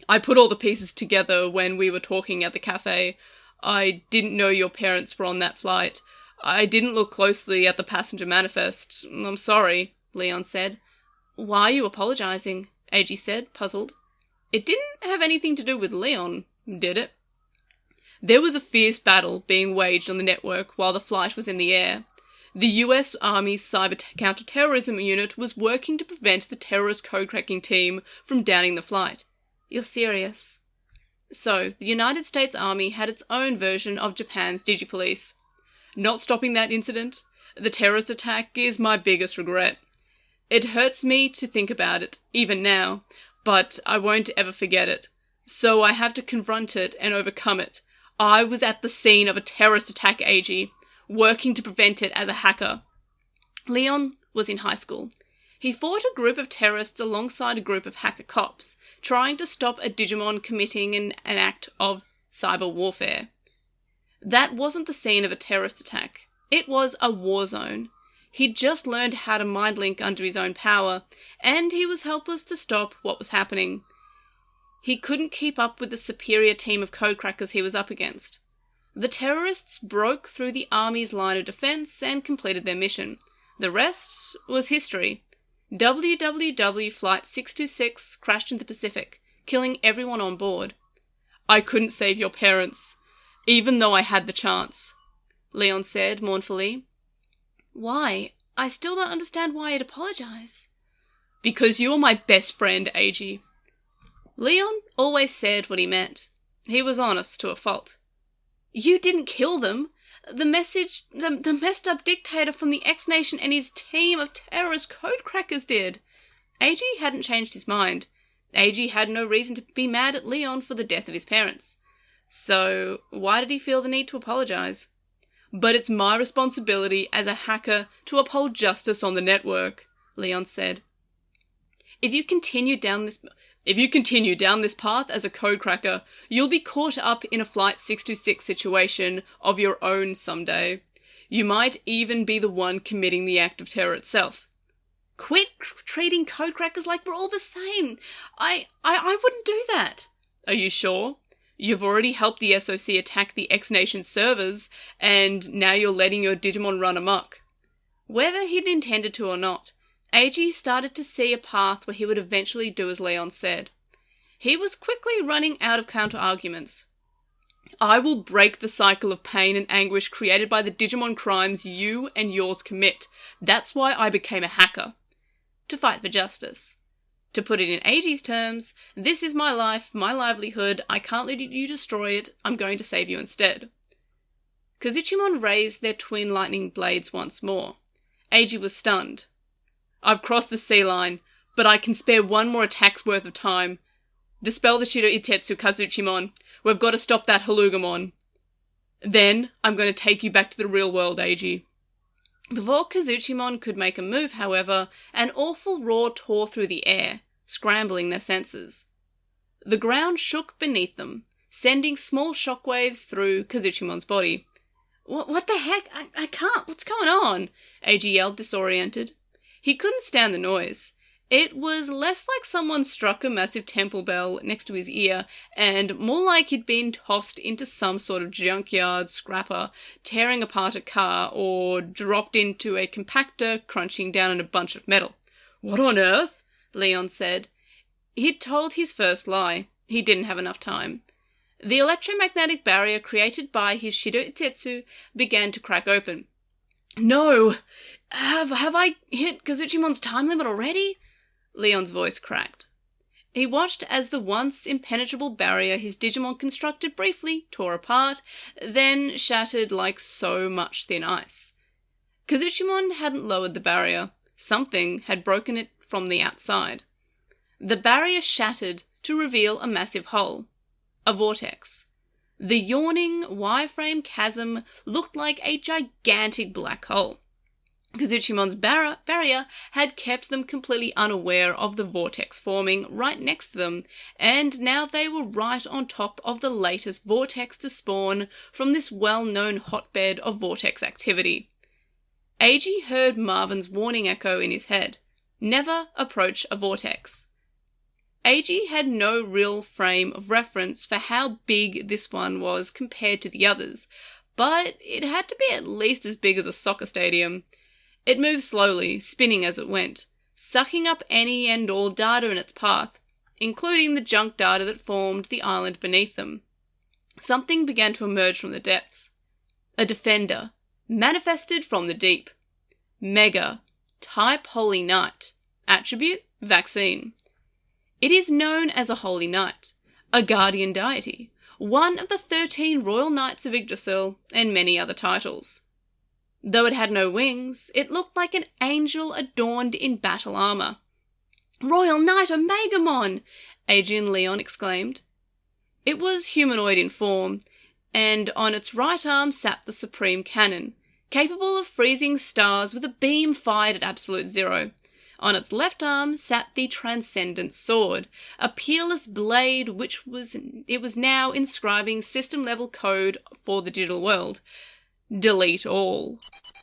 "I put all the pieces together when we were talking at the cafe. I didn't know your parents were on that flight. I didn't look closely at the passenger manifest. I'm sorry," Leon said. "Why are you apologizing?" Eiji said, puzzled. "It didn't have anything to do with Leon, did it?" "There was a fierce battle being waged on the network while the flight was in the air. The US Army's cyber counterterrorism unit was working to prevent the terrorist code-cracking team from downing the flight." "You're serious?" "So, the United States Army had its own version of Japan's Digipolice. Not stopping that incident, the terrorist attack, is my biggest regret. It hurts me to think about it, even now, but I won't ever forget it. So I have to confront it and overcome it. I was at the scene of a terrorist attack, Eiji, working to prevent it as a hacker." Leon was in high school. He fought a group of terrorists alongside a group of hacker cops, trying to stop a Digimon committing an act of cyber warfare. That wasn't the scene of a terrorist attack. It was a war zone. He'd just learned how to mind-link under his own power, and he was helpless to stop what was happening. He couldn't keep up with the superior team of codecrackers he was up against. The terrorists broke through the Army's line of defense and completed their mission. The rest was history. WWW Flight 626 crashed in the Pacific, killing everyone on board. "I couldn't save your parents, even though I had the chance," Leon said mournfully. "Why? I still don't understand why you'd apologize." "Because you were my best friend, Eiji." Leon always said what he meant. He was honest to a fault. "You didn't kill them. The messed up dictator from the X Nation and his team of terrorist codecrackers did." Eiji hadn't changed his mind. Eiji had no reason to be mad at Leon for the death of his parents. So why did he feel the need to apologize? "But it's my responsibility as a hacker to uphold justice on the network," Leon said. If you continue down this path as a codecracker, you'll be caught up in a Flight 626 situation of your own someday. You might even be the one committing the act of terror itself." "Quit treating codecrackers like we're all the same. I wouldn't do that." "Are you sure?" You've already helped the SOC attack the X-Nation servers, and now you're letting your Digimon run amok. Whether he'd intended to or not, Eiji started to see a path where he would eventually do as Leon said. He was quickly running out of counter-arguments. I will break the cycle of pain and anguish created by the Digimon crimes you and yours commit. That's why I became a hacker. To fight for justice. To put it in Eiji's terms, this is my life, my livelihood, I can't let you destroy it, I'm going to save you instead. Kazuchimon raised their twin lightning blades once more. Eiji was stunned. I've crossed the sea line, but I can spare one more attack's worth of time. Dispel the Shido Itetsu, Kazuchimon. We've got to stop that Halugamon. Then, I'm going to take you back to the real world, Eiji. Before Kazuchimon could make a move, however, an awful roar tore through the air, scrambling their senses. The ground shook beneath them, sending small shockwaves through Kazuchimon's body. What the heck? I can't. What's going on? Eiji yelled, disoriented. He couldn't stand the noise. It was less like someone struck a massive temple bell next to his ear, and more like he'd been tossed into some sort of junkyard scrapper, tearing apart a car, or dropped into a compactor, crunching down on a bunch of metal. What on earth? Leon said. He'd told his first lie. He didn't have enough time. The electromagnetic barrier created by his Shido Itetsu began to crack open. No! Have I hit Kazuchimon's time limit already? Leon's voice cracked. He watched as the once impenetrable barrier his Digimon constructed briefly tore apart, then shattered like so much thin ice. Kazuchimon hadn't lowered the barrier. Something had broken it from the outside. The barrier shattered to reveal a massive hole. A vortex. The yawning, wireframe chasm looked like a gigantic black hole. Kazuchimon's barrier had kept them completely unaware of the vortex forming right next to them, and now they were right on top of the latest vortex to spawn from this well-known hotbed of vortex activity. Eiji heard Marvin's warning echo in his head. Never approach a vortex. Eiji had no real frame of reference for how big this one was compared to the others, but it had to be at least as big as a soccer stadium. It moved slowly, spinning as it went, sucking up any and all data in its path, including the junk data that formed the island beneath them. Something began to emerge from the depths. A defender, manifested from the deep. Mega, type Holy Knight, attribute vaccine. It is known as a Holy Knight, a guardian deity, one of the 13 Royal Knights of Yggdrasil, and many other titles. Though it had no wings, it looked like an angel adorned in battle armor. Royal Knight Omegamon! Eiji and Leon exclaimed. It was humanoid in form, and on its right arm sat the Supreme Cannon, capable of freezing stars with a beam fired at absolute zero. On its left arm sat the Transcendent Sword, a peerless blade which was now inscribing system-level code for the digital world. Delete all.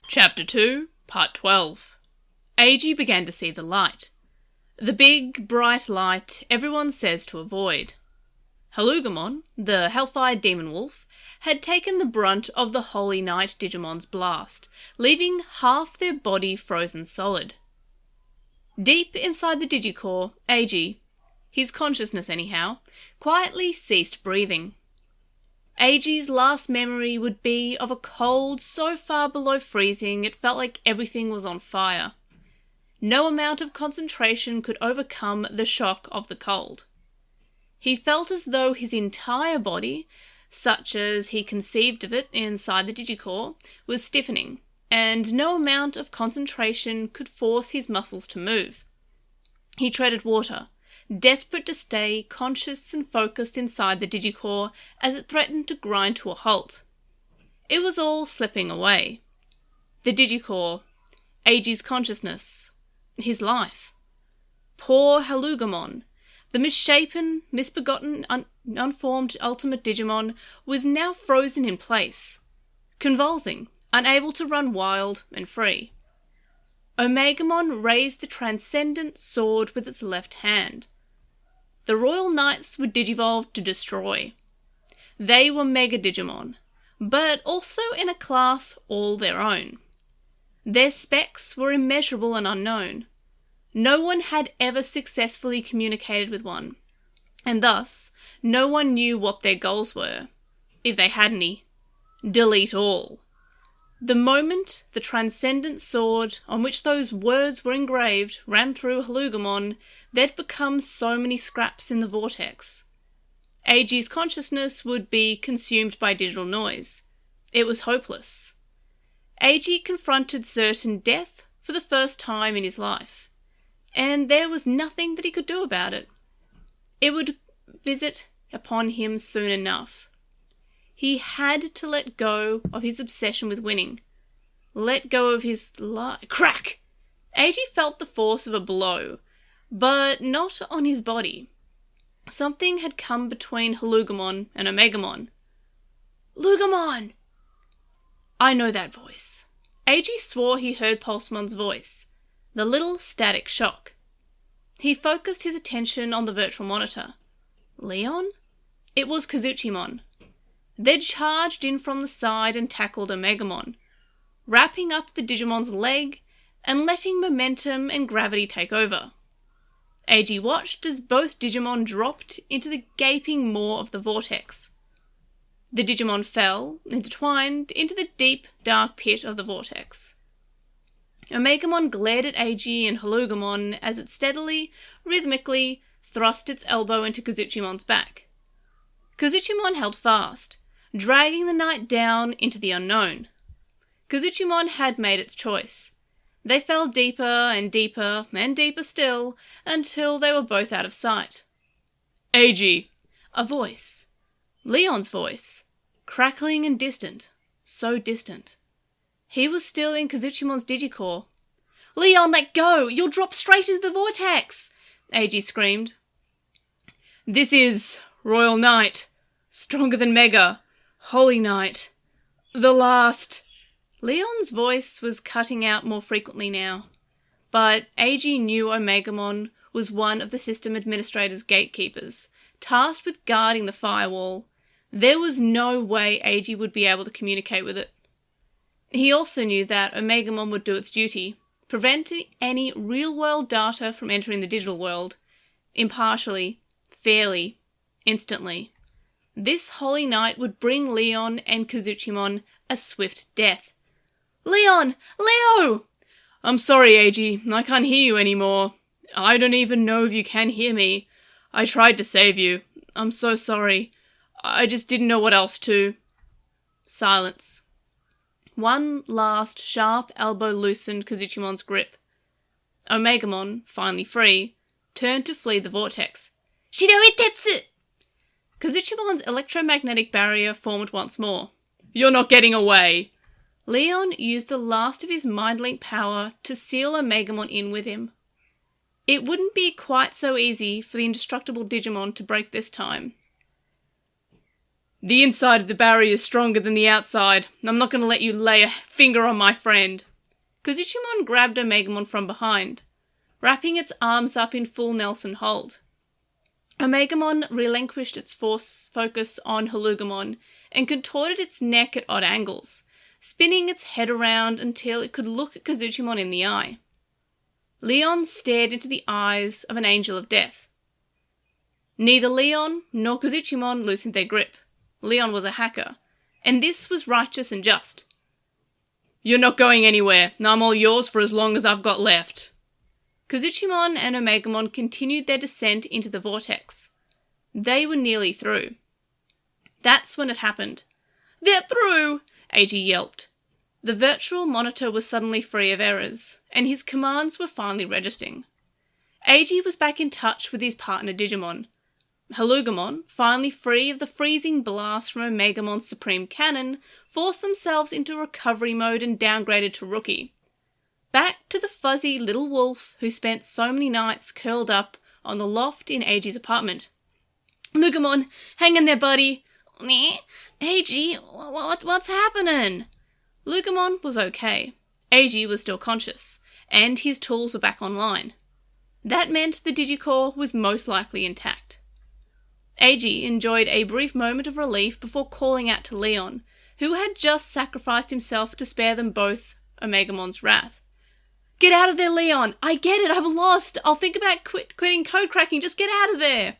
Chapter 2, Part 12. Eiji began to see the light. The big, bright light everyone says to avoid. Halugamon, the Hellfire Demon Wolf, had taken the brunt of the Holy Knight Digimon's blast, leaving half their body frozen solid. Deep inside the Digicore, Eiji, his consciousness anyhow, quietly ceased breathing. Eiji's last memory would be of a cold so far below freezing it felt like everything was on fire. No amount of concentration could overcome the shock of the cold. He felt as though his entire body, such as he conceived of it inside the Digicore, was stiffening, and no amount of concentration could force his muscles to move. He treaded water, desperate to stay conscious and focused inside the Digicore as it threatened to grind to a halt. It was all slipping away. The Digicore, Eiji's consciousness, his life. Poor Halugamon, the misshapen, misbegotten, unformed ultimate Digimon, was now frozen in place, convulsing, unable to run wild and free. Omegamon raised the Transcendent Sword with its left hand. The Royal Knights were digivolved to destroy. They were Mega Digimon, but also in a class all their own. Their specs were immeasurable and unknown. No one had ever successfully communicated with one, and thus no one knew what their goals were, if they had any. Delete all. The moment the transcendent sword on which those words were engraved ran through Halugamon, there'd become so many scraps in the vortex. Eiji's consciousness would be consumed by digital noise. It was hopeless. Eiji confronted certain death for the first time in his life, and there was nothing that he could do about it. It would visit upon him soon enough. He had to let go of his obsession with winning. Let go of his crack! Eiji felt the force of a blow, but not on his body. Something had come between Halugamon and Omegamon. Lugamon! I know that voice. Eiji swore he heard Pulsemon's voice. The little static shock. He focused his attention on the virtual monitor. Leon? It was Kazuchimon. They'd charged in from the side and tackled Omegamon, wrapping up the Digimon's leg and letting momentum and gravity take over. Eiji watched as both Digimon dropped into the gaping maw of the vortex. The Digimon fell, intertwined, into the deep, dark pit of the vortex. Omegamon glared at Eiji and Halugamon as it steadily, rhythmically, thrust its elbow into Kazuchimon's back. Kazuchimon held fast, dragging the knight down into the unknown. Kazuchimon had made its choice. They fell deeper and deeper and deeper still, until they were both out of sight. Eiji! A voice. Leon's voice. Crackling and distant. So distant. He was still in Kazuchimon's Digicore. Leon, let go! You'll drop straight into the vortex! Eiji screamed. This is Royal Knight. Stronger than Mega. Holy Knight. The last... Leon's voice was cutting out more frequently now, but Eiji knew Omegamon was one of the system administrator's gatekeepers, tasked with guarding the firewall. There was no way Eiji would be able to communicate with it. He also knew that Omegamon would do its duty, preventing any real-world data from entering the digital world, impartially, fairly, instantly. This Holy Knight would bring Leon and Kazuchimon a swift death. Leon! Leo! I'm sorry, Eiji. I can't hear you anymore. I don't even know if you can hear me. I tried to save you. I'm so sorry. I just didn't know what else to... Silence. One last sharp elbow loosened Kazuchimon's grip. Omegamon, finally free, turned to flee the vortex. Shido Itetsu! Kazuchimon's electromagnetic barrier formed once more. You're not getting away! Leon used the last of his mind-link power to seal Omegamon in with him. It wouldn't be quite so easy for the indestructible Digimon to break this time. The inside of the barrier is stronger than the outside. I'm not going to let you lay a finger on my friend. Kazuchimon grabbed Omegamon from behind, wrapping its arms up in full Nelson hold. Omegamon relinquished its focus on Halugamon and contorted its neck at odd angles, spinning its head around until it could look at Kazuchimon in the eye. Leon stared into the eyes of an angel of death. Neither Leon nor Kazuchimon loosened their grip. Leon was a hacker, and this was righteous and just. You're not going anywhere. I'm all yours for as long as I've got left. Kazuchimon and Omegamon continued their descent into the vortex. They were nearly through. That's when it happened. They're through! Eiji yelped. The virtual monitor was suddenly free of errors, and his commands were finally registering. Eiji was back in touch with his partner Digimon. Halugamon, finally free of the freezing blast from Omegamon's supreme cannon, forced themselves into recovery mode and downgraded to rookie. Back to the fuzzy little wolf who spent so many nights curled up on the loft in Eiji's apartment. Lugamon, hang in there, buddy. Meh? Eiji, what's happening? Lugamon was okay. Eiji was still conscious, and his tools were back online. That meant the Digicore was most likely intact. Eiji enjoyed a brief moment of relief before calling out to Leon, who had just sacrificed himself to spare them both Omegamon's wrath. "Get out of there, Leon! I get it, I've lost! I'll think about quitting code cracking, just get out of there!"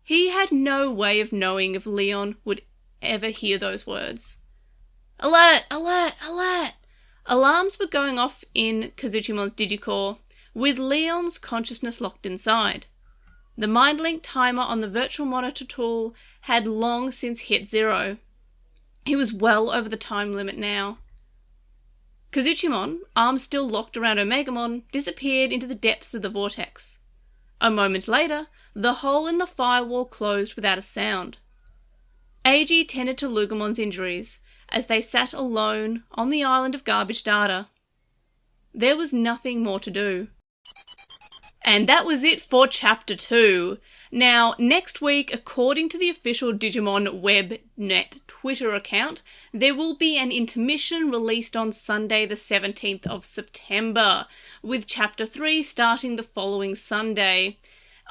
He had no way of knowing if Leon would ever hear those words. Alert! Alert! Alert! Alarms were going off in Kazuchimon's Digicore, with Leon's consciousness locked inside. The mind-link timer on the virtual monitor tool had long since hit 0. He was well over the time limit now. Kazuchimon, arms still locked around Omegamon, disappeared into the depths of the vortex. A moment later, the hole in the firewall closed without a sound. Eiji tended to Lugamon's injuries as they sat alone on the island of garbage data. There was nothing more to do. And that was it for Chapter 2. Now, next week, according to the official Digimon WebNet Twitter account, there will be an intermission released on Sunday the 17th of September, with Chapter 3 starting the following Sunday.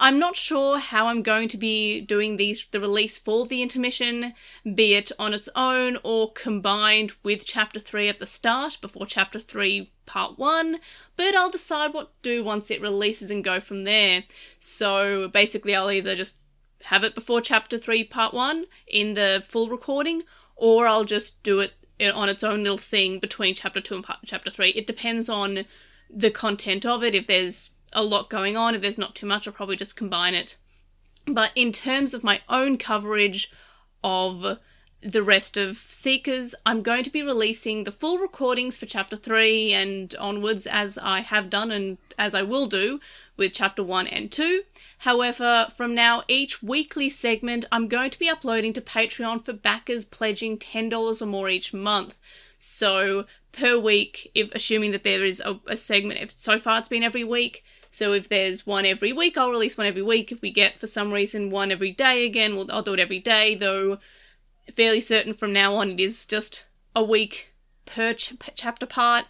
I'm not sure how I'm going to be doing the release for the intermission, be it on its own or combined with Chapter 3 at the start before Chapter 3 Part 1, but I'll decide what to do once it releases and go from there. So basically I'll either just have it before Chapter 3 Part 1 in the full recording, or I'll just do it on its own little thing between Chapter 2 and Chapter 3. It depends on the content of it. If there's a lot going on, if there's not too much, I'll probably just combine it. But in terms of my own coverage of the rest of Seekers, I'm going to be releasing the full recordings for Chapter 3 and onwards, as I have done and as I will do with Chapter 1 and 2. However, from now, each weekly segment I'm going to be uploading to Patreon for backers pledging $10 or more each month. So per week, if assuming that there is a segment, if so far it's been every week, so if there's one every week, I'll release one every week. If we get, for some reason, one every day again, I'll do it every day, though fairly certain from now on it is just a week per chapter part.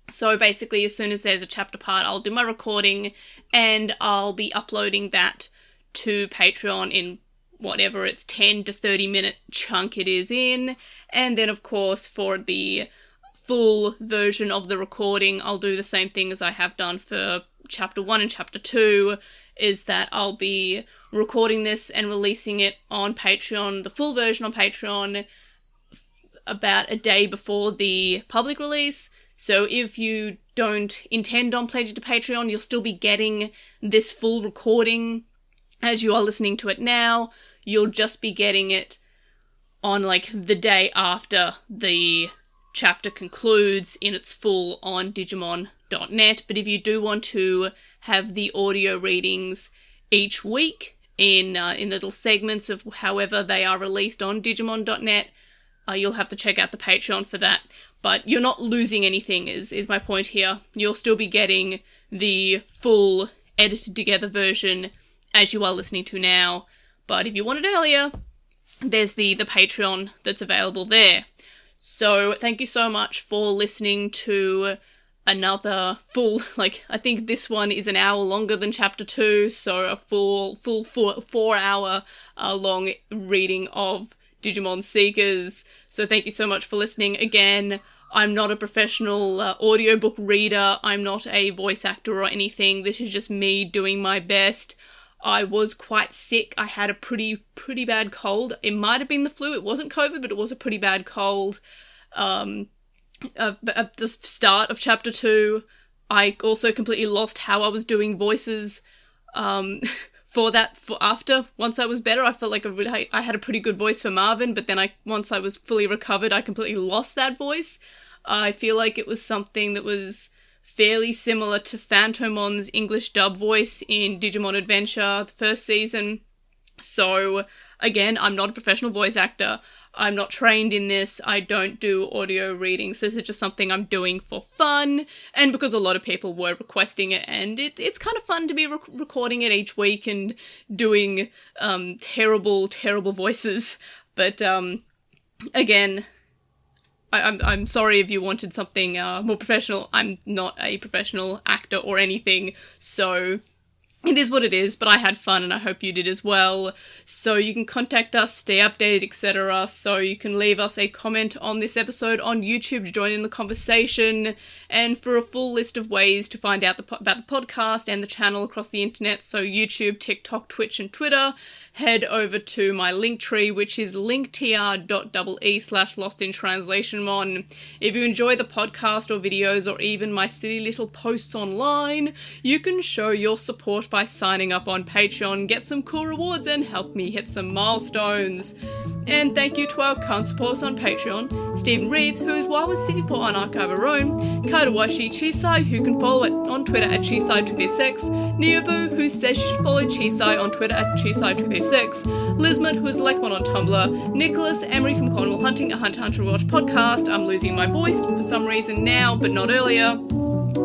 So basically, as soon as there's a chapter part, I'll do my recording and I'll be uploading that to Patreon in whatever its 10 to 30 minute chunk it is in. And then, of course, for the full version of the recording, I'll do the same thing as I have done for Chapter 1 and Chapter 2, is that I'll be recording this and releasing it on Patreon, the full version on Patreon, about a day before the public release. So if you don't intend on pledging to Patreon, you'll still be getting this full recording as you are listening to it now. You'll just be getting it on like the day after the chapter concludes in its full on Digimon.net. But if you do want to have the audio readings each week in little segments of however they are released on Digimon.net, you'll have to check out the Patreon for that. But you're not losing anything, is my point here. You'll still be getting the full edited together version as you are listening to now. But if you want it earlier, there's the Patreon that's available there. So thank you so much for listening to another full, I think this one is an hour longer than Chapter 2, so a full 4 hour long reading of Digimon Seekers. So thank you so much for listening. Again, I'm not a professional audiobook reader, I'm not a voice actor or anything, this is just me doing my best. I was quite sick, I had a pretty bad cold. It might have been the flu, it wasn't COVID, but it was a pretty bad cold. At the start of Chapter 2, I also completely lost how I was doing voices once I was better. I felt like I had a pretty good voice for Marvin, but then once I was fully recovered, I completely lost that voice. I feel like it was something that was fairly similar to Phantomon's English dub voice in Digimon Adventure, the first season. So, again, I'm not a professional voice actor. I'm not trained in this. I don't do audio readings. This is just something I'm doing for fun, and because a lot of people were requesting it, and it's kind of fun to be recording it each week and doing terrible voices. But again, I'm sorry if you wanted something more professional. I'm not a professional actor or anything, so It is what it is, but I had fun and I hope you did as well. So you can contact us, stay updated, etc. So you can leave us a comment on this episode on YouTube to join in the conversation. And for a full list of ways to find out about the podcast and the channel across the internet, so YouTube, TikTok, Twitch and Twitter, head over to my link tree, which is linktr.ee/LostinTranslationmon. If you enjoy the podcast or videos or even my silly little posts online, you can show your support by signing up on Patreon, get some cool rewards and help me hit some milestones. And thank you to our current supporters on Patreon, Stephen Reeves, who is Wawa64 on Archive of Rome, Kadawashi Chisai, who can follow it on Twitter at Chisai236, Neobu, who says she should follow Chisai on Twitter at Chisai236, Lizmut, who is Lekmon on Tumblr, Nicholas, Emery from Cornwall Hunting, a Hunter Watch podcast, I'm losing my voice for some reason now, but not earlier,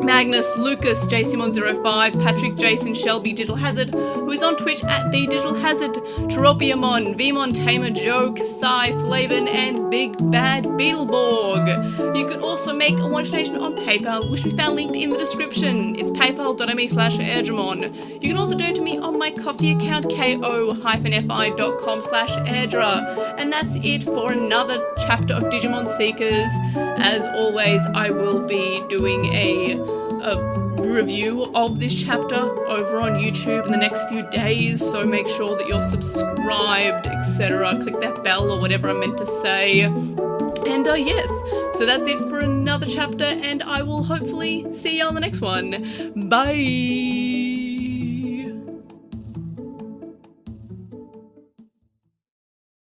Magnus, Lucas, JCmon05, Patrick, Jason, Shelby, Digital Hazard, who is on Twitch at The Digital Hazard, Teropiamon, Vmon, Tamer, Joe, Kasai, Flavin, and Big Bad Beetleborg. You can also make a one-donation on PayPal, which we found linked in the description. It's paypal.me/airdramon. You can also donate to me on my Coffee account, ko-fi.com/airdra. And that's it for another chapter of Digimon Seekers. As always, I will be doing a review of this chapter over on YouTube in the next few days, so make sure that you're subscribed, etc. Click that bell or whatever I meant to say. And yes, so that's it for another chapter, and I will hopefully see you on the next one. Bye!